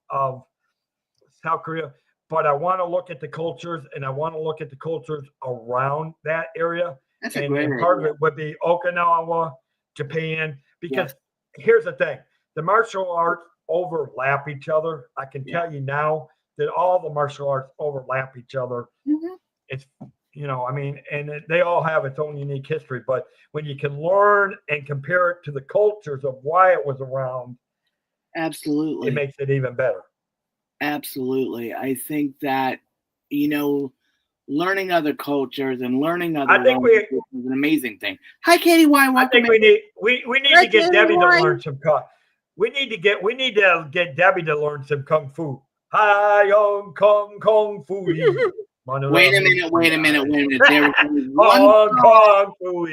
South Korea. But I want to look at the cultures, and I want to look at the cultures around that area. That's a great part of it would be Okinawa, Japan, because here's the thing. The martial arts overlap each other. I can tell you now that all the martial arts overlap each other. Mm-hmm. It's, I mean, and they all have its own unique history. But when you can learn and compare it to the cultures of why it was around, absolutely, it makes it even better. Absolutely. I think that, learning other cultures and learning other languages is an amazing thing. Hi, Katie Y. I think we need to get Debbie to learn some we need to get Debbie to learn some kung fu. Hi, young kung fu. Wait a minute. There kung fu.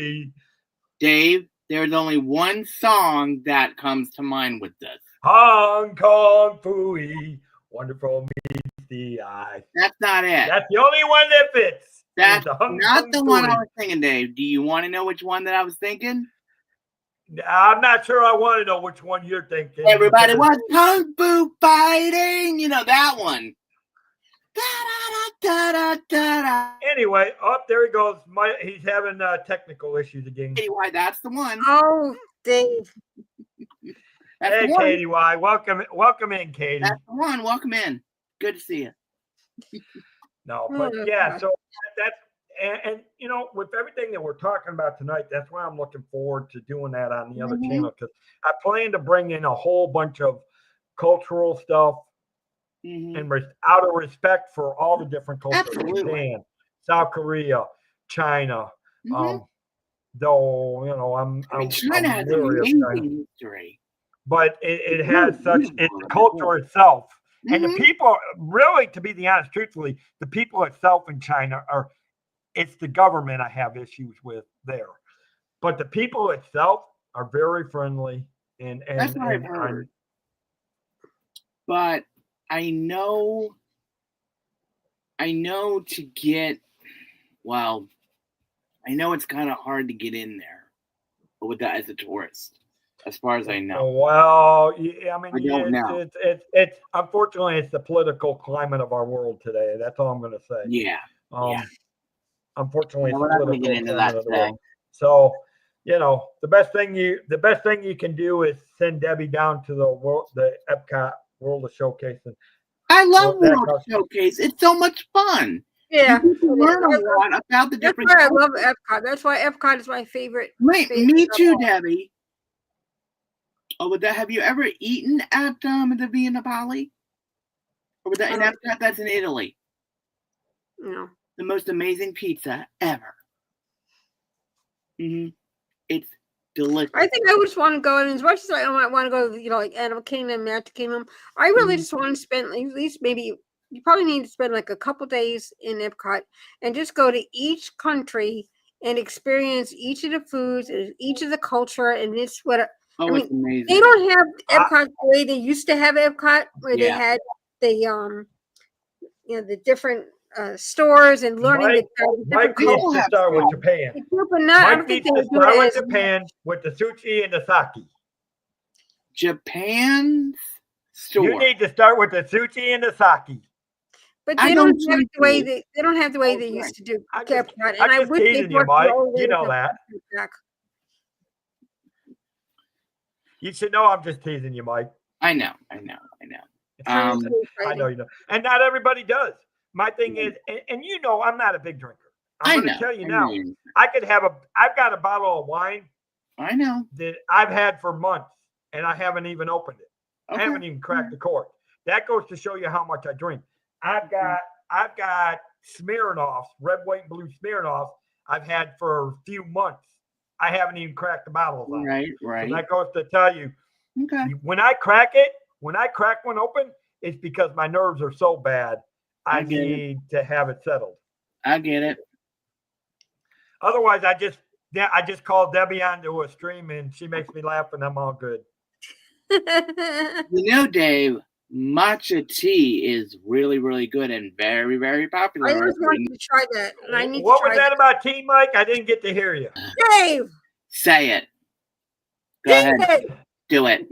Dave, there's only one song that comes to mind with this. Hong Kong Fooey, wonderful meets the eye. That's not it. That's the only one that fits. That's not the one I was thinking, Dave. Do you want to know which one that I was thinking? I'm not sure I want to know which one you're thinking. Everybody was kung fu fighting. That one. Anyway, there he goes. He's having technical issues again. Anyway, that's the one. Oh, Dave. Hey, Katie Y. Welcome in, Katie. That's the one. Welcome in. Good to see you. No, but yeah, so that's and with everything that we're talking about tonight, that's why I'm looking forward to doing that on the other channel, because I plan to bring in a whole bunch of cultural stuff and out of respect for all the different cultures. Absolutely. Japan, South Korea, China. Though China has amazing history. But it has it's the culture itself. And the people, really, to be honest, truthfully, the people itself in China it's the government I have issues with there. But the people itself are very friendly. And that's what I've heard. But I know to get, I know it's kind of hard to get in there with that as a tourist. As far as I know. Well, yeah, I mean, it's unfortunately, it's the political climate of our world today. That's all I'm going to say. Yeah. Unfortunately, we're not going to get into that today. So, the best thing you can do is send Debbie down to the Epcot World of Showcase. I love World of Showcase. It's so much fun. Yeah, learn a lot about the different. That's why I love Epcot. That's why Epcot is my favorite. Me too, Debbie. Oh, have you ever eaten at the Via Napoli? Or was that in Epcot? That's in Italy. No. The most amazing pizza ever. It's delicious. I think I would just want to go, and as much as I might want to go to, like Animal Kingdom, Magic Kingdom, I really just want to spend at least maybe. You probably need to spend like a couple days in Epcot and just go to each country and experience each of the foods, each of the culture, and it's what. Oh, it's amazing. They don't have Epcot the way they used to have Epcot, where they had the the different stores and learning the Mike different needs cultures. to start with Japan. But not, I Mike don't think needs they to do start it with as Japan with the sushi and the sake. Japan's store. You need to start with the sushi and the sake. But I they don't don't have drink the way it. they don't have the way Oh, they right. used to do I'm Capricorn. just And I wish they teasing you, brought Mike. the old You know ways that. back. You should know I'm just teasing you, Mike. I know. Trying to stay I excited. know you know. And not everybody does. My thing is, and you know I'm not a big drinker. I'm going to tell you now. I've got a bottle of wine I know. that I've had for months, and I haven't even opened it. Okay. I haven't even cracked the cork. That goes to show you how much I drink. I've got Smirnoffs, red, white, and blue Smirnoffs I've had for a few months. I haven't even cracked the bottles on. Right. So that goes to tell you, Okay. when I crack one open, it's because my nerves are so bad. I need to have it settled. I get it. Otherwise, I just call Debbie onto a stream and she makes me laugh and I'm all good. You know, Dave, matcha tea is really, really good and very, very popular. I always wanted to try that, and I need What to try was that about tea, Mike? I didn't get to hear you. Dave, Say it. Go ahead. David, Do it.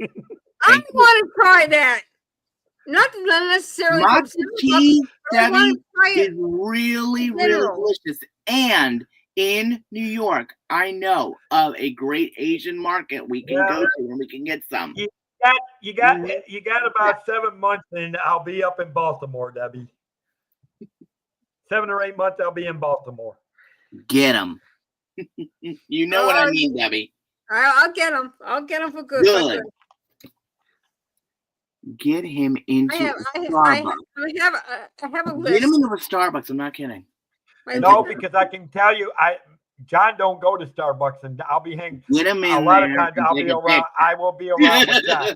I want to try that. Not necessarily from Matcha tea, but I want Debbie, to try is it. really, really General. delicious. And in New York, I know of a great Asian market we can go to and we can get some. You got about 7 months and I'll be up in Baltimore, Debbie. 7 or 8 months I'll be in Baltimore. Get them. You know what I mean, Debbie. I'll get them. I'll get them for good. Good. Get him into Starbucks. I have a list. Get him into a Starbucks. I'm not kidding. No, because I can tell you, John don't go to Starbucks, and I'll be hanging. Get him in a lot there of times I'll be around. I will be around with John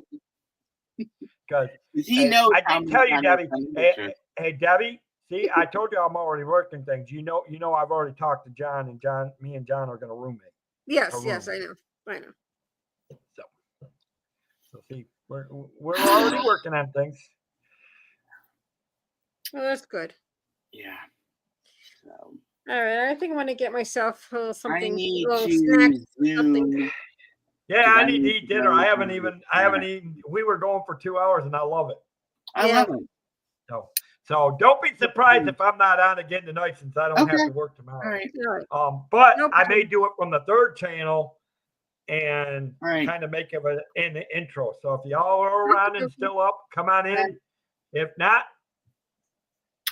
because he knows. I did tell you, Debbie. Hey, Debbie. See, I told you I'm already working things. You know, I've already talked to John, and me and John are going to roommate. Yes, I know. So see, we're already working on things. Well, that's good. Yeah. So. All right, I think I'm going to get myself something. I need a little to snack, Zoom. Yeah, I need to eat dinner. I haven't eaten. We were going for 2 hours, and I love it. I love it. So don't be surprised if I'm not on again tonight, since I don't have to work tomorrow. All right. But No I may do it from the third channel and Right. kind of make it an intro. So if y'all are around and still up, come on in. If not,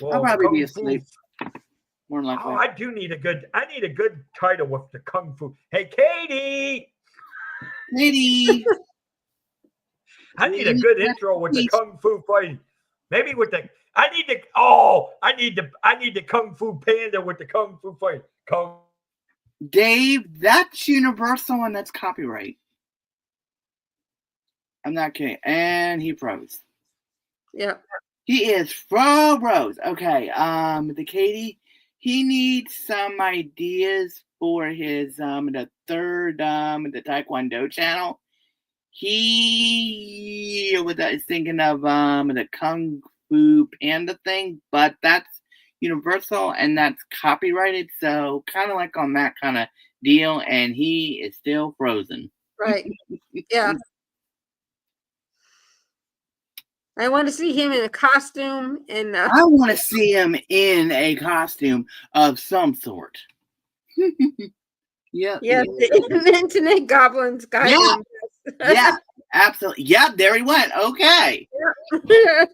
I'll probably be asleep. More than likely. Oh, I need a good title with the Kung Fu. Hey, Katie. Katie. I need a good intro with the Kung Fu fighting. Maybe with the I need the Kung Fu Panda with the Kung Fu fight. Dave, that's universal and that's copyright. I'm not kidding. And he froze. Yeah. He is froze. Okay. The Katie, he needs some ideas for his the third the Taekwondo channel. He is thinking of the Kung Fu Panda thing, but that's universal and that's copyrighted, so kind of like on that kind of deal, and he is still frozen. Right. Yeah. I want to see him in a costume, and I want to see him in a costume of some sort. Yeah. The internet goblins got him. Yeah, absolutely. Yeah, there he went. Okay. Yeah.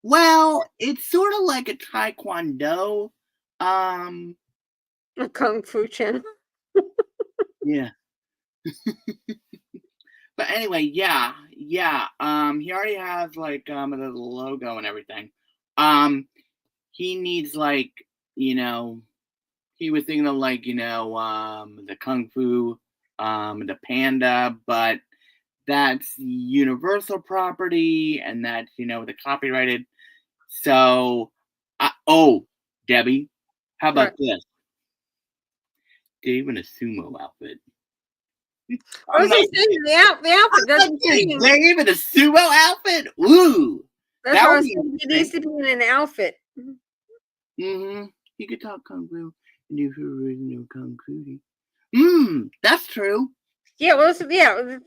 Well, it's sort of like a Taekwondo. A Kung Fu channel. Yeah. But anyway, yeah. He already has like the logo and everything. He needs like, he was thinking of like, the Kung Fu, the Panda, but that's Universal property and that's, the copyrighted. So, Debbie, how about this? Dave in a sumo outfit. I was saying the outfit doesn't seem. Dave in a sumo outfit? Ooh. That's That why I would was be saying he needs to be in an outfit. Mm-hmm. He could talk kung fu and do original kung fu. That's true. Yeah, well,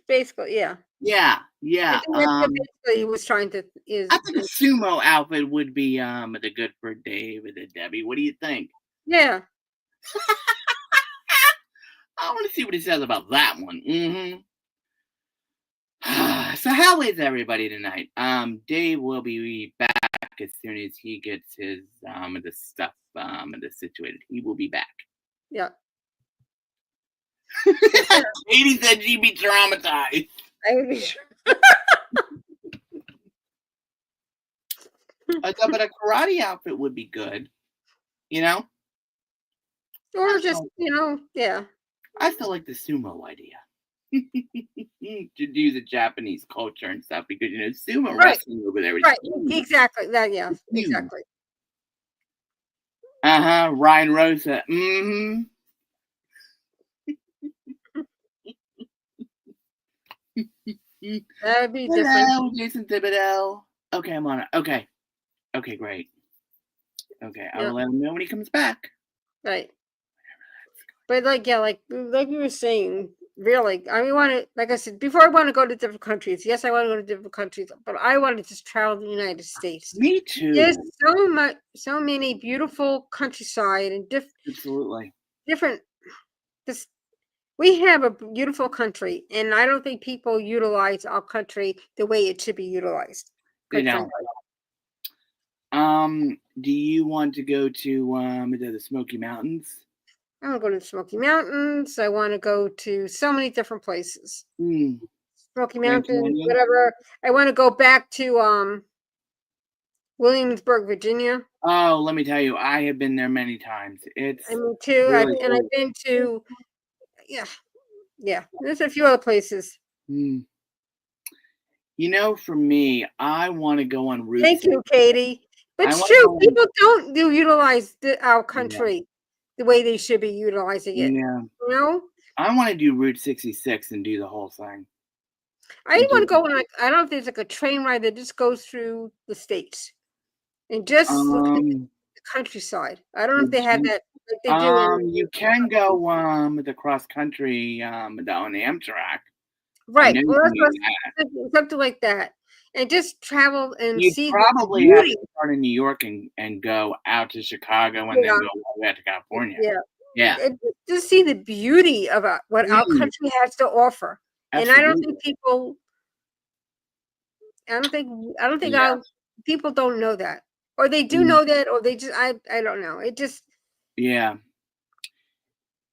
basically, yeah. Yeah. I think that's what basically he was trying to I think a sumo outfit would be the good for David and Debbie. What do you think? Yeah. I want to see what he says about that one. Mm-hmm. So how is everybody tonight? Dave will be back as soon as he gets his the stuff situated. He will be back. Yeah. Katie said she'd be traumatized. I would be sure. But a karate outfit would be good, you know. Or just, yeah. I still like the sumo idea. To do the Japanese culture and stuff because sumo wrestling over there is huge. Exactly that. Yeah, exactly. Ryan Rosa. That'd be Hello, different. Jason Thibodeau. Okay, I'm on it. Okay, great. Okay, I will let him know when he comes back. Right. But like you were saying, really, I want to, like I said before, I want to go to different countries. Yes, I want to go to different countries, but I want to just travel the United States. Me too. There's so many beautiful countryside and absolutely different. We have a beautiful country, and I don't think people utilize our country the way it should be utilized. They don't. Do you want to go to the Smoky Mountains? I want to go to the Smoky Mountains. I want to go to so many different places. Smoky Mountains, whatever. I want to go back to Williamsburg, Virginia. Oh, let me tell you, I have been there many times. Me too. Really I've been to, yeah. There's a few other places. For me, I want to go on Route. Thank you, Katie. But it's true. People don't utilize our country the way they should be utilizing it. Yeah. I want to do Route 66 and do the whole thing. I want to go on, I don't know if there's like a train ride that just goes through the states and just look at the countryside. I don't know if they have that. Like they do. You can go with the cross country down the Amtrak. Right. Well, something like that. And just travel and see. You probably have to start in New York and go out to Chicago and then go all the way out to California. Yeah. And just see the beauty of what our country has to offer. Absolutely. And I don't think people. I don't think people don't know that, or they do know that, or they just. I don't know. It just. Yeah.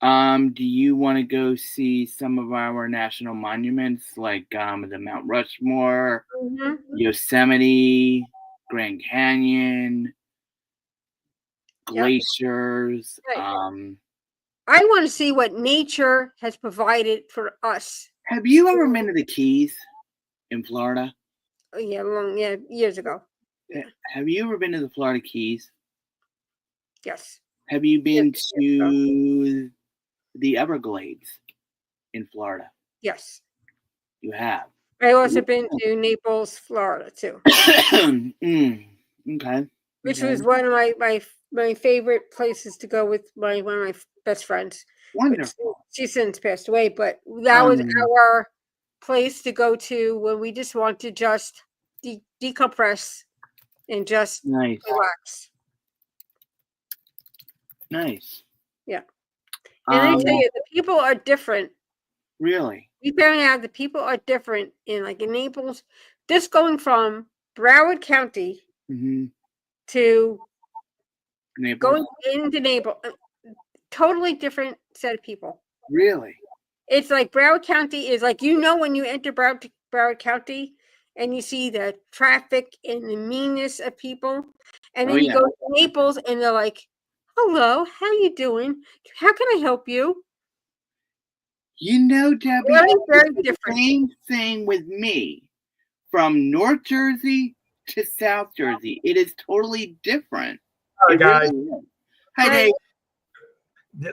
Do you want to go see some of our national monuments like the Mount Rushmore, Yosemite, Grand Canyon, glaciers? Right. I want to see what nature has provided for us. Have you ever been to the Keys in Florida? Oh, yeah, years ago. Have you ever been to the Florida Keys? Yes. Have you been to the Everglades in Florida? Yes. You have. I also been to Naples, Florida too. Okay. Which was one of my favorite places to go with one of my best friends. Wonderful. She's since passed away, but that was our place to go to when we just want to just decompress and just relax. Nice. Yeah. And I tell you, the people are different. Really? We found out the people are different in Naples. Just going from Broward County to Naples. Going into Naples, totally different set of people. Really? It's like Broward County is like, when you enter Broward County and you see the traffic and the meanness of people, and then you go to Naples and they're like, hello, how you doing? How can I help you? Debbie, very different. Same thing with me. From North Jersey to South Jersey, it is totally different. Hi, guys. Hi, Dave.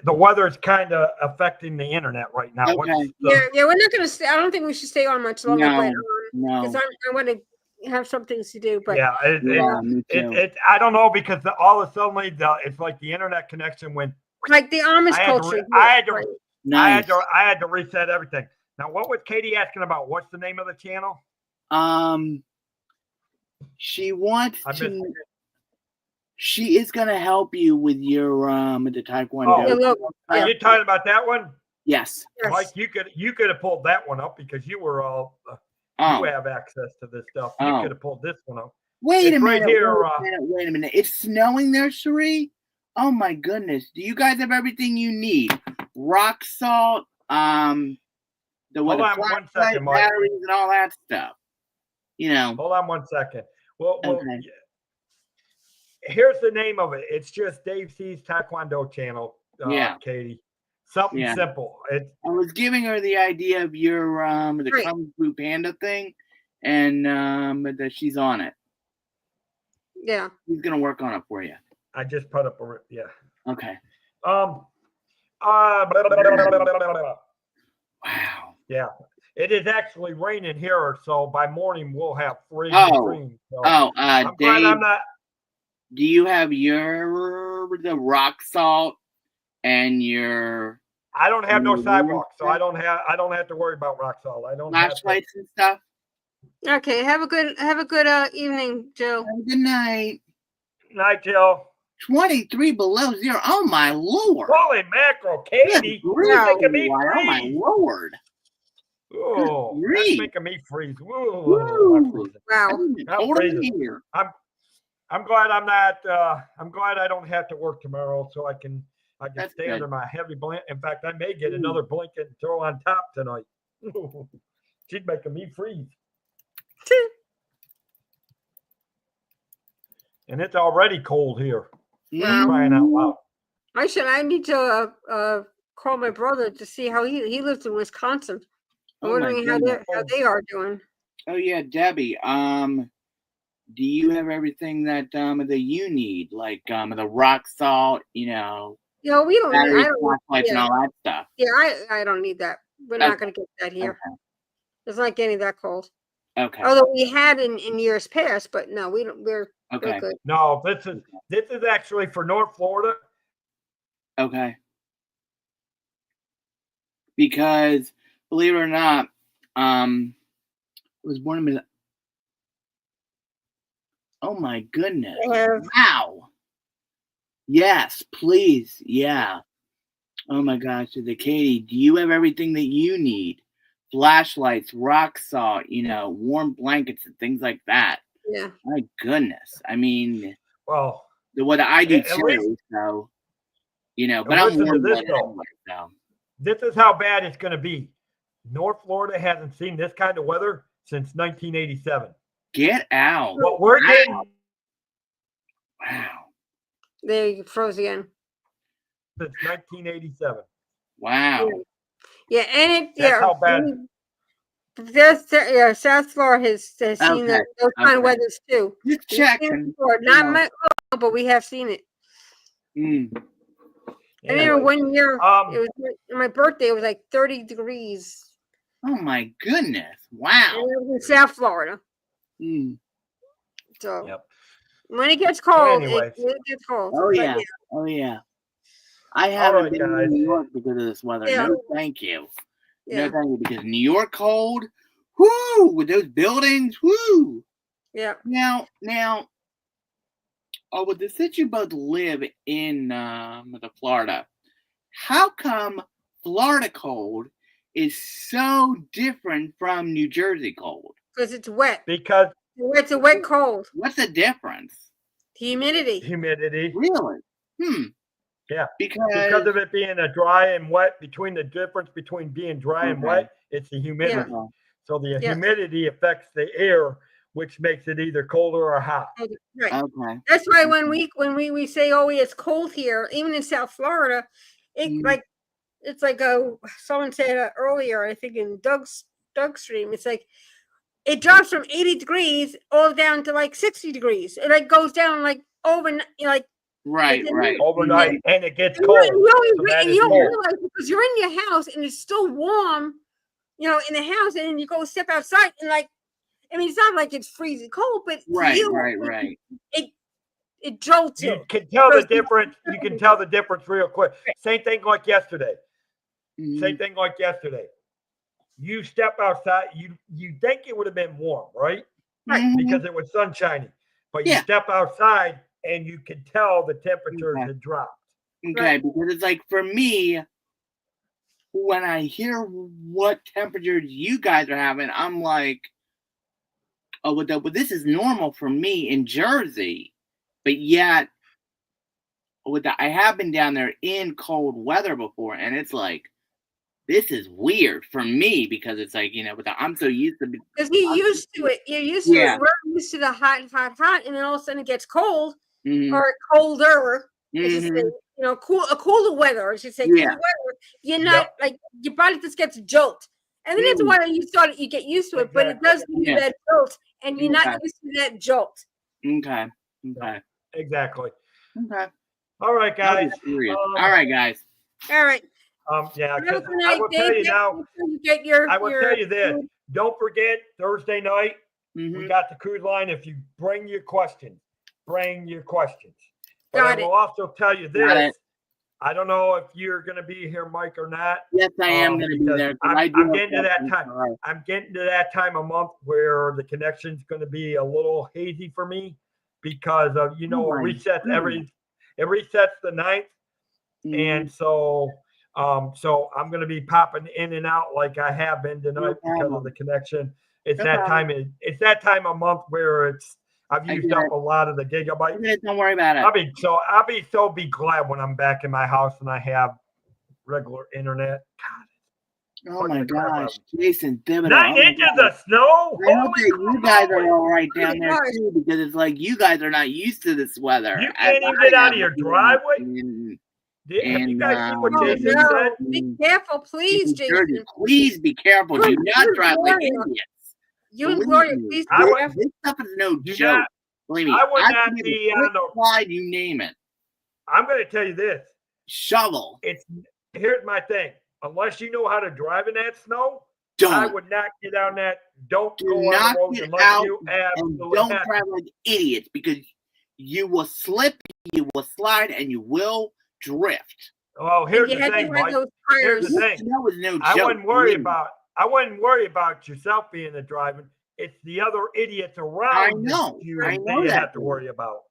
The weather is kind of affecting the internet right now. Okay. Yeah, we're not going to stay. I don't think we should stay on much longer. No. Because I want to have some things to do. But Yeah, Me too. I don't know because all of a sudden it's like the internet connection went. like the Amish culture. Nice. I had to reset everything. Now, what was Katie asking about? What's the name of the channel? She wants I missed to. it. She is gonna help you with your the Taekwondo. Oh. look, Are you talking about that one? Yes. yes. Mike, you could have pulled that one up because you were all Oh. you have access to this stuff. You Oh. could have pulled this one up. Wait It's a right minute. here, Wait a minute. It's snowing there, Cherie? Oh my goodness. Do you guys have everything you need? Rock salt, the Hold on one flashlight, second, Mike. batteries and all that stuff. You know. Hold on one second. Well, Okay. here's the name of it. It's just Dave C's Taekwondo channel, Yeah. Katie. Something Yeah. simple. It's I was giving her the idea of your the Right. Kung Fu Panda thing, and that she's on it. Yeah. He's gonna work on it for you. I just put up yeah. Okay. Wow. Yeah. It is actually raining here, so by morning we'll have free cream. So Oh, I'm glad Dave, I'm not. do you have the rock salt and your I don't have no Mm, sidewalk, so I don't have to worry about rock salt. I don't have to. flashlights and stuff? Okay. Have a good evening, Joe. Have a good night. Night, Jill. 23 below zero. Oh my lord. Holy mackerel, Katie. Good You're grief. making me Oh my freeze. lord. Oh, Good that's grief. making me freeze. Woo. I'm freezing. Wow. I'm Colder freezing. here. I'm glad I'm not. I'm glad I don't have to work tomorrow, so I can That's stay good. under my heavy blanket. In fact, I may get another blanket and throw on top tonight. She's making me freeze, and it's already cold here. Wow. Crying out loud. I need to call my brother to see how he lives in Wisconsin. I'm Oh my wondering how goodness. they are doing. Oh yeah, Debbie. Do you have everything that you need, like the rock salt, You know, we don't. battery, I don't. flashlights, and Yeah, all that stuff? yeah. I don't need that. We're not going to get that here. Okay. It's not getting that cold. Okay. Although we had in years past, but no, we don't. We're Okay. good. No, this is actually for North Florida. Okay. Because believe it or not, I was born in. Oh my goodness! They have- Wow. Yes, please. Yeah. Oh my gosh, the Katie, do you have everything that you need? Flashlights, rock salt, warm blankets and things like that. Yeah. My goodness. I mean, Well, what I do At least- too, so but Now I'm listen to warm this, blooded though. anyway, so. this is how bad it's going to be. North Florida hasn't seen this kind of weather since 1987. Get out. What we're getting, Wow. They froze again. since 1987. Wow. Yeah, and it That's how bad. South Florida has seen Okay, those kind of okay. weathers too. Just We've seen it checking. before. Not much, but we have seen it. Mm. I remember one year it Um, was my birthday. It was like 30 degrees. Oh my goodness. And Wow. it was in South Florida. Mm. So Yep. when it gets cold, Anyways. it gets cold. Oh But yeah. Oh yeah. I haven't right, been guys. in New York because of this weather. Yeah. No, thank you. Yeah. No, thank you. Because New York cold. Whoo! With those buildings. Whoo! Yeah. Now. Oh, but since you both live in the Florida, how come Florida cold is so different from New Jersey cold? Because it's wet. Because It's a wet cold. What's the difference? Humidity. humidity. Really? Yeah. Because Because of it being a dry and wet, between the difference between being dry and Okay. wet, it's the humidity. Okay. So the Yeah. humidity affects the air, which makes it either colder or hot. Right. Okay. That's why when we say, oh, it's cold here, even in South Florida, it Mm. it's like someone said earlier, I think in Doug's stream, it's like it drops from 80 degrees all down to like 60 degrees. It like goes down like overnight, like Right. It's in Right. Overnight, and it gets and cold. you don't, So that and is you don't cold. realize because you're in your house and it's still warm, in the house, and then you go step outside and like I mean, it's not like it's freezing cold, but to Right, you, right. it jolts You you. can tell the Because- difference. You can tell the difference real quick. Same thing like yesterday. Mhm. Same thing like yesterday. You step outside, you think it would have been warm, right? Mhm. Because it was sunshiny. But you Yeah. step outside and you can tell the temperatures Okay. had dropped. Okay, Right. because it's like for me, when I hear what temperatures you guys are having, I'm like, oh, but this is normal for me in Jersey, but yet I have been down there in cold weather before, and it's like this is weird for me because it's like I'm so used to. Because you're used to it. You're used to Yeah. it. We're used to the hot, and then all of a sudden it gets cold Mhm. or colder. I should say, Mhm. a cooler weather. I should say, Yeah. cooler weather. You're not like your body just gets jolt, and then after a Mm. while you get used to it. But it does give you Yeah. that jolt, and you're Okay. not used to that jolt. Okay. Exactly. Okay. All right, guys. All right, guys. All right. Yeah, Have a because good I night, will tell you Dave. now. Make sure you get your. I will your tell you this. food. Don't forget Thursday night. We Mhm. got the cruise line. If you bring your questions, bring your questions. But Got I it. will also tell you Got this. it. I don't know if you're going to be here, Mike, or not. Yes, I am going to be because there. 'cause I'm, I do I'm have getting to that questions time. for us. I'm getting to that time of month where the connection's going to be a little hazy for me because of it my resets goodness. it resets the 9th, Mhm. and so I'm going to be popping in and out like I have been tonight because of problem. the connection. It's No that problem. it's that time of month where I've I used get up it. a lot of the gigabytes. Okay, don't worry about it. I'll be glad when I'm back in my house and I have regular internet. Oh Fucking my the crap out gosh, of Jason Thibodeau. 9 inches of snow. I hope Holy that you guys are all right Oh my down there gosh. too, because it's like you guys are not used to this weather. You as can't even I get out am of your here driveway? in- Have you guys seen what Oh Jason no! said? Be careful, please, in Jersey. Jason. Please be careful. Do Good- not good drive like Gloria. idiots. You and Believe Gloria, me, please I be would- careful. this stuff is no Do joke. not- Believe me, I would not can give be a on quick the- slide, you name it. I'm going to tell you this. Shovel. Here's my thing. Unless you know how to drive in that snow, I Don't. would not get on that. Don't Do go on not the road get unless out you and absolutely don't have to. drive like idiots because you will slip, you will slide, and you will drift. Well, And here's you the had to thing, wear Mike. those Here's tires. the thing. That was no joke. I wouldn't worry believe me. about yourself being the driving. It's the other idiots around I know. you I that know you that. have to worry about.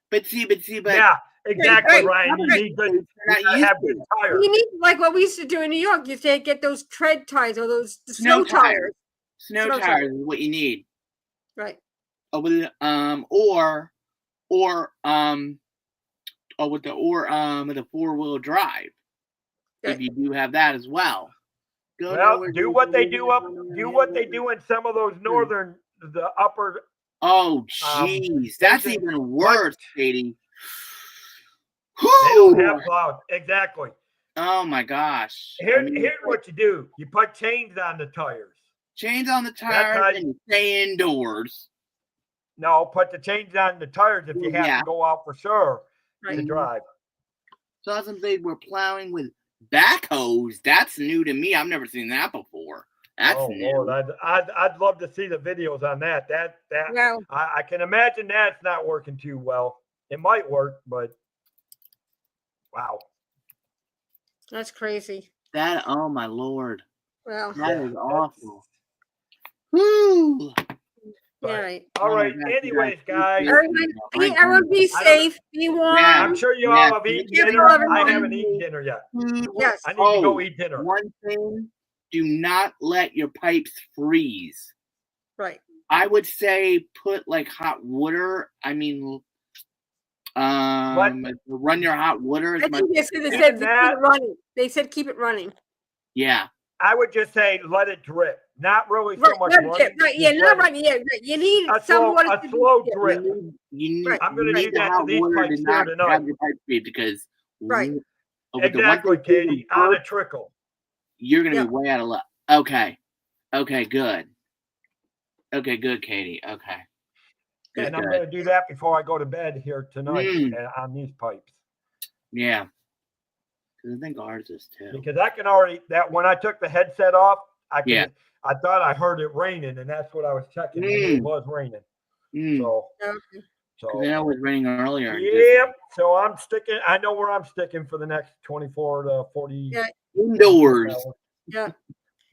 But Yeah, exactly, Right, Ryan. You right. need good. They're You not gotta used have to good it. tires. You need like what we used to do in New York. You say get those tread tires or those Snow snow tires. Snow Snow tires is what you need. Right. With the 4-wheel drive. Right. If you do have that as well. Well, do what they do in some of those the upper. Oh, jeez, that's things that- even worse, Katie. They don't have clouds. Exactly. Oh my gosh. Here's what you do. You put chains on the tires. Chains on the how tires and you stay indoors. No, put the chains on the tires if you have Yeah. to go out for sure to Right. drive. Saw something we're plowing with backhoes. That's new to me. I've never seen that before. That's Oh new. Lord, I'd love to see the videos on that. Wow. I can imagine that's not working too well. It might work, but wow. That's crazy. That, oh my Lord. Well, That Yeah, is awful. Woo! But- all right. All Oh my right. gosh, Anyways, you guys, Everyone be I don't- safe. Be warm. I'm sure you all have eaten Careful, dinner. I everyone. haven't eaten dinner yet. Yes. I need to go eat dinner. One thing, do not let your pipes freeze. Right. I would say put like hot water. I mean, run your hot water as I much. think they said Even keep that- it running. They said keep it running. Yeah. I would just say let it drip. Not really so much running. Right. Yeah, just not let it- running. Yeah, right. You need A some slow- water. a to slow do- yeah. drip. You need Right. I'm gonna you do need the that to hot these water pipes to not here tonight. have your pipes freeze because Right. with the one Exactly, thing Katie. On a first, trickle. you're gonna Yeah. be way out of luck. Okay. Okay, good. Okay, good, Katie. Okay. Good, And I'm good. going to do that before I go to bed here tonight on these pipes. Yeah. 'Cause I think ours is too. Because I can already, when I took the headset off, Yeah. I thought I heard it raining, and that's what I was checking. And it was raining. So, Okay. Because I know it was raining earlier. Yep. So I'm sticking. I know where I'm sticking for the next 24 to 40. Yeah. Indoors. Yeah.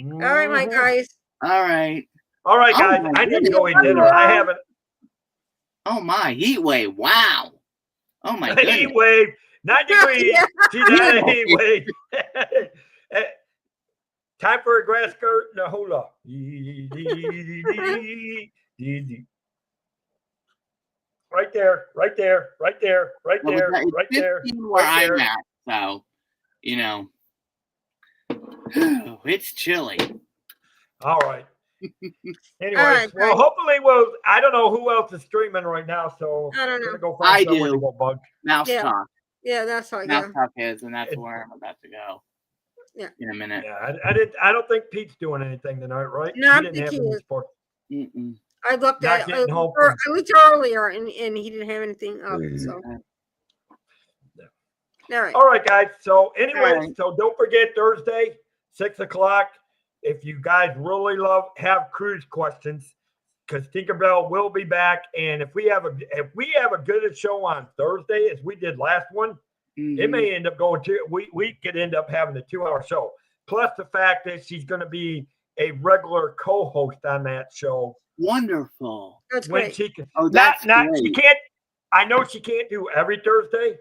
All right, my guys. All right. All right, guys. my I need to go eat goodness. dinner. I haven't. Oh my, heat wave! Wow. Oh my goodness. Heat wave. 9 degrees. Yeah. She's out of heat wave. Time for a grass skirt and a hula. Right there, right there, right there, right Well, there, it's right there. 15 where right there. I'm at, so you know, it's chilly. All right. Anyways, All right, well, guys. hopefully we'll. I don't know who else is streaming right now, so I don't I'm know. gonna go find I somewhere to do. go bug. Mouse Yeah. talk. Yeah, that's all. Mouse Yeah. talk is, and that's where I'm about to go. Yeah. In a minute. Yeah, I don't think Pete's doing anything tonight, right? No, I he didn't think have he any is. sports. Mm-mm. I looked Not at. getting home I from- looked earlier, and he didn't have anything up. So. All right. All right, guys. So, anyways, All right. so don't forget Thursday, 6:00. If you guys really have cruise questions, because Tinkerbell will be back, and if we have a good show on Thursday as we did last one, it may end up going to we could end up having a 2-hour show. Plus the fact that she's going to be a regular co-host on that show. Wonderful. That's When great. she can, Oh, that's she great. can't. I know she can't do every Thursday,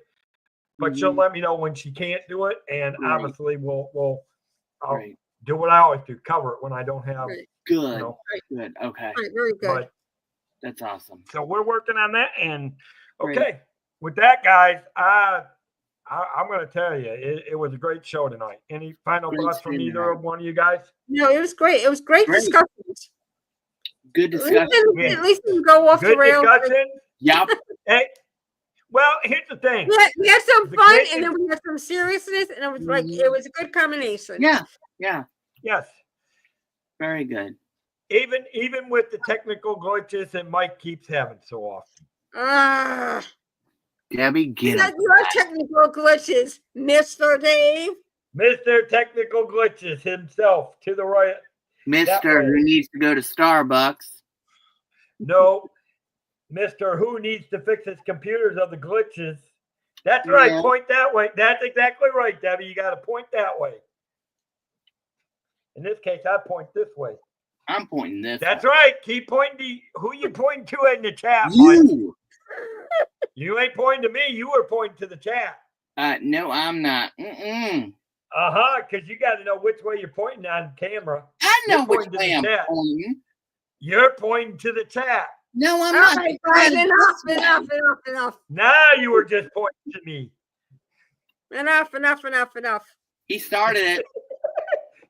but she'll Mhm. let me know when she can't do it, and Right. obviously I'll Right. do what I always do, cover it when I don't have. Right. Good. You know, Good. Okay. All right, very good. but That's awesome. so we're working on that, and Great. okay, with that, guys, I'm going to tell you, it was a great show tonight. Any final Great thoughts from stream either tonight. of one of you guys? No, it was great. It was great Great. discussions. Good At discussion. least, at least we can go off the Good rails. discussion. Yep. Hey, well, here's the thing. We had some The fun, great and then we had some seriousness, and it was like Mhm. it was a good combination. Yeah. Yeah. Yes. Very good. Even with the technical glitches that Mike keeps having so often. Ah, Debbie, get him. your technical glitches, Mr. Dave. Mr. Technical Glitches himself to the right. Mister way. who needs to go to Starbucks. No, Mr. Who needs to fix his computers of the glitches. That's right. Yeah. Point that way. That's exactly right, Debbie. You got to point that way. In this case, I point this way. I'm pointing this. That's way. right. Keep pointing to who you pointing to in the chat, Mike. You. You ain't pointing to me. You were pointing to the chat. No, I'm not. Mm-mm. Because you got to know which way you're pointing on camera. I know You're which pointing to way the I'm chat. pointing. You're pointing to the chat. No, I'm All not. right, guys, enough. Now you were just pointing to me. Enough. He started it.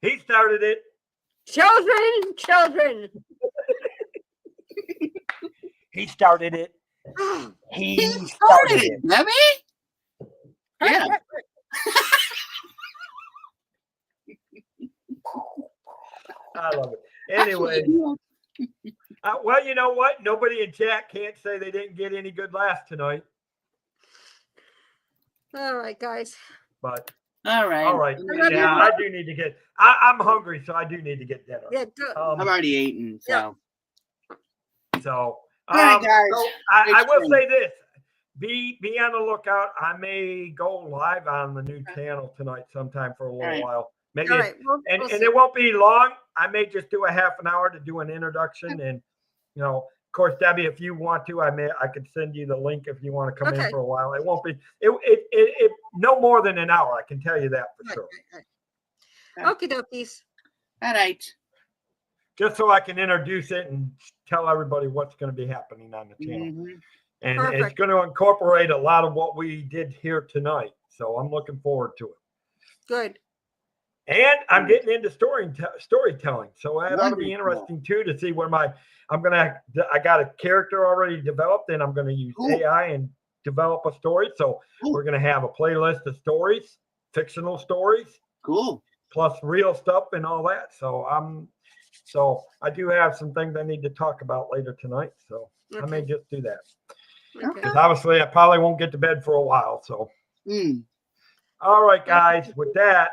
He started it. Children. He started it. He started it, Debbie. Yeah. I love it. Anyway, well, you know what? Nobody in chat can't say they didn't get any good laughs tonight. All right, guys. But All right. all right, love yeah, you. I do need to get. I'm hungry, so I do need to get dinner. Yeah, good. I've already eaten, so. So, All right, guys. so I will Thanks, say this: be on the lookout. I may go live on the new channel tonight sometime for a little right. while. Maybe, All right. We'll and see. it won't be long. I may just do a half an hour to do an introduction, and of course, Debbie, if you want to, I could send you the link if you want to come in Okay. for a while. It won't be it no more than an hour. I can tell you that for sure. Okay, dokies. All right. Just so I can introduce it and tell everybody what's going to be happening on the channel. Mhm. And it's Perfect. going to incorporate a lot of what we did here tonight. So I'm looking forward to it. Good. And I'm getting into storytelling. So that ought to be Wonderful. interesting too, to see where I got a character already developed, and I'm going to use Cool. AI and develop a story. So Cool. we're going to have a playlist of stories, fictional stories, Cool. plus real stuff and all that. So I do have some things I need to talk about later tonight. So I may Okay. just do that. Okay. Because obviously I probably won't get to bed for a while. So, Mm. all right, guys, with that,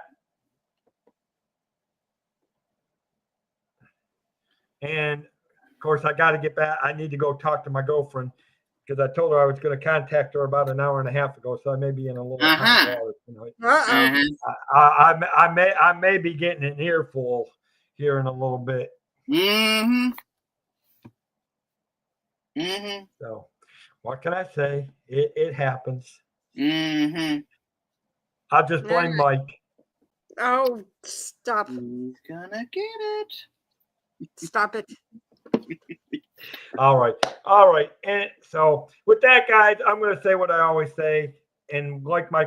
And of course, I got to get back. I need to go talk to my girlfriend because I told her I was going to contact her about an hour and a half ago. So I may be in a little hot water tonight. I may be getting an earful here in a little bit. So what can I say? It happens. I'll just blame Mike. Oh, stop. Who's gonna get it? Stop it. All right. And so with that, guys, I'm going to say what I always say. And like my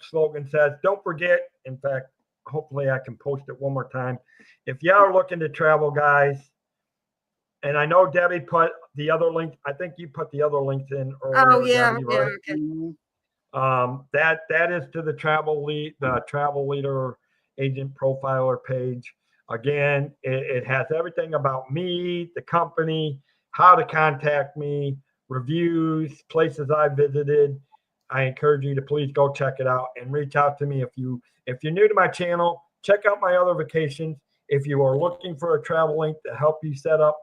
slogan says, don't forget. In fact, hopefully I can post it one more time. If you are looking to travel, guys, and I know Debbie put the other link. I think you put the other links in earlier. Oh, yeah. Debbie, right? Okay. That is to the travel leader agent profiler page. Again, it has everything about me, the company, how to contact me, reviews, places I visited. I encourage you to please go check it out and reach out to me if you're new to my channel. Check out my other vacations. If you are looking for a travel link to help you set up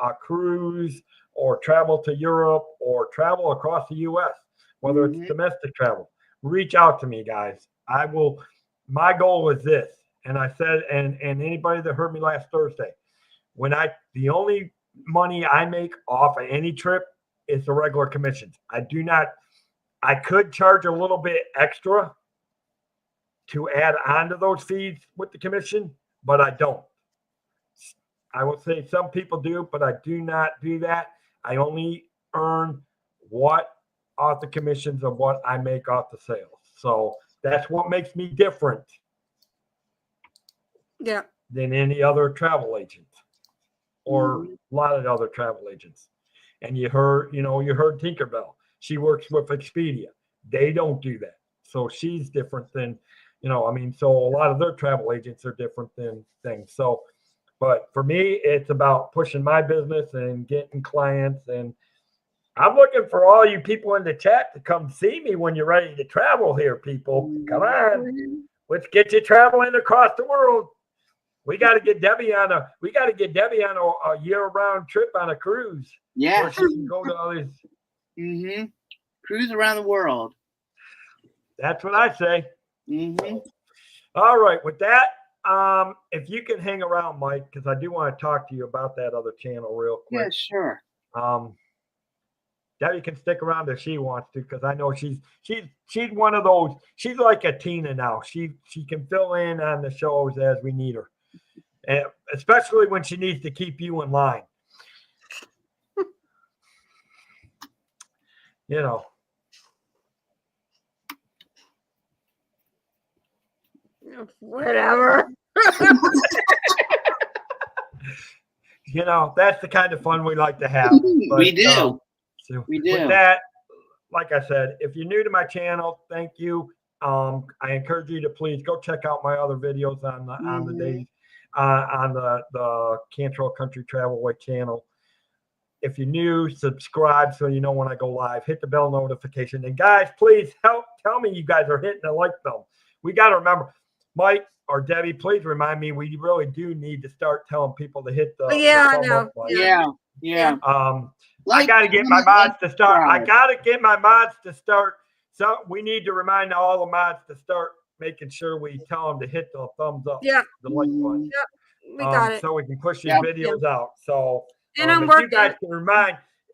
a cruise or travel to Europe or travel across the U.S., whether it's domestic travel, reach out to me, guys. I will. My goal is this, and I said, and anybody that heard me last Thursday, the only money I make off of any trip is the regular commissions. I could charge a little bit extra to add on to those fees with the commission, but I don't. I will say some people do, but I do not do that. I only earn what off the commissions of what I make off the sales. So that's what makes me different than any other travel agent or a lot of other travel agents. And you heard Tinkerbell. She works with Expedia. They don't do that. So she's different than, so a lot of their travel agents are different than things. So, but for me, it's about pushing my business and getting clients. And I'm looking for all you people in the chat to come see me when you're ready to travel here, people. Come on. Let's get you traveling across the world. We got to get Debbie on a year-round trip on a cruise. Yeah. Where she can go to all these. Cruise around the world. That's what I say. All right. With that, if you can hang around, Mike, because I do want to talk to you about that other channel real quick. Yeah, sure. Debbie can stick around if she wants to, because I know she's one of those. She's like a Tina now. She can fill in on the shows as we need her, and especially when she needs to keep you in line. Whatever. That's the kind of fun we like to have. But, we do. We do. With that, like I said, if you're new to my channel, thank you. I encourage you to please go check out my other videos on the days on the Cantrell Country Travelway channel. If you're new, subscribe so you know when I go live. Hit the bell notification. And guys, please tell me you guys are hitting the like button. We got to remember, Mike or Debbie, please remind me. We really do need to start telling people to hit the thumb up button. Yeah. I got to get my mods to start. So we need to remind all the mods to start making sure we tell them to hit the thumbs up. Yeah. The like button. Yeah. We got it. So we can push these videos out. So and I'm if working.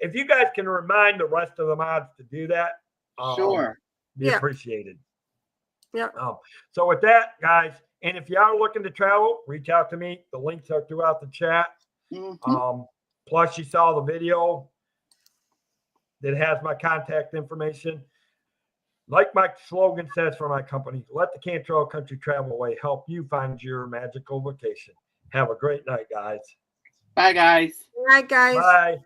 If you guys can remind the rest of the mods to do that, sure. Be appreciated. Yeah. So with that, guys, and if you are looking to travel, reach out to me. The links are throughout the chat. Plus, you saw the video that has my contact information. Like my slogan says for my company, let the Cantrell Country Travelway help you find your magical vacation. Have a great night, guys. Bye, guys. Bye, guys. Bye.